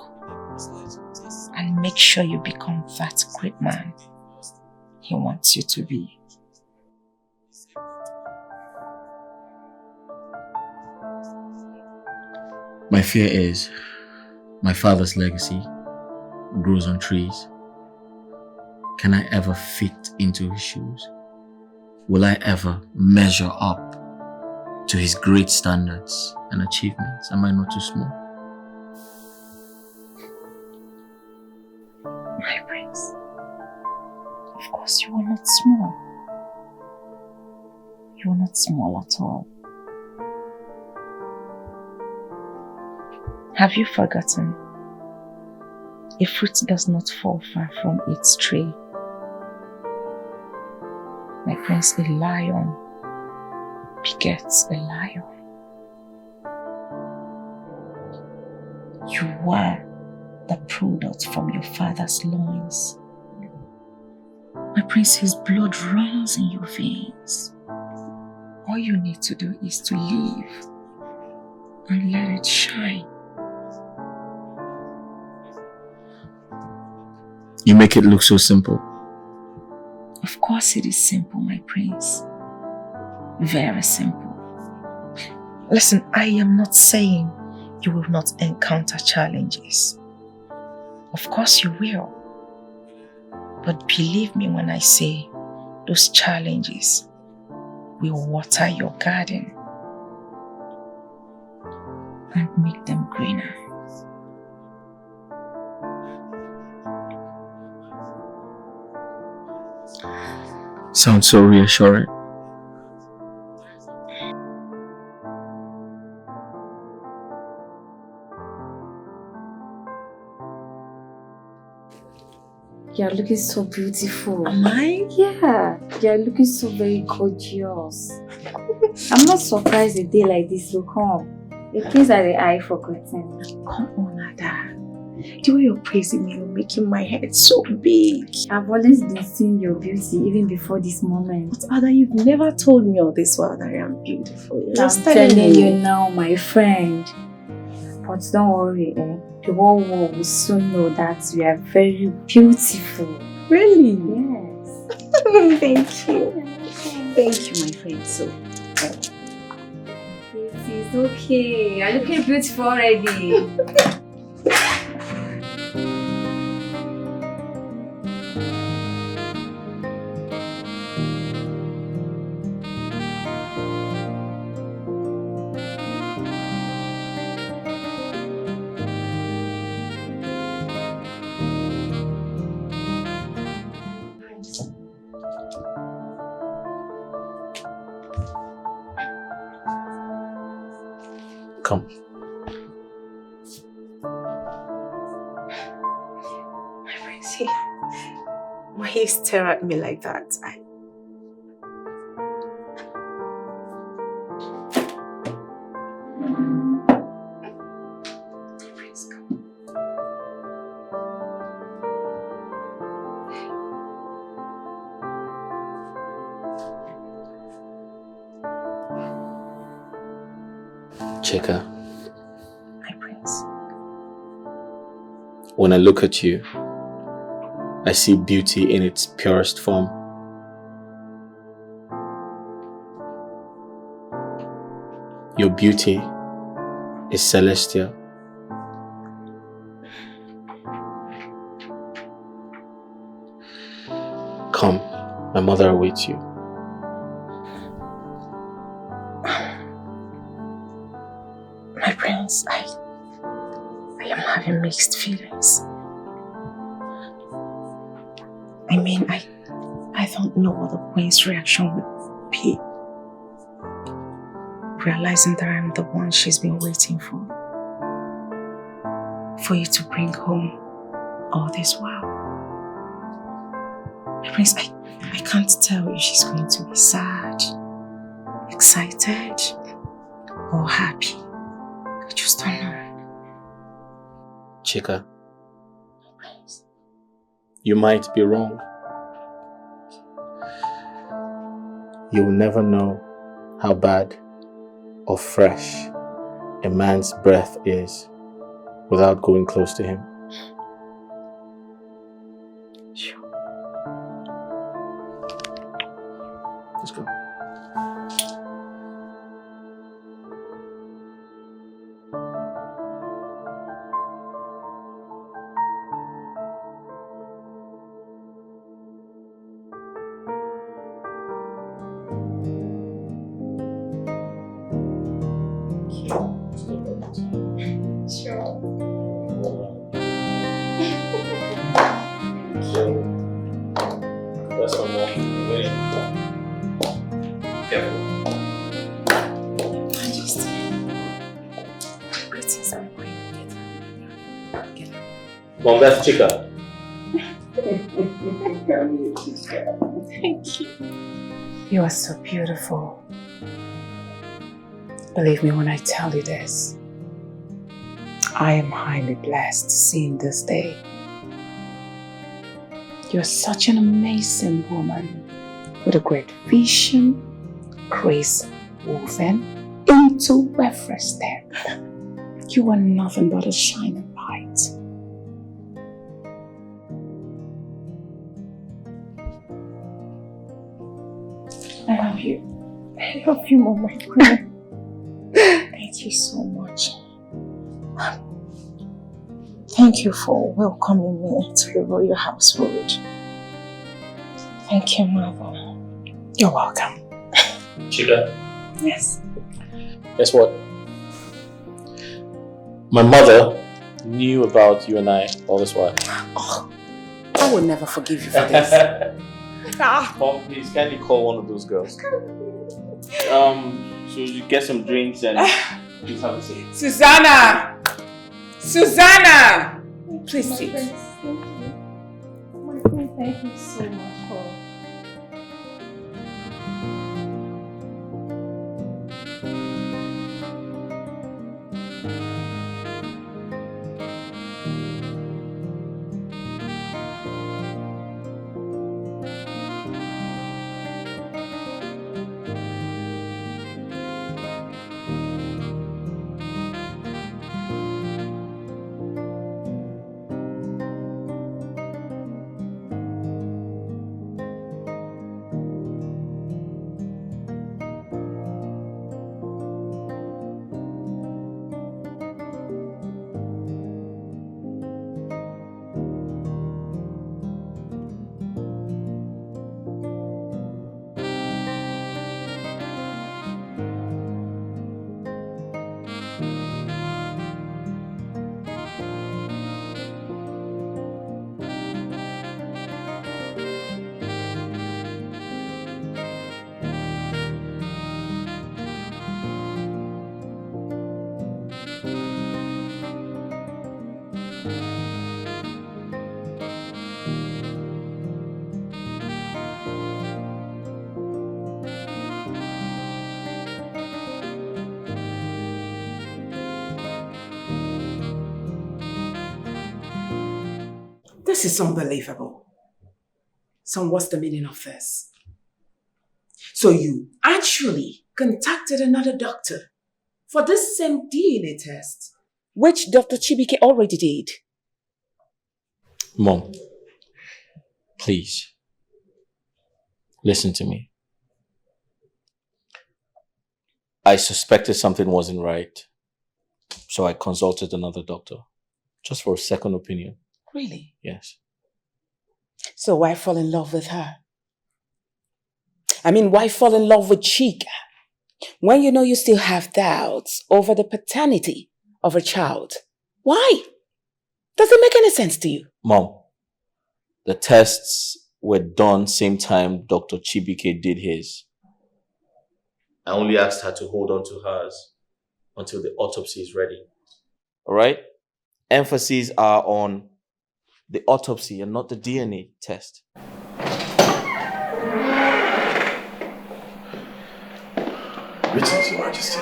and make sure you become that great man he wants you to be. My fear is my father's legacy grows on trees. Can I ever fit into his shoes? Will I ever measure up to his great standards and achievements? Am I not too small? My prince, of course you are not small. You are not small at all. Have you forgotten? A fruit does not fall far from its tree. My prince, a lion begets a lion. You were the product from your father's loins. My prince, his blood runs in your veins. All you need to do is to live and let it shine. You make it look so simple. Of course it is simple, my prince. Very simple. Listen, I am not saying you will not encounter challenges. Of course you will. But believe me when I say those challenges will water your garden and make them greener. Sounds so reassuring. You are looking so beautiful. Am I? Yeah, you are looking so very gorgeous. I'm not surprised a day like this will come. A place that the eye forgotten. Come on, Ada. The way you're praising me, you're making my head so big. I've always been seeing your beauty even before this moment. But Ada, you've never told me all this while that I am beautiful. I'm telling you now, my friend. But don't worry, the whole world will soon know that you are very beautiful. Really? Yes. Thank you. Thank you, my friend. So, beauty is It's okay. You're looking beautiful already. Come. My prince, why you stare at me like that? Prince, come. Chika, My prince. when I look at you, I see beauty in its purest form. Your beauty is celestial. Come, my mother awaits you. My prince, I am having mixed feelings. I mean, I don't know what the queen's reaction would be. Realizing that I'm the one she's been waiting for. For you to bring home all this while. My prince, I can't tell if she's going to be sad, excited, or happy. I just don't know. Chika, you might be wrong. You will never know how bad or fresh a man's breath is without going close to him. Sure. Let's go. That's one more. Careful. Mom, that's Chika. Thank you. You are so beautiful. Believe me when I tell you this. I am highly blessed seeing this day. You're such an amazing woman with a great vision, grace woven into every step. You are nothing but a shining light. I love you. I love you, Mom, my queen. Thank you so much. Thank you for welcoming me to the royal household. Thank you, Mother. You're welcome. Chika, Yes. guess what? My mother knew about you and I all this while. Oh, I will never forgive you for this. Mom, please, kindly call one of those girls. So you get some drinks and please have a seat. Susanna! Susanna! Please sit. Thank you. My friend, thank you so much for... This is unbelievable. So what's the meaning of this? So you actually contacted another doctor for this same DNA test, which Dr. Chibike already did. Mom, please, listen to me. I suspected something wasn't right, so I consulted another doctor, just for a second opinion. Really? Yes. So why fall in love with her? I mean, why fall in love with Chika when you know you still have doubts over the paternity of a child? Why? Does it make any sense to you? Mom, the tests were done same time Dr. Chibike did his. I only asked her to hold on to hers until the autopsy is ready. All right? Emphases are on the autopsy and not the DNA test. Greetings, Your Majesty.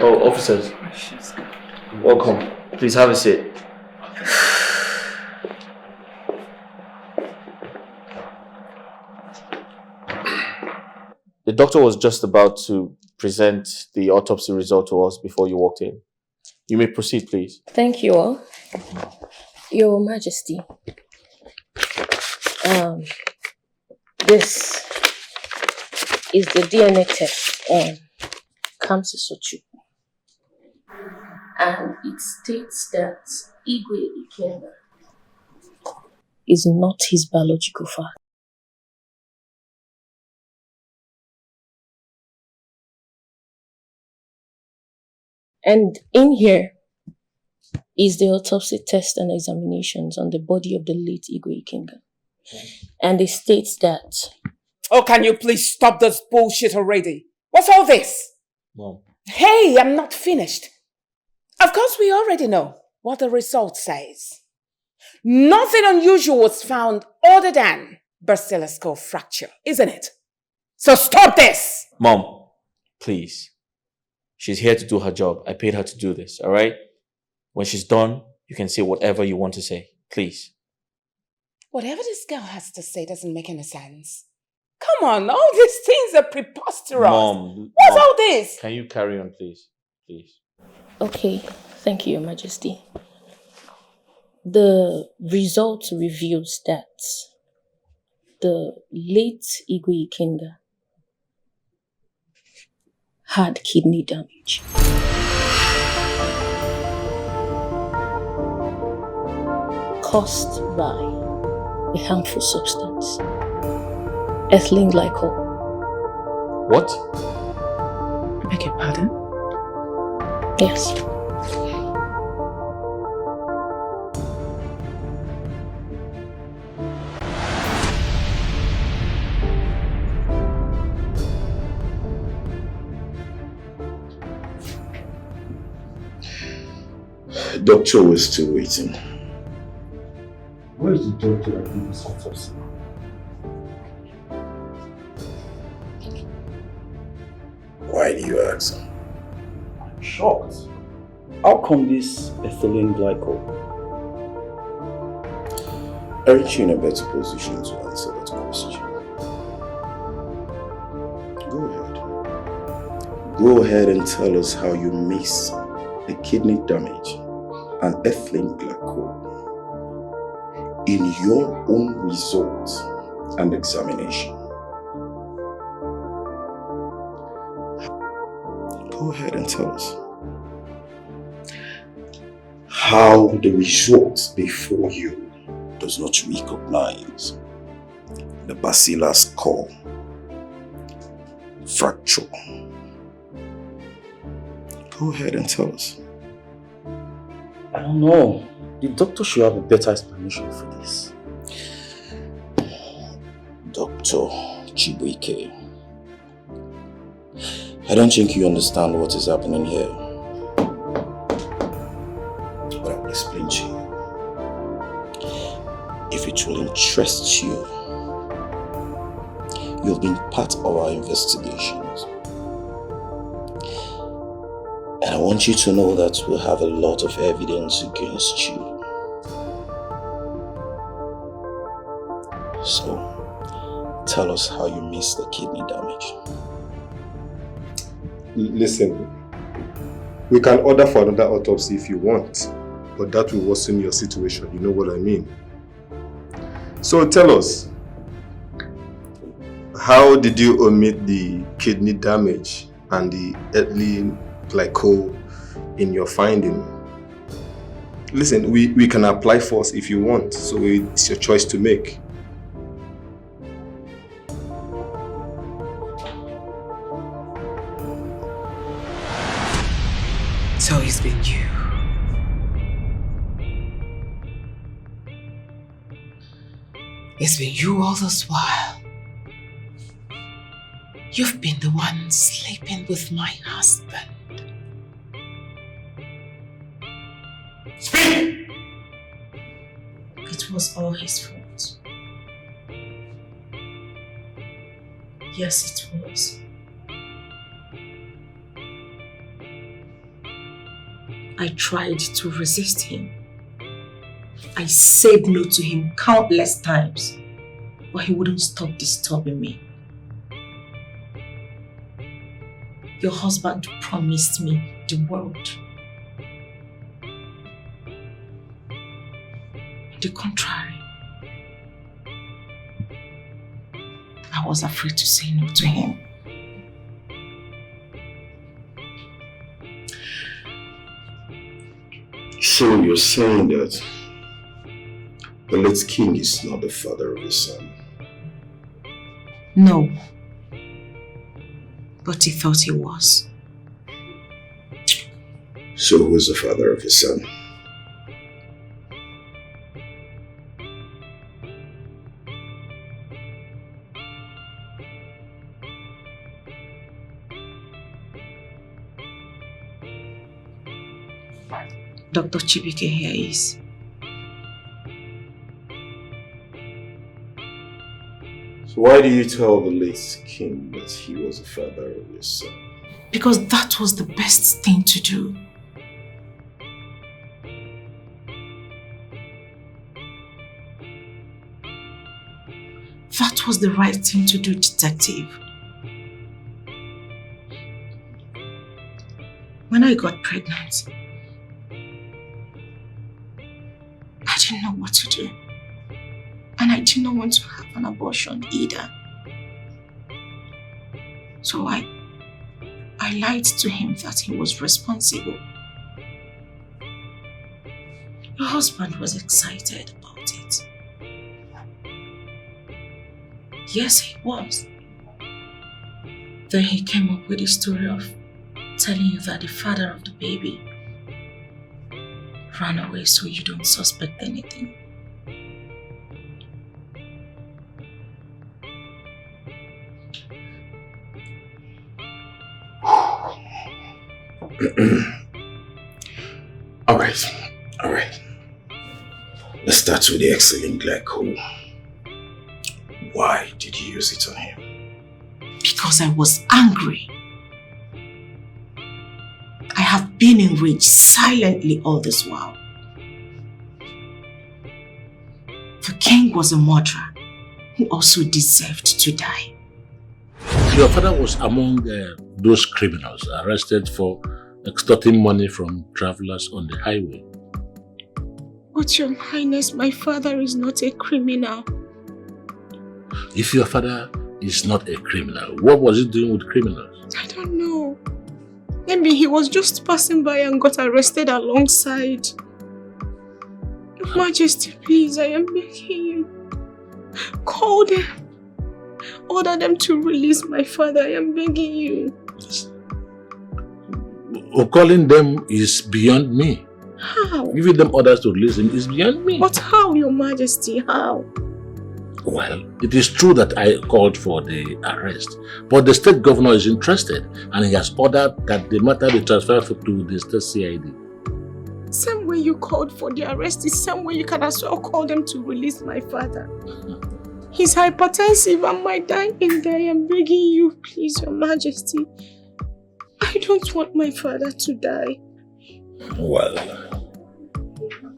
Oh, officers. Welcome. Please have a seat. The doctor was just about to present the autopsy result to us before you walked in. You may proceed, please. Thank you all. Your Majesty. This is the DNA test on Kamsi Sochu. And it states that Igwe Ikenga is not his biological father. And in here is the autopsy test and examinations on the body of the late Igwe Ikenga. And it states that... Oh, can you please stop this bullshit already? What's all this? Mom. Hey, I'm not finished. Of course, we already know what the result says. Nothing unusual was found other than basilar skull fracture, isn't it? So stop this! Mom, please. She's here to do her job. I paid her to do this, all right? When she's done, you can say whatever you want to say. Please. Whatever this girl has to say doesn't make any sense. Come on, all these things are preposterous. Mom. What's all this? Can you carry on, please? Please. Okay, thank you, Your Majesty. The result reveals that the late Igwe Ikenga had kidney damage. Caused by a harmful substance, ethylene glycol. What? I beg your pardon? Yes. Doctor, we're still waiting. Where is the doctor that did this autopsy? Why do you ask? I'm shocked. How come this ethylene glycol? Aren't you in a better position to answer that question? Go ahead. Go ahead and tell us how you miss the kidney damage and ethylene glycol in your own results and examination. Go ahead and tell us how the results before you does not recognize the basilar skull fracture. Go ahead and tell us. I don't know. The doctor should have a better explanation for this. Dr. Chibike, I don't think you understand what is happening here. But I will explain to you. If it will interest you, you've been part of our investigations. And I want you to know that we have a lot of evidence against you. So, tell us how you missed the kidney damage. Listen, we can order for another autopsy if you want, but that will worsen your situation, you know what I mean? So tell us, how did you omit the kidney damage and the ethylene glycol in your finding? Listen, we can apply force if you want, so it's your choice to make. So it's been you. It's been you all this while. You've been the one sleeping with my husband. Speak! It was all his fault. Yes, it was. I tried to resist him. I said no to him countless times, but he wouldn't stop disturbing me. Your husband promised me the world. On the contrary, I was afraid to say no to him. So you're saying that the late king is not the father of his son? No, but he thought he was. So who is the father of his son? Dr. Chibike here is. So why do you tell the late king that he was the father of his son? Because that was the best thing to do. That was the right thing to do, detective. When I got pregnant, I didn't know what to do. And I did not want to have an abortion either. So I lied to him that he was responsible. Your husband was excited about it. Yes, he was. Then he came up with the story of telling you that the father of the baby ran away so you don't suspect anything. All right. Let's start with the excellent glycol. Why did you use it on him? Because I was angry. I have been enraged silently all this while. The king was a murderer who also deserved to die. Your father was among those criminals arrested for extorting money from travelers on the highway. But Your Highness, my father is not a criminal. If your father is not a criminal, what was he doing with criminals? I don't know. Maybe he was just passing by and got arrested alongside. Your Majesty, please, I am begging you. Call them. Order them to release my father. I am begging you. Calling them is beyond me. How? Giving them orders to release him is beyond me. But how, Your Majesty? How? Well, it is true that I called for the arrest, but the state governor is interested and he has ordered that the matter be transferred to the state CID. Same way you called for the arrest is same way you can as well call them to release my father. He's hypertensive and might die in there. I am begging you, please, Your Majesty. I don't want my father to die. Well,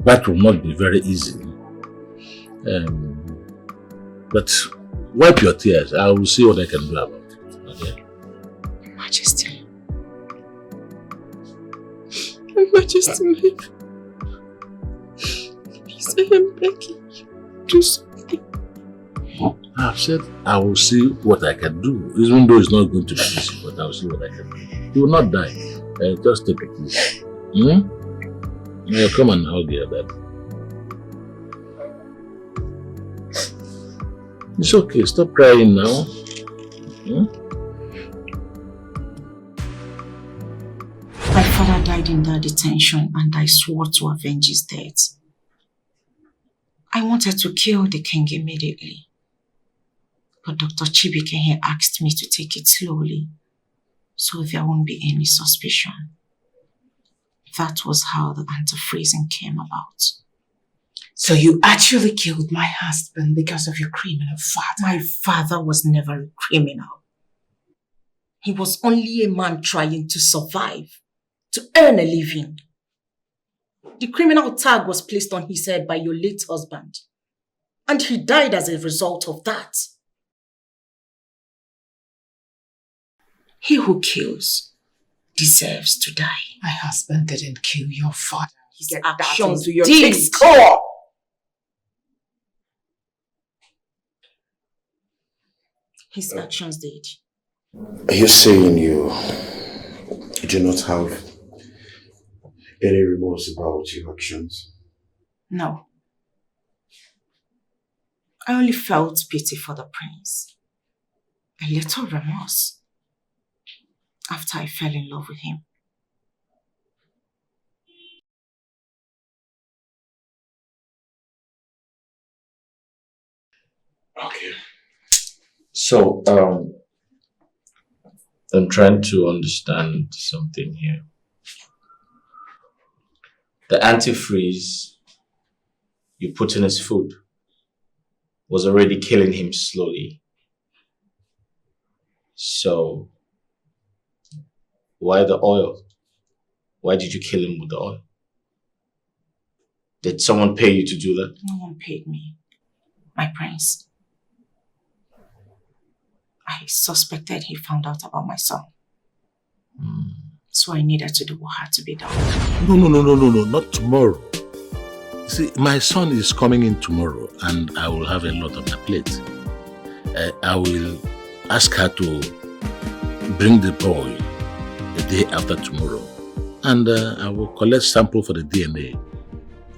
that will not be very easy. But wipe your tears. I will see what I can do about it. Okay? Majesty. Majesty, please, I am begging you. Do something. I've said I will see what I can do, even though it's not going to be easy, but I will see what I can do. You will not die. Just take it easy. Yeah, come and hug your dad. It's okay. Stop crying now. My father died in that detention and I swore to avenge his death. I wanted to kill the king immediately. But Dr. Chibike asked me to take it slowly, so there won't be any suspicion. That was how the anti-freezing came about. So you actually killed my husband because of your criminal father? My father was never a criminal. He was only a man trying to survive, to earn a living. The criminal tag was placed on his head by your late husband, and he died as a result of that. He who kills deserves to die. My husband didn't kill your father. His actions to your did. score. His actions did. Are you saying you do not have any remorse about your actions? No. I only felt pity for the prince. A little remorse. After I fell in love with him. Okay. So, I'm trying to understand something here. The antifreeze you put in his food was already killing him slowly. So, why the oil? Why did you kill him with the oil? Did someone pay you to do that? No one paid me, my prince. I suspected he found out about my son. So I needed to do what had to be done. No, not tomorrow. See, my son is coming in tomorrow and I will have a lot on the plate. I will ask her to bring the boy the day after tomorrow and I will collect sample for the DNA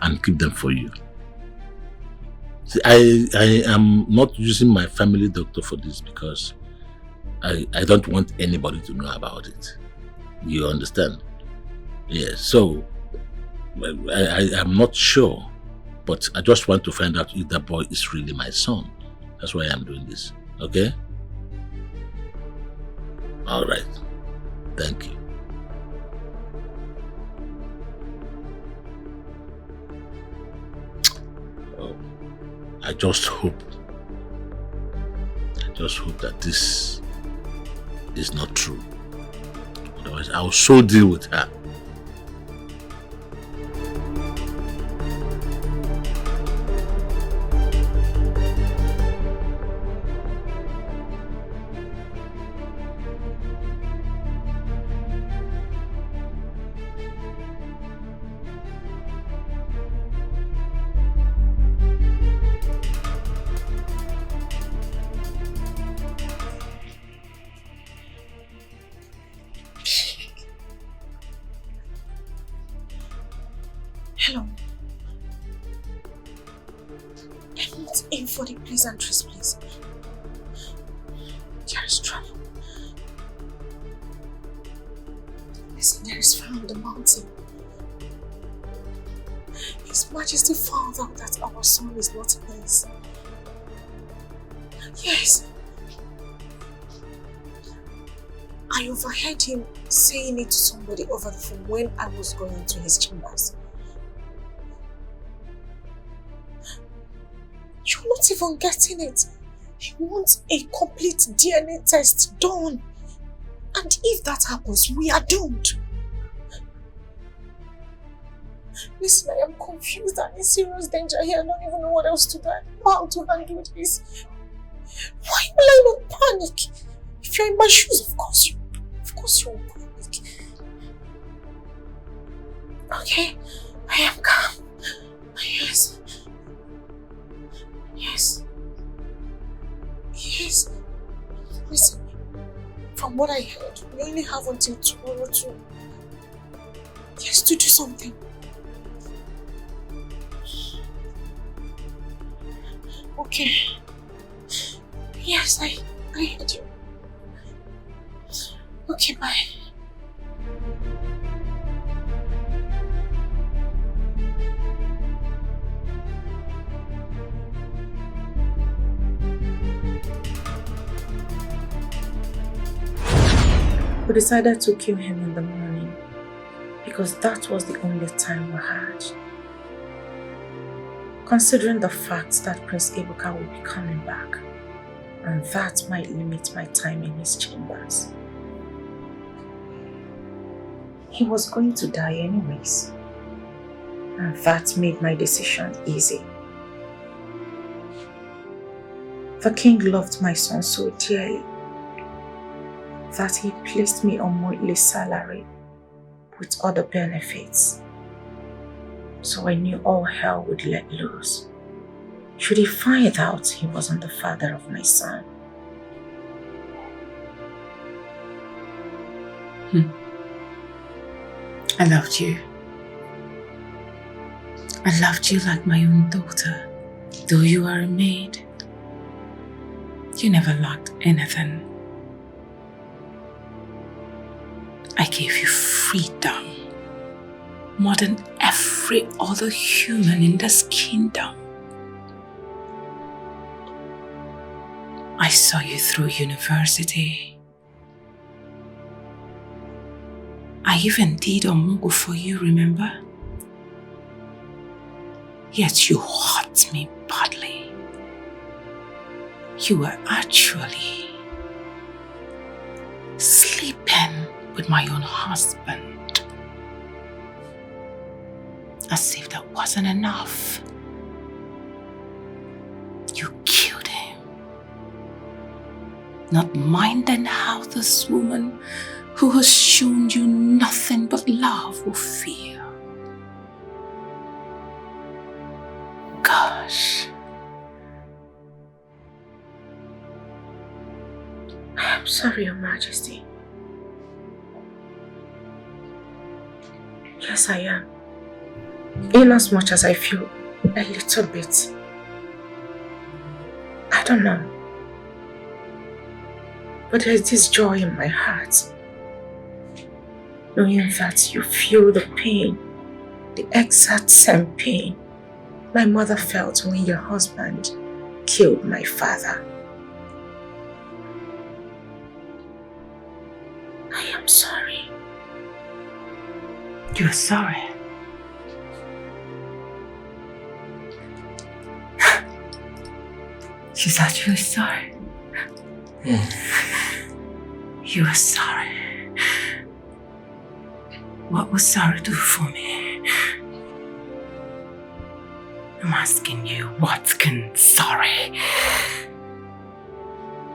and keep them for you. See, I am not using my family doctor for this because I don't want anybody to know about it. You understand? Yes, so I am not sure, but I just want to find out if that boy is really my son. That's why I'm doing this, okay? All right, thank you. Oh, I just hope that this is not true. Otherwise, I'll so deal with her. Hello. I'm not in for the pleasantries, please. There is trouble. Listen, there is fire on the mountain. His Majesty found out that our son is not his. Yes. I overheard him saying it to somebody over the phone when I was going to his chambers. You're not even getting it. He wants a complete DNA test done. And if that happens, we are doomed. Listen, I am confused and in serious danger here. I don't even know what else to do. I don't know how to handle this. Why will I not panic? If you're in my shoes, of course you will panic. Okay, I am calm. Yes. Yes. Yes. Listen, from what I heard, we only have until tomorrow to do something. Okay. Yes, I heard you. Okay, bye. We decided to kill him in the morning because that was the only time we had. Considering the fact that Prince Ebuka will be coming back, and that might limit my time in his chambers. He was going to die anyways, and that made my decision easy. The king loved my son so dearly that he placed me on monthly salary with other benefits. So I knew all hell would let loose should he find out he wasn't the father of my son. I loved you. I loved you like my own daughter. Though you are a maid, you never lacked anything. I gave you freedom more than every other human in this kingdom. I saw you through university. I even did Omugo for you, remember? Yet you hurt me badly. You were actually sleeping with my own husband. As if that wasn't enough. You killed him. Not minding how this woman who has shown you nothing but love will feel. Gosh. I'm sorry, Your Majesty. Yes, I am. Inasmuch as I feel a little bit, I don't know, but there's this joy in my heart, knowing that you feel the pain, the exact same pain my mother felt when your husband killed my father. I am sorry. You're sorry? She's actually sorry. You are sorry. What will sorry do for me? I'm asking you, what can sorry?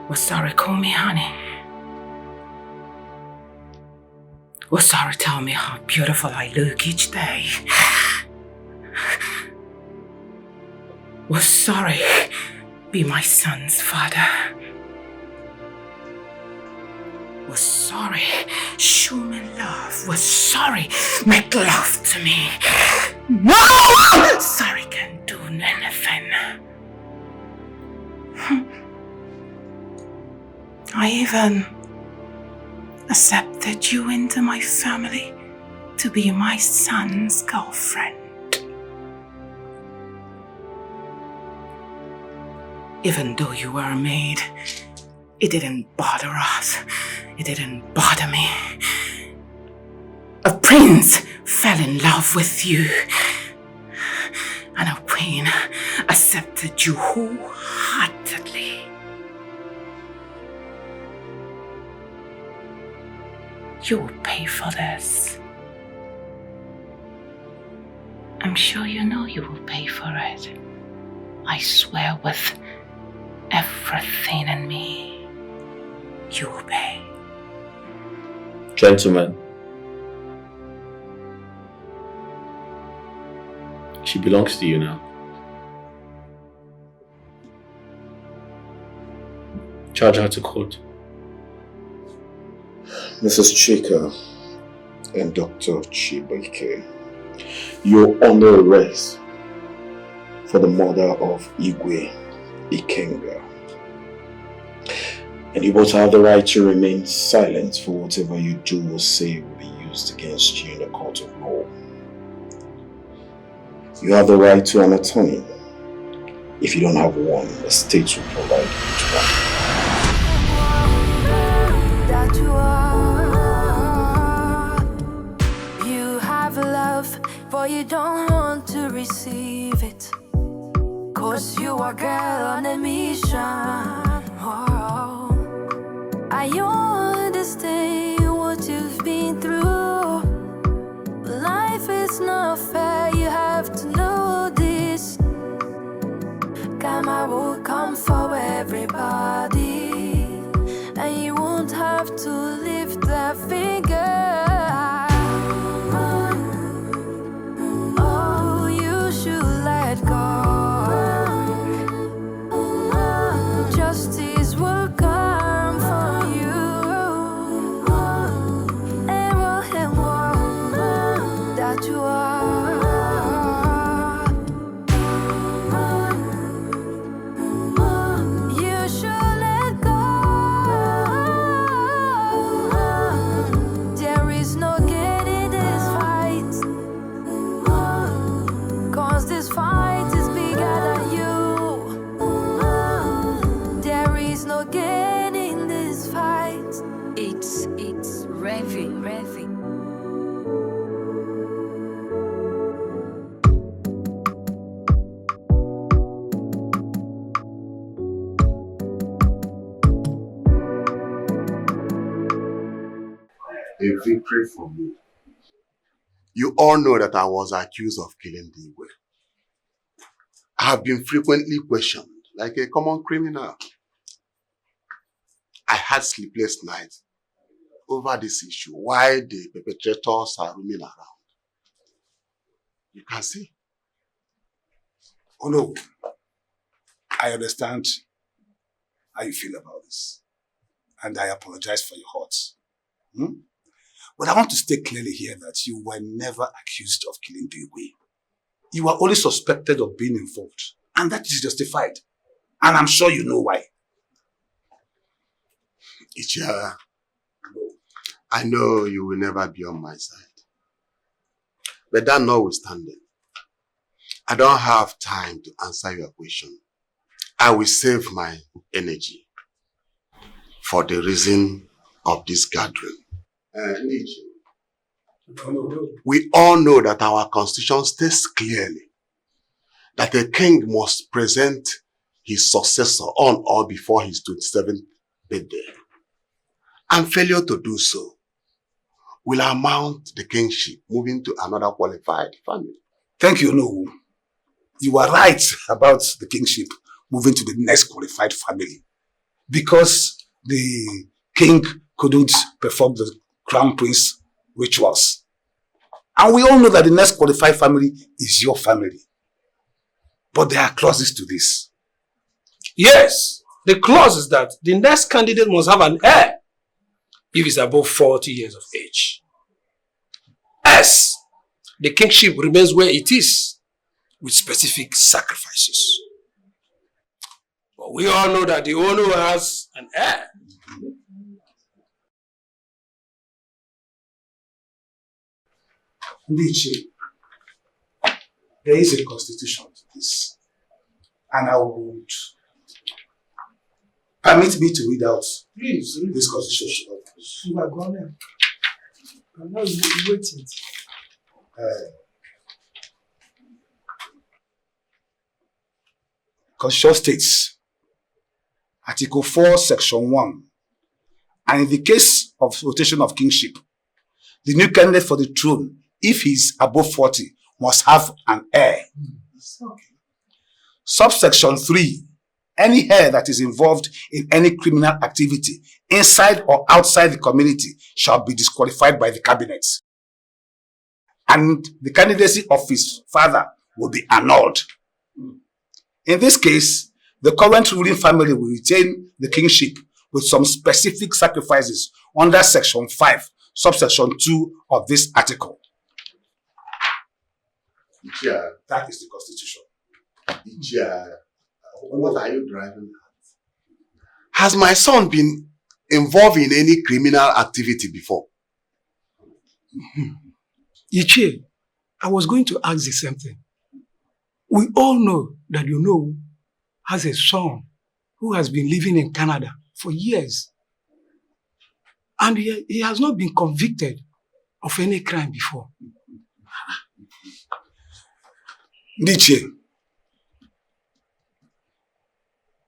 Will sorry call me honey? Will sorry tell me how beautiful I look each day? Will sorry be my son's father? Was sorry show me love? Was sorry make love to me? No! Sorry can't do anything. I even accepted you into my family to be my son's girlfriend. Even though you were a maid, it didn't bother us. It didn't bother me. A prince fell in love with you. And a queen accepted you wholeheartedly. You will pay for this. I'm sure you know you will pay for it. I swear with every everything in me, you obey. Gentlemen, she belongs to you now. Charge her to court. Mrs. Chika and Dr. Chibike, you honor arrest for the murder of Igwe Ikenga. And you both have the right to remain silent, for whatever you do or say will be used against you in a court of law. You have the right to an attorney. If you don't have one, the state will provide you with one. You have love, but you don't want to receive it. 'Cause you are a girl on a mission. Oh, I understand what you've been through. Life is not fair, you have to know this. Karma will come for everybody, and you won't have to lift that finger. Oh, you should let go. Justice will come for you. That you are. You should let go. There is no getting this fight. 'Cause this fight is bigger than you. There is no getting this fight. It's revving. A victory for me. You all know that I was accused of killing Igwe. I have been frequently questioned like a common criminal. I had sleepless nights over this issue while the perpetrators are roaming around. You can see. Oh no, I understand how you feel about this. And I apologize for your hurts. But I want to state clearly here that you were never accused of killing Igwe. You were only suspected of being involved. And that is justified. And I'm sure you know why. Ichia, I know you will never be on my side. But that notwithstanding, I don't have time to answer your question. I will save my energy for the reason of this gathering. We all know that our constitution states clearly that a king must present his successor on or before his 27th birthday. And failure to do so will amount the kingship moving to another qualified family. Thank you, no. You are right about the kingship moving to the next qualified family. Because the king couldn't perform the crown prince rituals. And we all know that the next qualified family is your family. But there are clauses to this. Yes, the clause is that the next candidate must have an heir if he's above 40 years of age. As the kingship remains where it is with specific sacrifices. But we all know that the owner has an heir. There is a constitution to this. And I would permit me to read out this constitution. You are gone. I'm not waiting. Constitution states, Article 4, Section 1, and in the case of rotation of kingship, the new candidate for the throne, if he is above 40, must have an heir. Okay. Subsection 3 any hair that is involved in any criminal activity inside or outside the community shall be disqualified by the cabinet. And the candidacy of his father will be annulled. In this case, the current ruling family will retain the kingship with some specific sacrifices under Section 5, subsection 2 of this article. Yeah, that is the constitution. Yeah. What are you driving at? Has my son been involved in any criminal activity before? Ichie, I was going to ask the same thing. We all know that has a son who has been living in Canada for years. And he has not been convicted of any crime before. Ichie,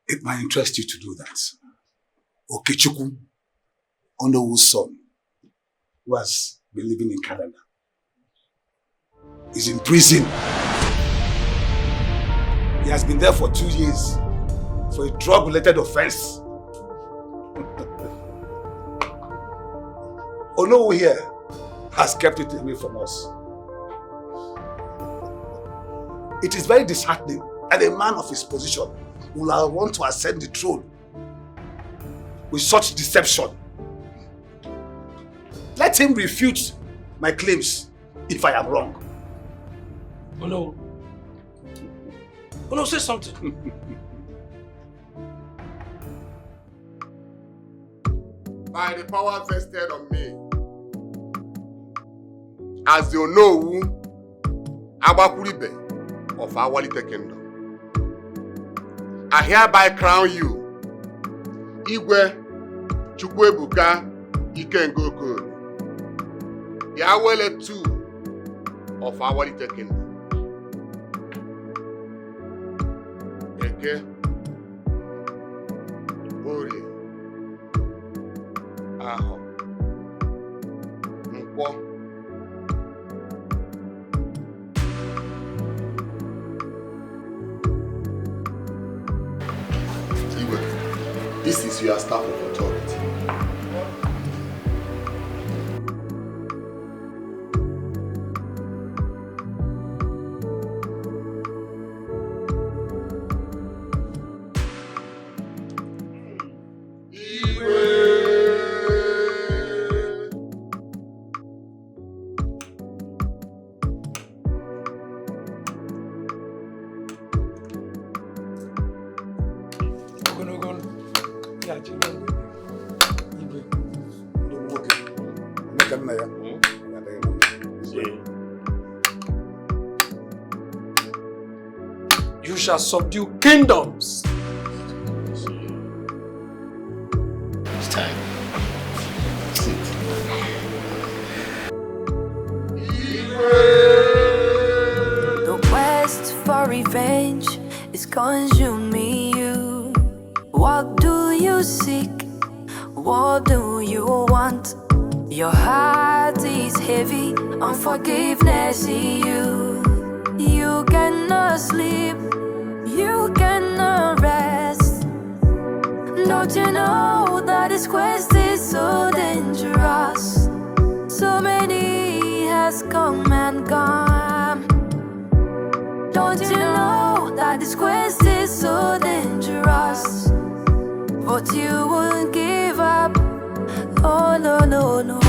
it might interest you to do that. Okechukwu, Onowu's son, who has been living in Canada, is in prison. He has been there for 2 years for a drug-related offense. Onowu here has kept it away from us. It is very disheartening that a man of his position will want to ascend the throne with such deception. Let him refute my claims if I am wrong. Oh no. Oh no, say something. By the power vested on me, as the Onowu Agbakuribe of Awalite Kingdom, I hereby crown you Igwe Chukwuebuka Ikengokoro, the Awele II of Awalite Kingdom. Eke, Ori, Aho, Nkwo, this is your staff of authority. You shall subdue kingdoms. It's time. The quest for revenge is consuming you. What do you seek? What do you want? Your heart is heavy, unforgiveness in you. You cannot sleep, you cannot rest. Don't you know that this quest is so dangerous? So many has come and gone. Don't you know that this quest is so dangerous? But you won't give up. Oh no, no, no.